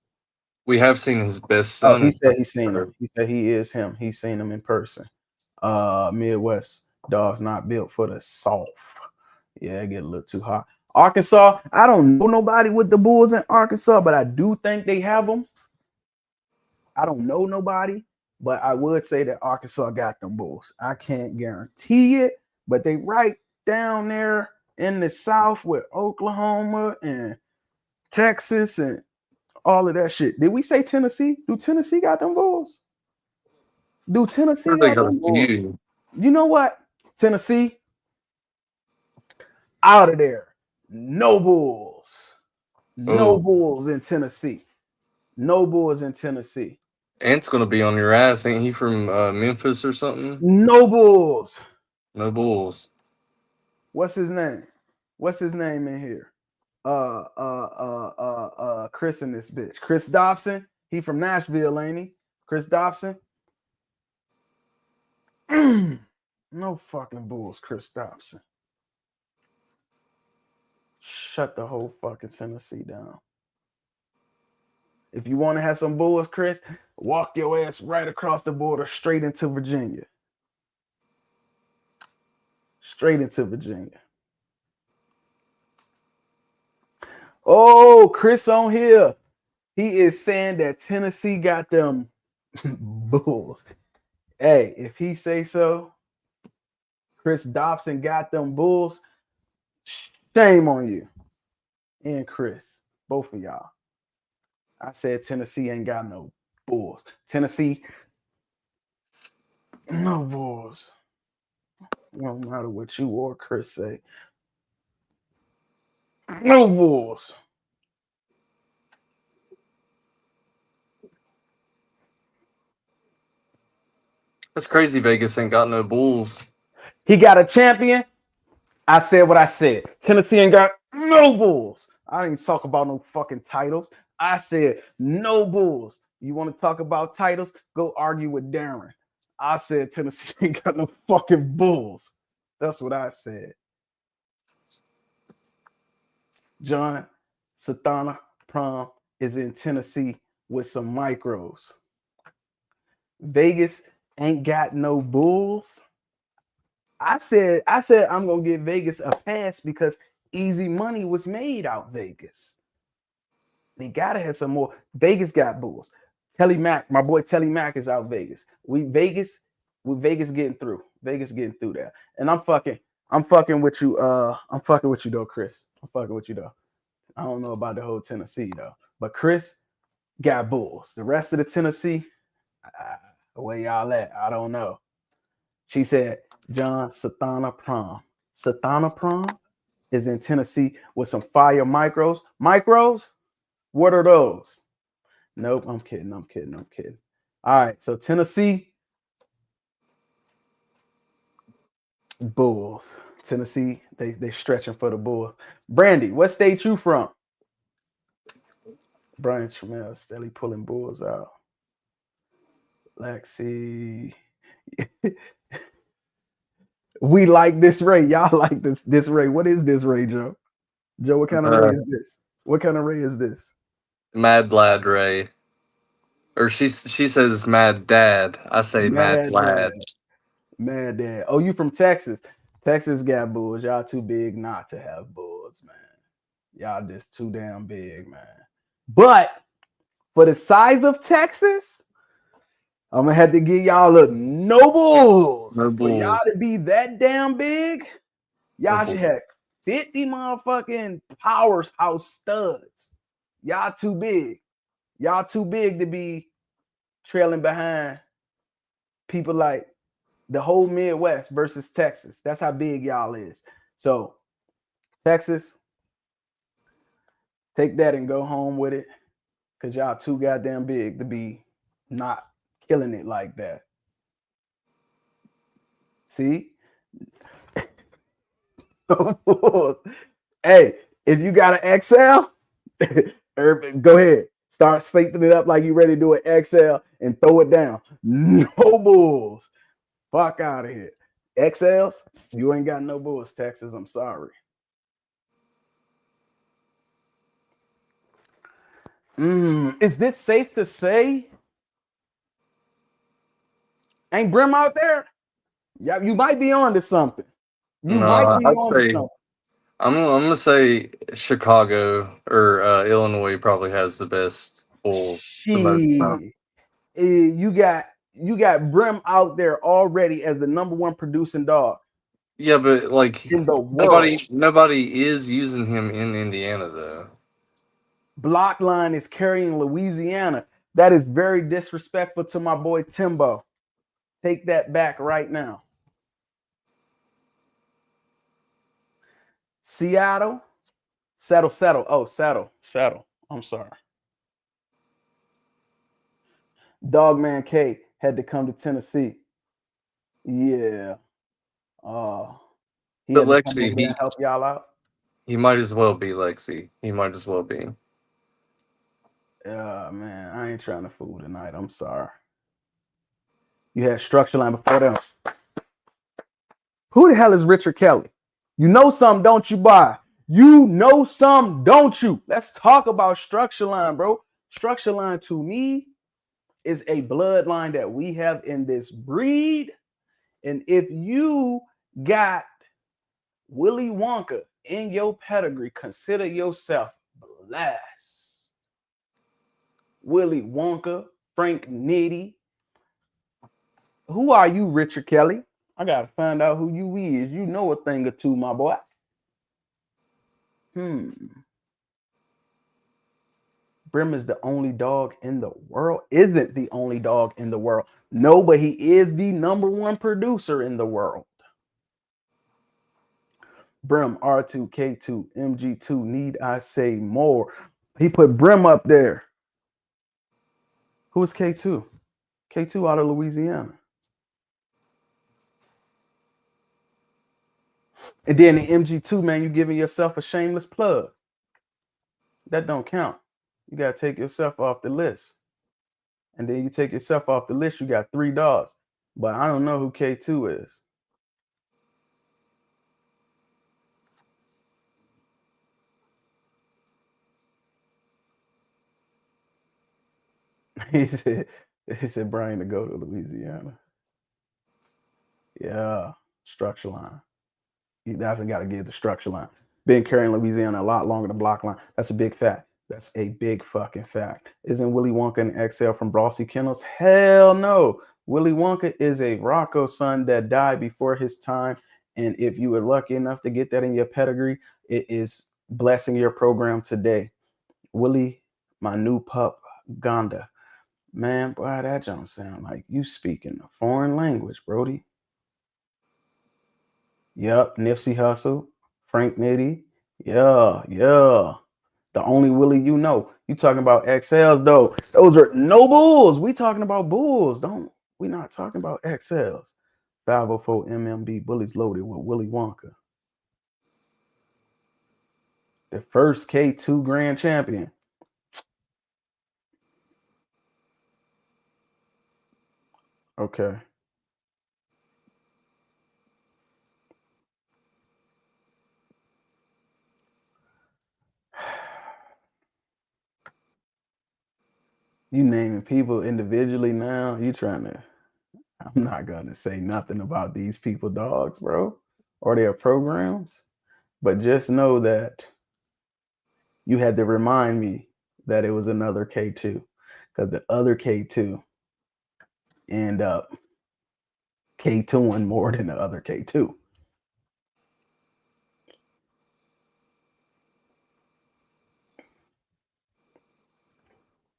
We have seen his best Oh, son. he said he's seen him. He said he is him. He's seen him in person. Midwest dogs not built for the soft. Yeah, it get a little too hot. Arkansas, I don't know nobody with the bulls in Arkansas, but I do think they have them. I don't know nobody, but I would say that Arkansas got them bulls. I can't guarantee it, but they right down there in the South with Oklahoma and Texas and all of that shit. Did we say Tennessee? Do Tennessee got them bulls? Do Tennessee got them bulls? You know what? Tennessee, out of there. No bulls. No bulls in Tennessee. No bulls in Tennessee. Ant's gonna be on your ass. Ain't he from Memphis or something? No bulls. No bulls. What's his name? What's his name in here? Chris in this bitch. Chris Dobson. He from Nashville, ain't he? Chris Dobson. No fucking bulls, Chris Dobson. Shut the whole fucking Tennessee down. If you want to have some bulls, Chris, walk your ass right across the border, straight into Virginia. Straight into Virginia. Oh, Chris on here. He is saying that Tennessee got them bulls. Hey, if he say so, Chris Dobson got them bulls. Shame on you. And Chris, both of y'all. I said Tennessee ain't got no bulls. Tennessee, no bulls. No matter what you or Chris say. No bulls. That's crazy. Vegas ain't got no Bulls. He got a champion. I said what I said. Tennessee ain't got no Bulls. I ain't talk about no fucking titles. I said no Bulls. You want to talk about titles? Go argue with Darren. I said Tennessee ain't got no fucking Bulls. That's what I said. John Satana Prom is in Tennessee with some micros. Vegas ain't got no Bulls. I said I'm gonna give Vegas a pass because easy money was made out Vegas. They gotta have some more. Vegas got Bulls. Telly Mack, my boy Telly Mack is out Vegas. Vegas getting through. Vegas getting through there. And I'm fucking with you. I'm fucking with you though, Chris. I'm fucking with you though. I don't know about the whole Tennessee though, but Chris got Bulls. The rest of the Tennessee, where y'all at? I don't know. She said, John Satana Prom. Satana Prom is in Tennessee with some fire micros. Micros? What are those? Nope, I'm kidding. All right, so Tennessee, Bulls. Tennessee, they stretching for the Bulls. Brandy, what state you from? Brian Trammell steadily pulling Bulls out. Lexi. We like this Ray. Y'all like this Ray. What is this Ray, Joe? Joe, what kind of Ray is this? What kind of Ray is this? Mad Lad Ray. Or she says Mad Dad. I say Mad Lad. Mad Dad. Oh, you from Texas. Texas got Bulls. Y'all too big not to have Bulls, man. Y'all just too damn big, man. But for the size of Texas, I'm gonna have to give y'all a no Bulls. No For y'all Bulls. to be that damn big, y'all should have 50 motherfucking powerhouse studs. Y'all too big. Y'all too big to be trailing behind people like the whole Midwest versus Texas. That's how big y'all is. So Texas, take that and go home with it, because y'all too goddamn big to be not killing it like that. See? Hey, if you got an XL, go ahead. Start sleeping it up like you ready to do an XL and throw it down. No Bulls. Fuck out of here. XLs, you ain't got no Bulls, Texas. I'm sorry. Is this safe to say? Ain't Brim out there? Yeah, you might be on to something. I'm gonna say Chicago or Illinois probably has the best Bulls. You got Brim out there already as the number one producing dog. Yeah, but like in the world. nobody is using him in Indiana though. Blockline is carrying Louisiana. That is very disrespectful to my boy Timbo. Take that back right now. Seattle, settle. Oh, settle. I'm sorry. Dogman K had to come to Tennessee. Yeah. He But had to come Lexi, over there and help y'all out. He might as well be Lexi. He might as well be. Man, I ain't trying to fool tonight. I'm sorry. You had Structure Line before them. Who the hell is Richard Kelly? You know some, don't you, boy? You know some, don't you? Let's talk about Structure Line, bro. Structure Line to me is a bloodline that we have in this breed. And if you got Willy Wonka in your pedigree, consider yourself blessed. Willy Wonka, Frank Nitti. Who are you, Richard Kelly? I gotta find out who you is. You know a thing or two, my boy. Brim is the only dog in the world. Isn't the only dog in the world. No, but he is the number one producer in the world. Brim, R2, K2, MG2. Need I say more? He put Brim up there. Who's K2? K2 out of Louisiana. And then the MG2, man, you giving yourself a shameless plug. That don't count. You gotta take yourself off the list. And then you take yourself off the list, you got 3 dogs. But I don't know who K2 is. He said Brian to go to Louisiana. Yeah, structure line. You definitely got to give the structure line. Been carrying Louisiana a lot longer than block line. That's a big fact. That's a big fucking fact. Isn't Willy Wonka an XL from Bossy Kennels? Hell no. Willy Wonka is a Rocco son that died before his time. And if you were lucky enough to get that in your pedigree, it is blessing your program today. Willie, my new pup, Gonda. Man, boy, that don't sound like you speaking a foreign language, Brody. Yep, Nipsey Hussle, Frank Nitty. Yeah. The only Willie you know. You talking about XLs though. Those are no bulls. We talking about bulls. We not talking about XLs. 504 MMB Bullies Loaded with Willy Wonka. The first K2 grand champion. Okay. You naming people individually now. You trying to. I'm not gonna say nothing about these people dogs, bro, or their programs. But just know that you had to remind me that it was another K2, because the other K2 end up K2ing more than the other K2.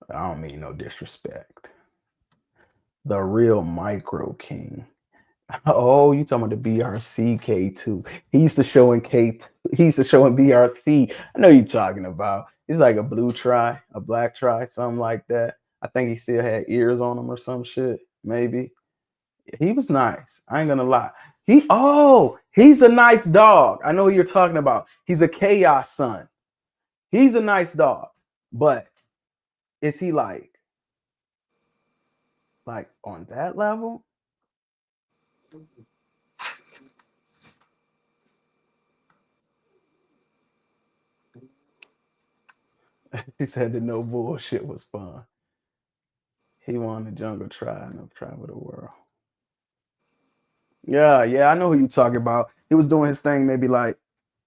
I don't mean no disrespect. The real Micro King. Oh, you talking about the BRC K2? He used to show in K2. He used to show in BRC. I know you're talking about. He's like a blue tri, a black tri, something like that. I think he still had ears on him or some shit. Maybe. He was nice. I ain't gonna lie. He's a nice dog. I know what you're talking about. He's a chaos son. He's a nice dog. But is he like on that level? He said that no bullshit was fun. He won the jungle tribe and travel the world. Yeah, I know who you talking about. He was doing his thing maybe like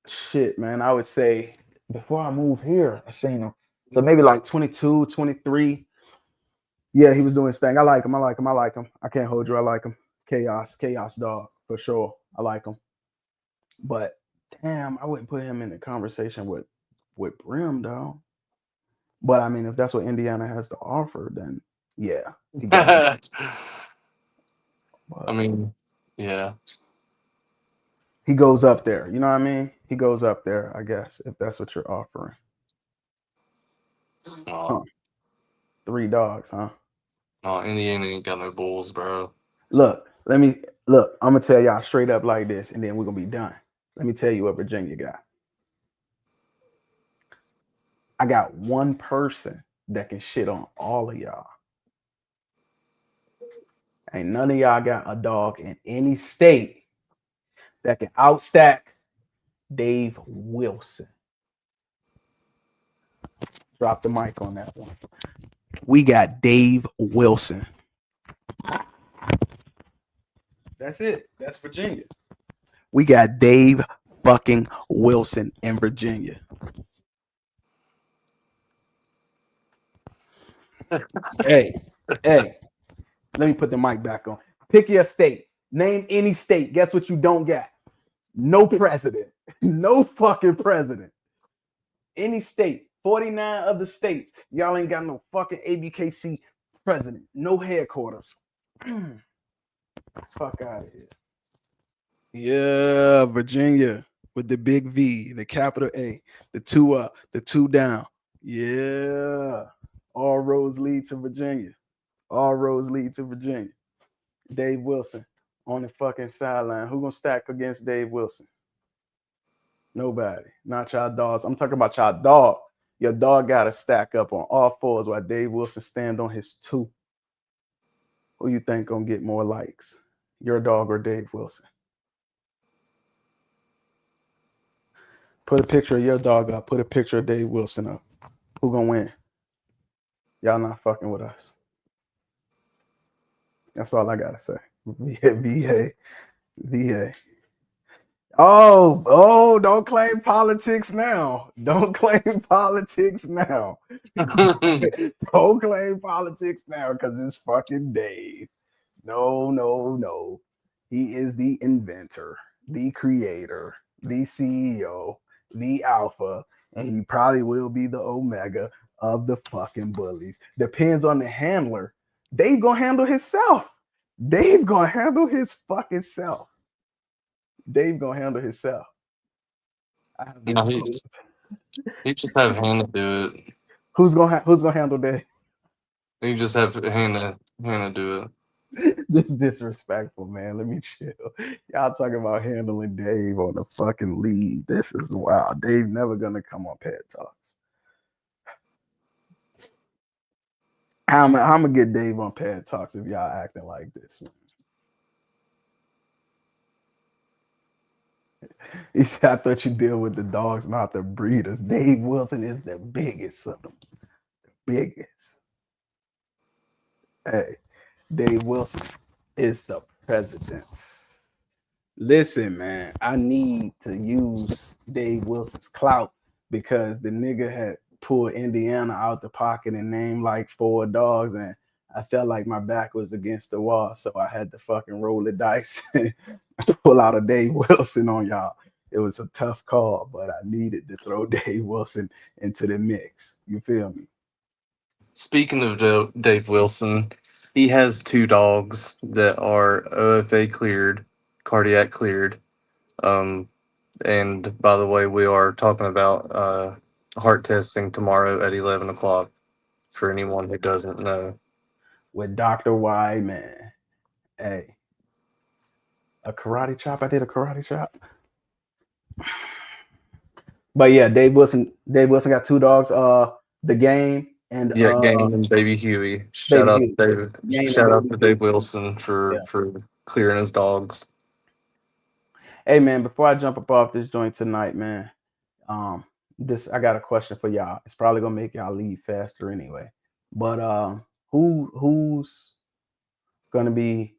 shit, man. I would say before I moved here, I seen him. So maybe like 22, 23. Yeah, he was doing his thing. I like him. I can't hold you. I like him. Chaos dog for sure. I like him. But damn, I wouldn't put him in the conversation with Brim, dog. But I mean, if that's what Indiana has to offer, then yeah. I mean, yeah. He goes up there. You know what I mean? He goes up there, I guess, if that's what you're offering. Huh. 3 dogs, huh? No, Indiana ain't got no bulls, bro. Look, I'm gonna tell y'all straight up like this, and then we're gonna be done. Let me tell you what Virginia got. I got one person that can shit on all of y'all. Ain't none of y'all got a dog in any state that can outstack Dave Wilson. Drop the mic on that one. We got Dave Wilson. That's it. That's Virginia. We got Dave fucking Wilson in Virginia. Hey, let me put the mic back on. Pick your state. Name any state. Guess what you don't get? No president. No fucking president. Any state. 49 of the states. Y'all ain't got no fucking ABKC president. No headquarters. Fuck out of here. Yeah, Virginia with the big V, the capital A, the 2 up, the 2 down. Yeah. All roads lead to Virginia. All roads lead to Virginia. Dave Wilson on the fucking sideline. Who gonna stack against Dave Wilson? Nobody. Not y'all dogs. I'm talking about y'all dog. Your dog got to stack up on all fours while Dave Wilson stand on his two. Who you think gonna get more likes? Your dog or Dave Wilson? Put a picture of your dog up. Put a picture of Dave Wilson up. Who gonna win? Y'all not fucking with us. That's all I gotta say. VA. Oh, don't claim politics now. Don't claim politics now. Don't claim politics now because it's fucking Dave. No. He is the inventor, the creator, the CEO, the alpha, and he probably will be the omega of the fucking bullies. Depends on the handler. Dave gonna handle himself. Dave gonna handle his fucking self. Dave gonna handle himself. No, he just have Hannah do it. Who's gonna handle Dave? You just have Hannah do it. This is disrespectful, man. Let me chill. Y'all talking about handling Dave on the fucking lead. This is wild. Dave never gonna come on Pet Talks. I'm gonna get Dave on Pet Talks if y'all acting like this, man. He said, I thought you deal with the dogs, not the breeders. Dave Wilson is the biggest of them. The biggest. Hey, Dave Wilson is the president. Listen, man, I need to use Dave Wilson's clout because the nigga had pulled Indiana out the pocket and named like 4 dogs, and I felt like my back was against the wall, so I had to fucking roll the dice and pull out a Dave Wilson on y'all. It was a tough call, but I needed to throw Dave Wilson into the mix. You feel me? Speaking of Dave Wilson, he has 2 dogs that are OFA cleared, cardiac cleared. And by the way, we are talking about heart testing tomorrow at 11 o'clock for anyone who doesn't know. With Dr. Wyman. Hey, a karate chop. I did a karate chop. But yeah, Dave Wilson got 2 dogs. The Game and Game and Baby Huey. Shout out to Dave Wilson for clearing his dogs. Hey man, before I jump up off this joint tonight, man, I got a question for y'all. It's probably gonna make y'all leave faster anyway. But who's gonna be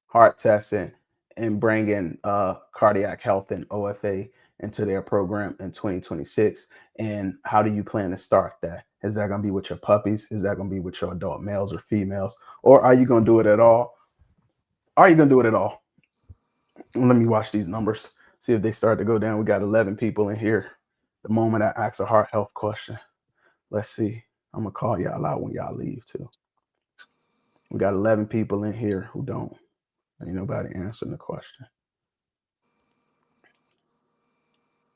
heart testing and bringing cardiac health and OFA into their program in 2026? And how do you plan to start that? Is that gonna be with your puppies? Is that gonna be with your adult males or females? Or are you gonna do it at all? Let me watch these numbers, see if they start to go down. We got 11 people in here. The moment I ask a heart health question, let's see. I'm gonna call y'all out when y'all leave too. We got 11 people in here who don't. Ain't nobody answering the question.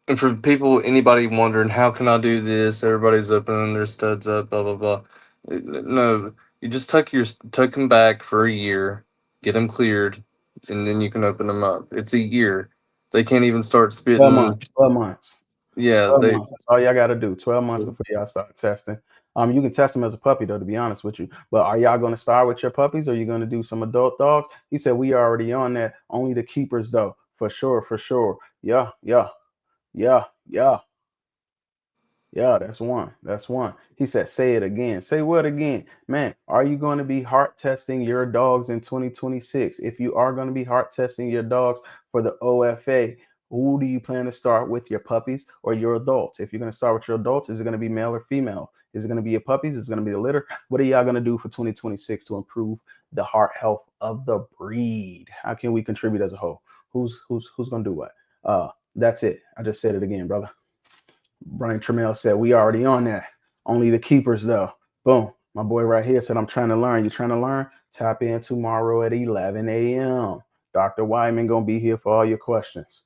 And for anybody wondering, how can I do this? Everybody's opening their studs up, blah, blah, blah. No, you just tuck them back for a year, get them cleared, and then you can open them up. It's a year. They can't even start spitting. 12 months. Yeah. 12 months. That's all y'all got to do. 12 months before y'all start testing. You can test them as a puppy, though, to be honest with you. But are y'all going to start with your puppies, or are you going to do some adult dogs? He said we are already on that. Only the keepers, though. For sure. Yeah. That's one. He said, say it again. Say what again? Man, are you going to be heart testing your dogs in 2026? If you are going to be heart testing your dogs for the OFA, who do you plan to start with, your puppies or your adults? If you're going to start with your adults, is it going to be male or female? Is it going to be your puppies? Is it going to be the litter? What are y'all going to do for 2026 to improve the heart health of the breed? How can we contribute as a whole? Who's going to do what? That's it. I just said it again, brother. Brian Trammell said, we already on that. Only the keepers, though. Boom. My boy right here said, I'm trying to learn. You trying to learn? Tap in tomorrow at 11 a.m. Dr. Wyman going to be here for all your questions.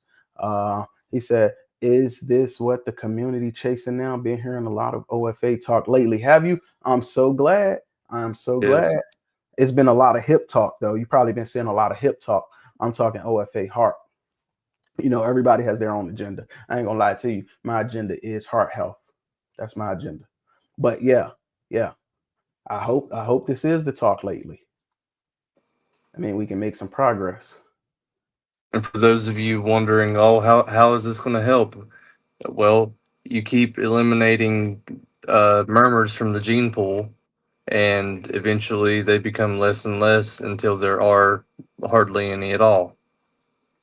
He said, is this what the community chasing now? Been hearing a lot of OFA talk lately. Have you? I'm so glad. Yes. It's been a lot of hip talk, though. You've probably been seeing a lot of hip talk. I'm talking OFA heart. You know, everybody has their own agenda. I ain't gonna lie to you. My agenda is heart health. That's my agenda. But yeah. I hope this is the talk lately. I mean, we can make some progress. And for those of you wondering, oh, how is this going to help? Well, you keep eliminating murmurs from the gene pool, and eventually they become less and less until there are hardly any at all.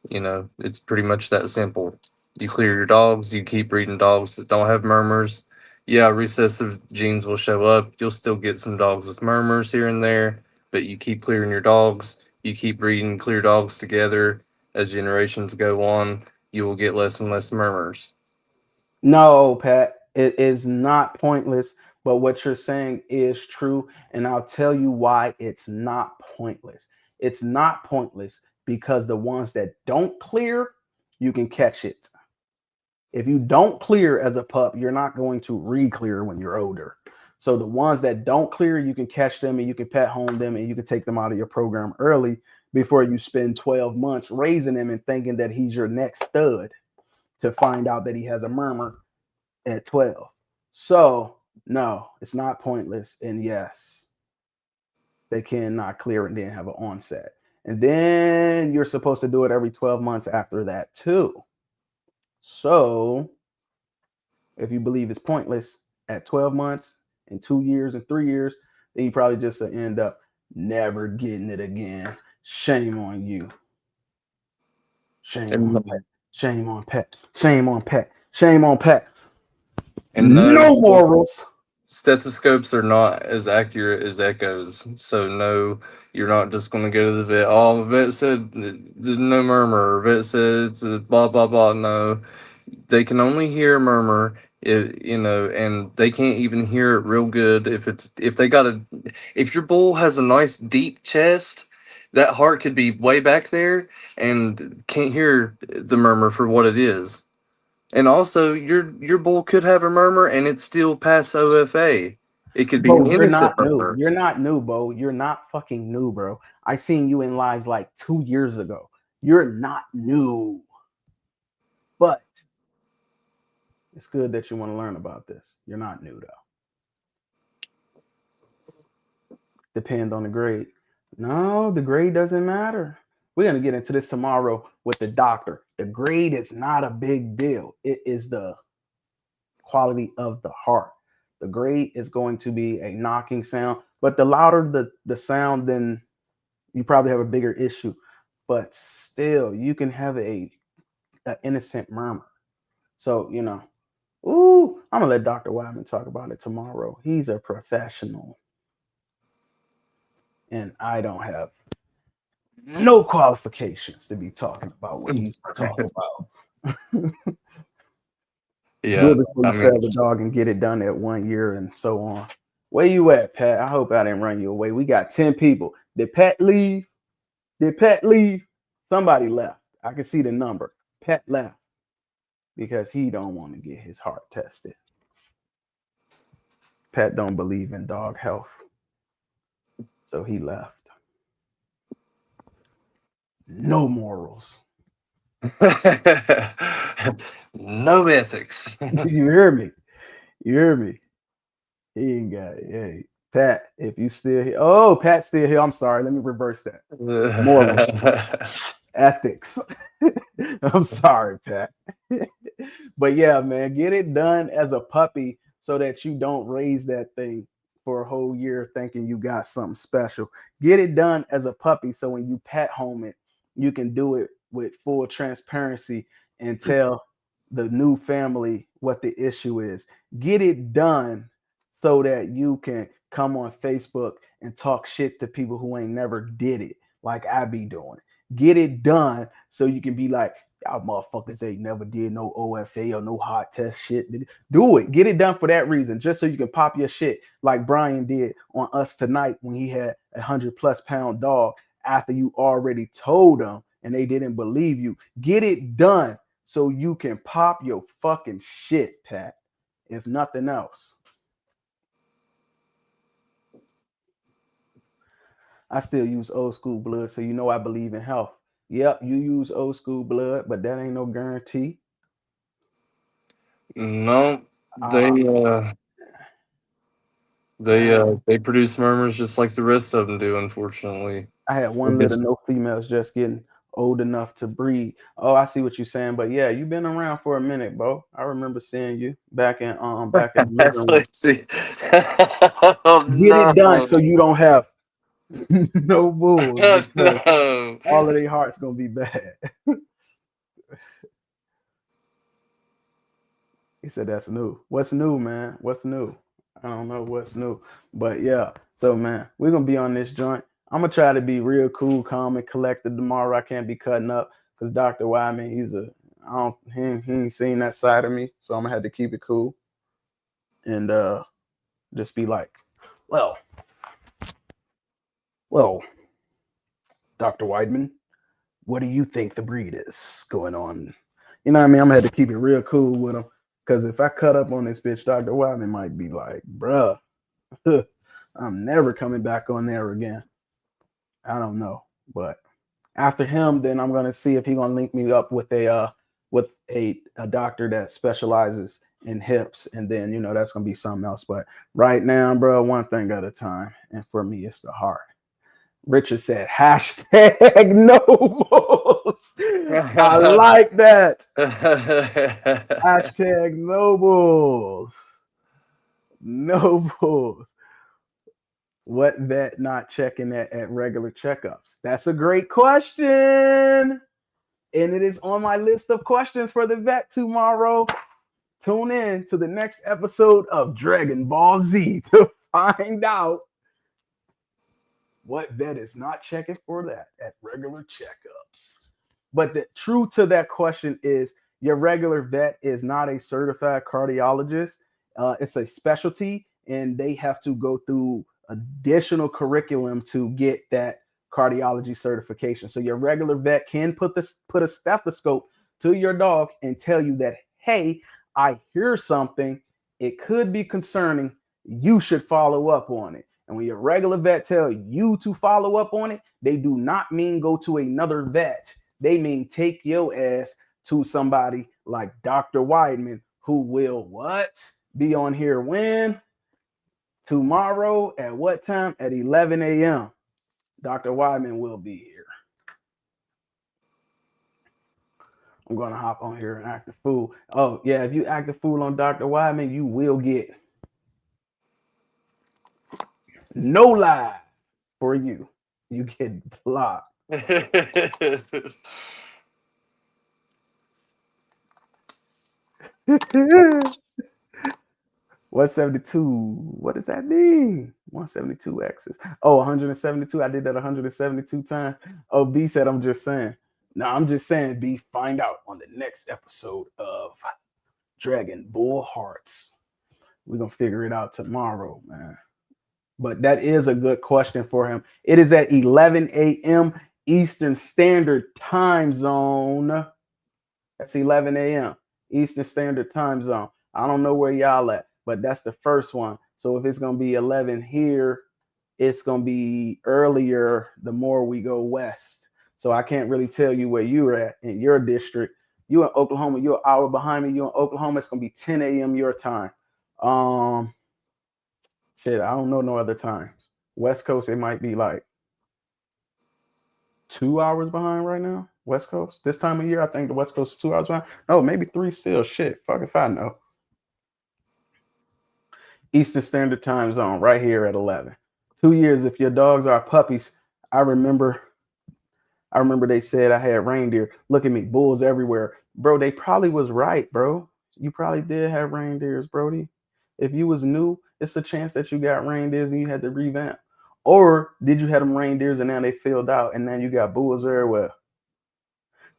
You know, it's pretty much that simple. You clear your dogs, you keep breeding dogs that don't have murmurs. Yeah, recessive genes will show up. You'll still get some dogs with murmurs here and there, but you keep clearing your dogs, you keep breeding clear dogs together. As generations go on, you will get less and less murmurs. No, Pat, it is not pointless, but what you're saying is true. And I'll tell you why it's not pointless. It's not pointless because the ones that don't clear, you can catch it. If you don't clear as a pup, you're not going to re-clear when you're older. So the ones that don't clear, you can catch them and you can pet home them and you can take them out of your program early before you spend 12 months raising him and thinking that he's your next stud to find out that he has a murmur at 12. So no, it's not pointless. And yes, they cannot clear and then have an onset. And then you're supposed to do it every 12 months after that too. So if you believe it's pointless at 12 months and 2 years and 3 years, then you probably just end up never getting it again. Shame on you. Shame on Pat. Shame on Pat. Shame on Pat. Shame on Pat. And no morals. Stethoscopes are not as accurate as echoes. So no, you're not just going to go to the vet. Oh, the vet said no murmur. Vet said it's a blah blah blah. No, they can only hear a murmur. And they can't even hear it real good if your bull has a nice deep chest, that heart could be way back there and can't hear the murmur for what it is. And also, your bull could have a murmur and it's still past OFA. It could be Bo, an you're innocent not new. murmur. You're not new, Bo. You're not fucking new, bro. I seen you in lives like 2 years ago. You're not new. But it's good that you want to learn about this. You're not new, though. Depends on the grade. No, the grade doesn't matter. We're going to get into this tomorrow with the doctor. The grade is not a big deal. It is the quality of the heart. The grade is going to be a knocking sound, but the louder the sound, then you probably have a bigger issue. But still, you can have an innocent murmur. So, you know, I'm going to let Dr. Wyman talk about it tomorrow. He's a professional. And I don't have no qualifications to be talking about what he's talking about. Yeah, do it before you sell the dog and get it done at 1 year and so on. Where you at, Pat? I hope I didn't run you away. We got 10 people. Did Pat leave? Somebody left. I can see the number. Pat left because he don't want to get his heart tested. Pat don't believe in dog health. So he left. No morals. No ethics. You hear me? He ain't got it. Hey, Pat, if you still here. Oh, Pat's still here. I'm sorry. Let me reverse that. Morals. Ethics. I'm sorry, Pat. But yeah, man, get it done as a puppy so that you don't raise that thing for a whole year thinking you got something special. Get it done as a puppy so when you pet home it, you can do it with full transparency and tell the new family what the issue is. Get it done so that you can come on Facebook and talk shit to people who ain't never did it like I be doing. Get it done so you can be like, y'all motherfuckers ain't never did no OFA or no heart test shit. Do it. Get it done for that reason, just so you can pop your shit like Brian did on Us Tonight when he had a 100+ pound dog after you already told them and they didn't believe you. Get it done so you can pop your fucking shit, Pat, if nothing else. I still use old school blood, so you know I believe in health. Yep, you use old school blood, but that ain't no guarantee. No, they produce murmurs just like the rest of them do, unfortunately. I had one litter, no females, just getting old enough to breed. Oh, I see what you're saying, but yeah, you've been around for a minute, bro. I remember seeing you back in the living room. Oh, Get it done no. so you don't have no bulls because No. all of their hearts gonna be bad. He said that's new. What's new, man? What's new? I don't know what's new. But yeah. So man, we're gonna be on this joint. I'm gonna try to be real cool, calm, and collected tomorrow. I can't be cutting up because Dr. Wyman, he ain't seen that side of me. So I'm gonna have to keep it cool. And just be like, well, Dr. Weidman, what do you think the breed is going on? You know what I mean? I'm gonna have to keep it real cool with him. Because if I cut up on this bitch, Dr. Wyman might be like, bruh, I'm never coming back on there again. I don't know. But after him, then I'm gonna see if he's gonna link me up with a doctor that specializes in hips, and then that's gonna be something else. But right now, bro, one thing at a time. And for me, it's the heart. Richard said, hashtag no bulls. I like that. Hashtag no bulls. No bulls. What vet not checking at regular checkups? That's a great question. And it is on my list of questions for the vet tomorrow. Tune in to the next episode of Dragon Ball Z to find out what vet is not checking for that at regular checkups. But the truth to that question is your regular vet is not a certified cardiologist. It's a specialty, and they have to go through additional curriculum to get that cardiology certification. So your regular vet can put a stethoscope to your dog and tell you that, hey, I hear something. It could be concerning. You should follow up on it. And when your regular vet tell you to follow up on it, they do not mean go to another vet. They mean take your ass to somebody like Dr. Weidman, who will what? Be on here when? Tomorrow at what time? At 11 a.m. Dr. Weidman will be here. I'm going to hop on here and act the fool. Oh, yeah, if you act the fool on Dr. Weidman, you will get no live for you. You get blocked. 172. What does that mean? 172 X's. Oh, 172. I did that 172 times. Oh, B said, I'm just saying. No, I'm just saying, B, find out on the next episode of Dragon Bull Hearts. We're going to figure it out tomorrow, man. But that is a good question for him. It is at 11 a.m. Eastern Standard Time Zone. That's 11 a.m. Eastern Standard Time Zone. I don't know where y'all at, but that's the first one. So if it's going to be 11 here, it's going to be earlier the more we go west. So I can't really tell you where you're at in your district. You in Oklahoma, you're an hour behind me. You in Oklahoma, it's going to be 10 a.m. your time. Shit, I don't know no other times. West Coast, it might be like 2 hours behind right now. West Coast. This time of year, I think the West Coast is 2 hours behind. No, maybe 3 still. Shit, fuck if I know. Eastern Standard Time Zone, right here at 11. 2 years. If your dogs are puppies, I remember they said I had reindeer. Look at me, bulls everywhere. Bro, they probably was right, bro. You probably did have reindeers, Brody. If you was new, it's a chance that you got reindeers and you had to revamp. Or did you have them reindeers and now they filled out and now you got bulls everywhere?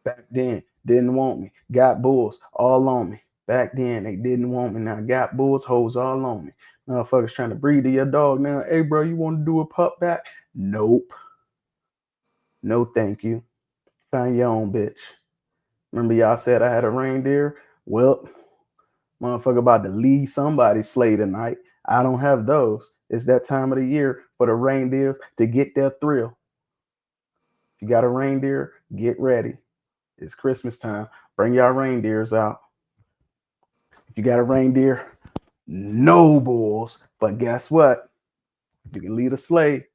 Back then, didn't want me. Got bulls all on me. Back then, they didn't want me. Now got bulls, hoes all on me. Motherfuckers trying to breed to your dog now. Hey, bro, you want to do a pup back? Nope. No, thank you. Find your own bitch. Remember y'all said I had a reindeer? Well, motherfucker about to leave somebody sleigh tonight. I don't have those. It's that time of the year for the reindeers to get their thrill. If you got a reindeer, Get ready. It's Christmas time. Bring y'all reindeers out. If you got a reindeer, no bulls. But guess what? You can lead a sleigh.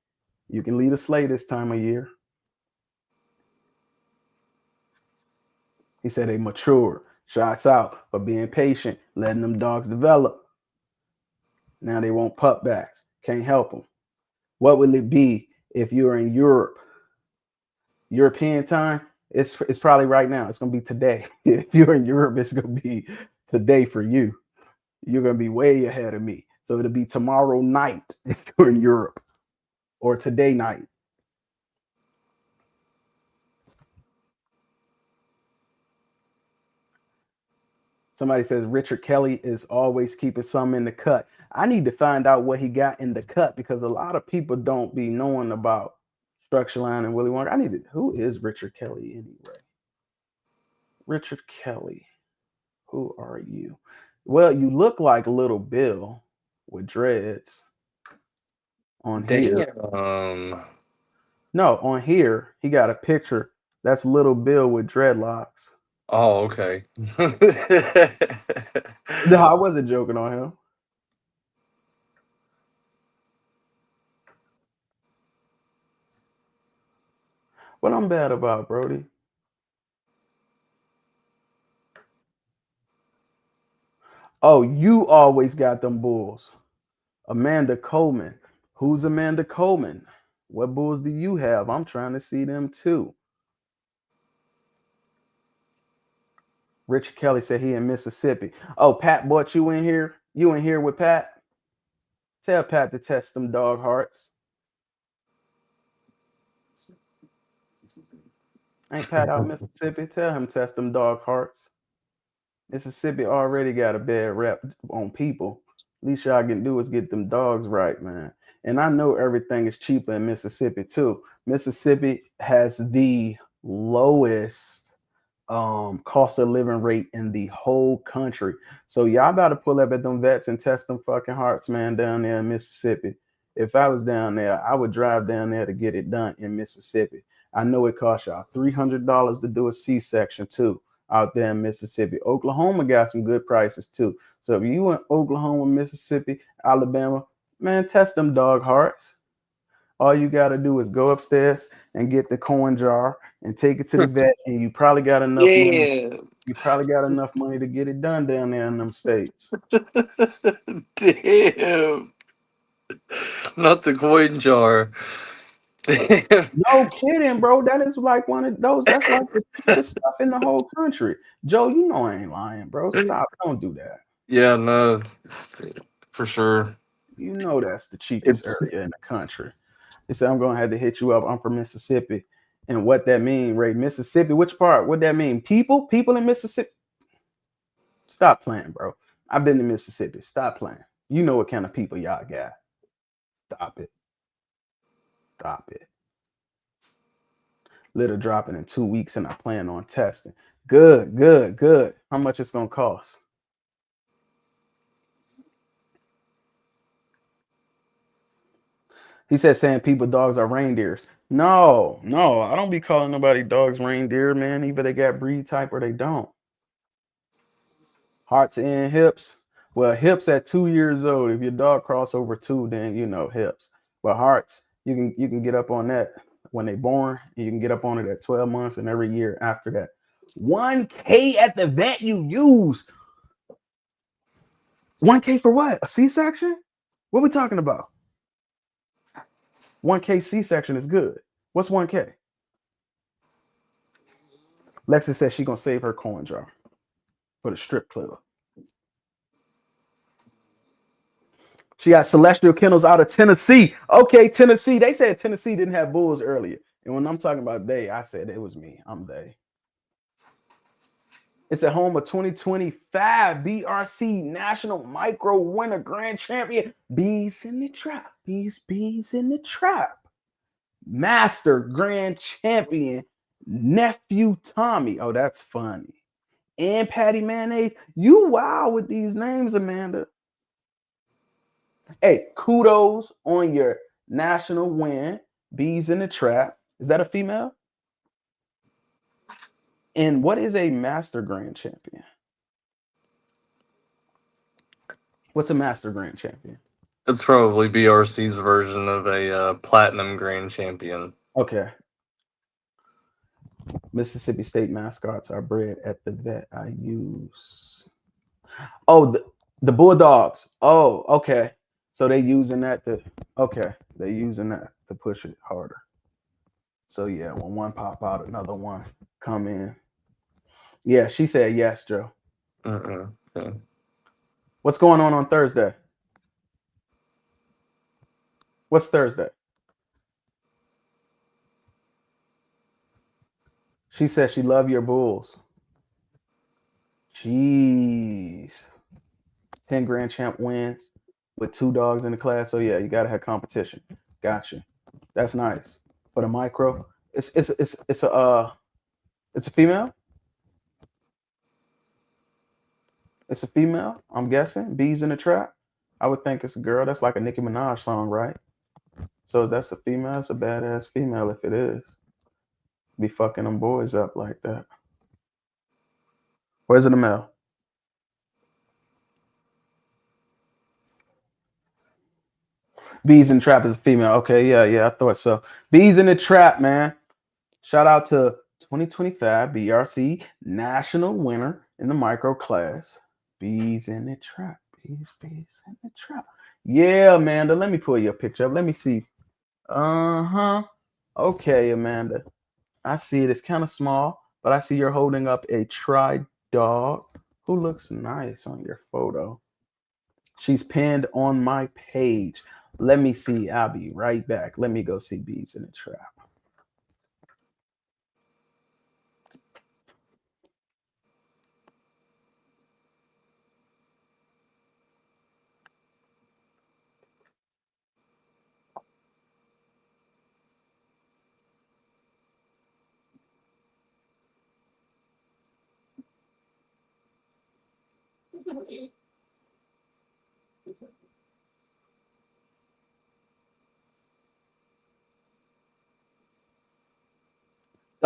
You can lead a sleigh this time of year. He said they mature. Shots out for being patient, letting them dogs develop. Now they want pupbacks. Can't help them. What will it be if you're in Europe? European time, it's probably right now. It's going to be today. If you're in Europe, it's going to be today for you. You're going to be way ahead of me. So it'll be tomorrow night if you're in Europe, or today night. Somebody says Richard Kelly is always keeping some in the cut. I need to find out what he got in the cut, because a lot of people don't be knowing about Structure Line and Willy Wonka. Who is Richard Kelly anyway? Richard Kelly, who are you? Well, you look like Little Bill with dreads on here. No, on here, he got a picture. That's Little Bill with dreadlocks. Oh, okay. No, I wasn't joking on him. What I'm bad about, Brody? Oh, you always got them bulls. Amanda Coleman. Who's Amanda Coleman? What bulls do you have? I'm trying to see them too. Richard Kelly said he in Mississippi. Oh, Pat brought you in here? You in here with Pat? Tell Pat to test them dog hearts. Ain't Pat out Mississippi? Tell him test them dog hearts. Mississippi already got a bad rep on people. Least y'all can do is get them dogs right, man. And I know everything is cheaper in Mississippi too. Mississippi has the lowest cost of living rate in the whole country. So y'all better pull up at them vets and test them fucking hearts, man, down there in Mississippi. If I was down there, I would drive down there to get it done in Mississippi. I know it costs y'all $300 to do a C-section too out there in Mississippi. Oklahoma got some good prices too. So if you in Oklahoma, Mississippi, Alabama, man, test them dog hearts. All you got to do is go upstairs and get the coin jar and take it to the vet, and you probably got enough money. You probably got enough money to get it done down there in them states. Damn. Not the coin jar. Damn. No kidding, bro. That is like one of those. That's like the cheapest stuff in the whole country. Joe, you know I ain't lying, bro. Stop. Don't do that. Yeah, no, for sure. You know that's the cheapest area in the country. They said I'm gonna have to hit you up. I'm from Mississippi. And what that mean, Ray? Mississippi, which part? What that mean? People in Mississippi? Stop playing, bro. I've been to Mississippi. Stop playing. You know what kind of people y'all got. Stop it. Stop it. Litter dropping in 2 weeks, and I plan on testing. Good, good, good. How much it's gonna cost? He said saying people dogs are reindeers. No, I don't be calling nobody dogs reindeer, man. Either they got breed type or they don't. Hearts and hips. Well, hips at 2 years old. If your dog cross over 2, then you know hips. But hearts, you can get up on that when they born, and you can get up on it at 12 months and every year after that. $1K at the vet you use. $1K for what? A C-section? What are we talking about? 1K C-section is good. What's 1K? Lexi says she's gonna save her coin jar for the strip club. She got Celestial Kennels out of Tennessee. Okay, Tennessee. They said Tennessee didn't have bulls earlier. And when I'm talking about they, I said it was me. I'm they. It's at home of 2025 BRC National Micro Winter Grand Champion. Bees in the Trap. Bees in the Trap. Master Grand Champion Nephew Tommy. Oh, that's funny. And Patty Mayonnaise. You wow with these names, Amanda. Hey, kudos on your national win. Bees in the Trap. Is that a female? And what is a Master Grand Champion? What's a Master Grand Champion? It's probably BRC's version of a Platinum Grand Champion. Okay. Mississippi State mascots are bred at the vet I use. Oh, the Bulldogs. Oh, okay. So they using that to push it harder. So yeah, when one pop out, another one come in. Yeah, she said yes, Joe. Okay. What's going on Thursday? What's Thursday? She said she love your Bulls. Jeez. 10 Grand Champ wins with 2 dogs in the class. So yeah, you gotta have competition. Gotcha. That's nice. For the micro, it's a female. It's a female. I'm guessing. Bees in the Trap. I would think it's a girl. That's like a Nicki Minaj song, right? So that's a female. It's a badass female if it is. Be fucking them boys up like that. Where's it a male? Bees in the Trap is a female. Okay, yeah, I thought so. Bees in the Trap, man. Shout out to 2025 BRC national winner in the micro class. Bees in the Trap. Bees in the Trap. Yeah, Amanda. Let me pull your picture up. Let me see. Okay, Amanda. I see it. It's kind of small, but I see you're holding up a tri-dog who looks nice on your photo. She's pinned on my page. Let me see. I'll be right back. Let me go see Bees in the Trap.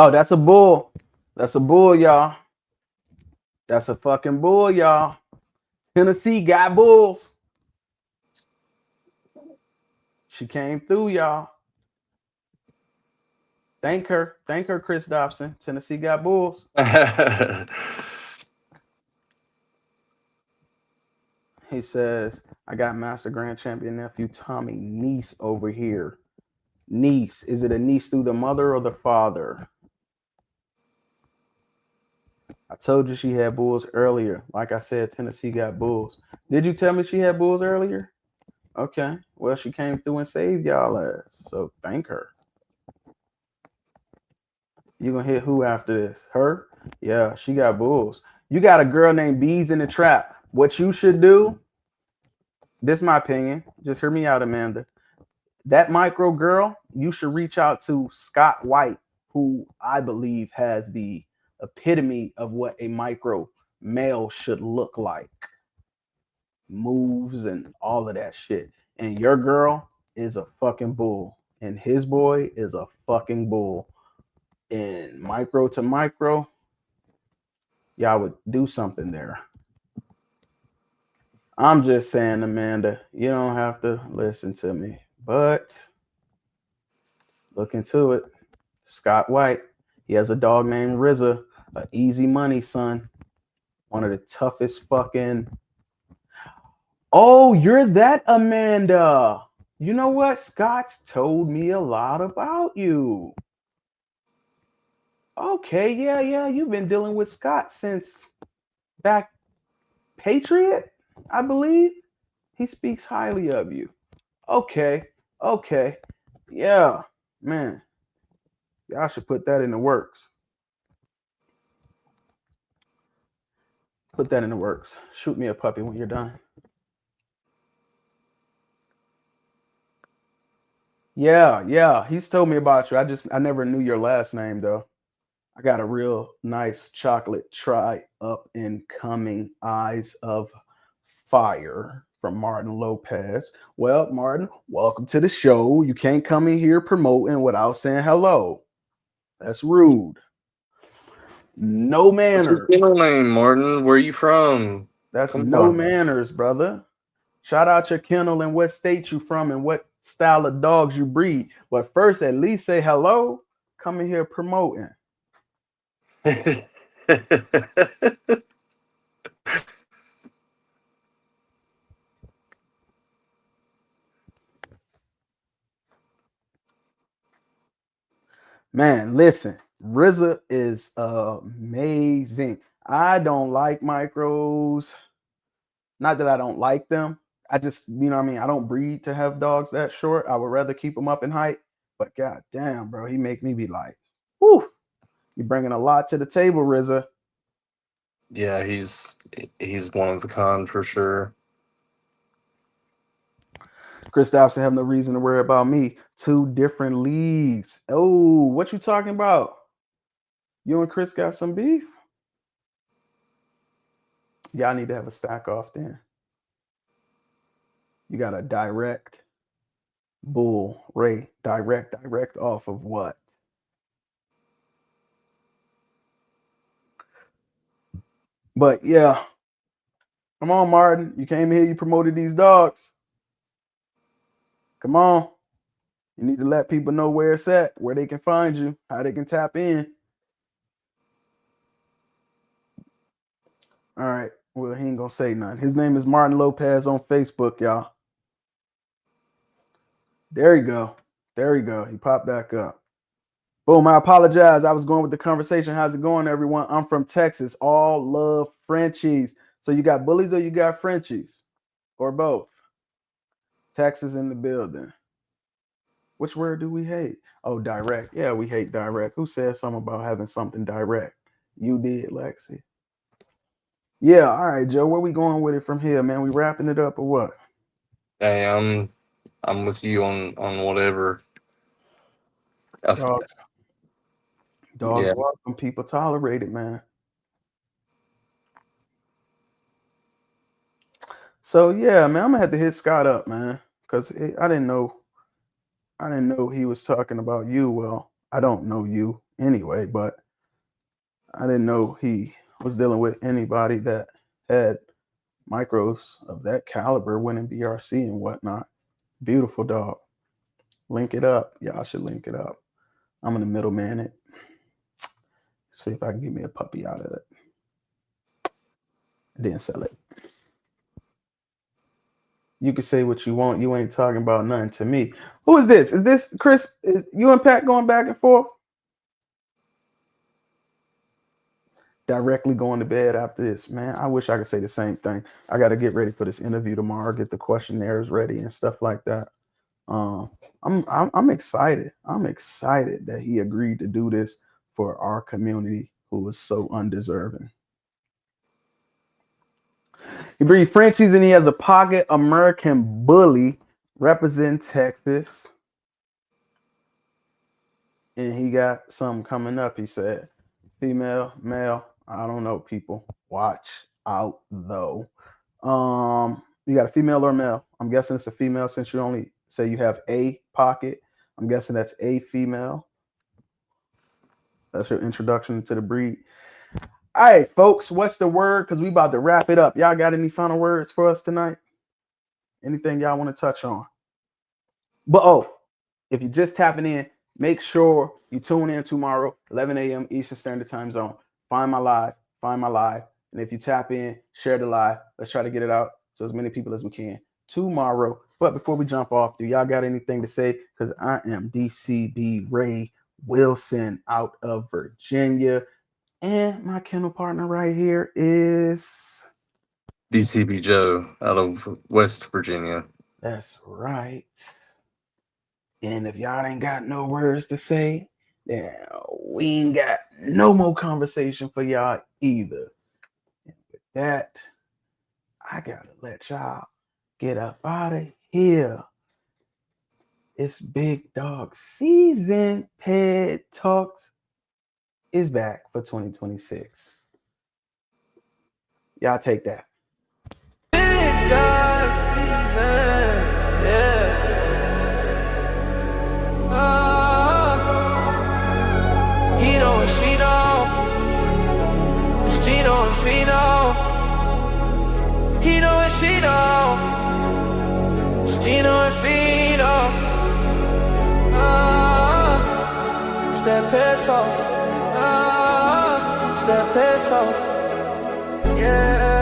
Oh, that's a bull. That's a bull, y'all. That's a fucking bull, y'all. Tennessee got bulls. She came through, y'all. Thank her, Chris Dobson. Tennessee got bulls. He says, I got Master Grand Champion nephew Tommy niece over here. Niece. Is it a niece through the mother or the father? I told you she had bulls earlier. Like I said, Tennessee got bulls. Did you tell me she had bulls earlier? Okay. Well, she came through and saved y'all ass. So thank her. You gonna hit who after this? Her? Yeah, she got bulls. You got a girl named Bees in the Trap. What you should do, this is my opinion. Just hear me out, Amanda. That micro girl, you should reach out to Scott White, who I believe has the epitome of what a micro male should look like. Moves and all of that shit. And your girl is a fucking bull. And his boy is a fucking bull. And micro to micro, y'all would do something there. I'm just saying, Amanda, you don't have to listen to me, but look into it. Scott White, he has a dog named RZA, an easy money son. One of the toughest fucking. Oh, you're that Amanda. You know what? Scott's told me a lot about you. Okay, yeah. You've been dealing with Scott since back Patriot, I believe. He speaks highly of you. Okay. Yeah, man. Y'all should put that in the works. Put that in the works. Shoot me a puppy when you're done. Yeah. He's told me about you. I never knew your last name though. I got a real nice chocolate up and coming Eyes of Fire from Martin Lopez. Well, Martin, welcome to the show. You can't come in here promoting without saying hello. That's rude. No manners. What's your name, Martin? Where are you from? That's no manners, brother. Shout out your kennel and what state you from and what style of dogs you breed. But first, at least say hello. Come in here promoting. Man, listen, RZA is amazing. I don't like micros. Not that I don't like them. I just, you know what I mean? I don't breed to have dogs that short. I would rather keep them up in height. But god damn, bro, he make me be like, whoo, you're bringing a lot to the table, RZA. Yeah, he's one of a kind for sure. Kristaps have no reason to worry about me. 2 different leagues. Oh, what you talking about? You and Chris got some beef? Y'all need to have a stack off then. You got a direct Bull Ray. Direct off of what? But yeah. Come on, Martin. You came here, you promoted these dogs. Come on. You need to let people know where it's at, where they can find you, how they can tap in. All right. Well, he ain't gonna say nothing. His name is Martin Lopez on Facebook, y'all. There you go. There you go. He popped back up. Boom. I apologize. I was going with the conversation. How's it going, everyone? I'm from Texas. All love Frenchies. So you got bullies or you got Frenchies? Or both? Texas in the building. Which word do we hate? Oh, direct. Yeah, we hate direct. Who said something about having something direct? You did, Lexi. Yeah, all right, Joe. Where we going with it from here, man? We wrapping it up or what? Hey, I'm with you on whatever. Dogs Yeah. welcome. People tolerate it, man. So yeah, man, I'm gonna have to hit Scott up, man, because I didn't know he was talking about you. Well, I don't know you anyway, but I didn't know he was dealing with anybody that had micros of that caliber winning BRC and whatnot. Beautiful dog. Link it up. Y'all should link it up. I'm gonna middleman it. See if I can get me a puppy out of it. Then sell it. You can say what you want. You ain't talking about nothing to me. Who is this? Is this Chris? Is you and Pat going back and forth? Directly going to bed after this, man. I wish I could say the same thing. I got to get ready for this interview tomorrow. Get the questionnaires ready and stuff like that. I'm excited. I'm excited that he agreed to do this for our community who is so undeserving. He breeds Frenchies and he has a pocket American bully representing Texas. And he got something coming up, he said. Female, male, I don't know, people. Watch out, though. You got a female or male? I'm guessing it's a female since you only say you have a pocket. I'm guessing that's a female. That's your introduction to the breed. All right, folks, what's the word? Because we about to wrap it up. Y'all got any final words for us tonight? Anything y'all want to touch on? But, if you're just tapping in, make sure you tune in tomorrow, 11 a.m. Eastern Standard Time Zone. Find my live. And if you tap in, share the live. Let's try to get it out to as many people as we can tomorrow. But before we jump off, do y'all got anything to say? Because I am DCB Ray Wilson out of Virginia. And my kennel partner right here is DCB Joe out of West Virginia. That's right. And if y'all ain't got no words to say, then we ain't got no more conversation for y'all either. And with that, I gotta let y'all get up out of here. It's Big Dog Season. Pet Talks is back for 2026. Y'all take that. Big Dog Season, yeah. He don't, she don't. Chino, Stino and Fino. It's that peto. It's that peto. Yeah.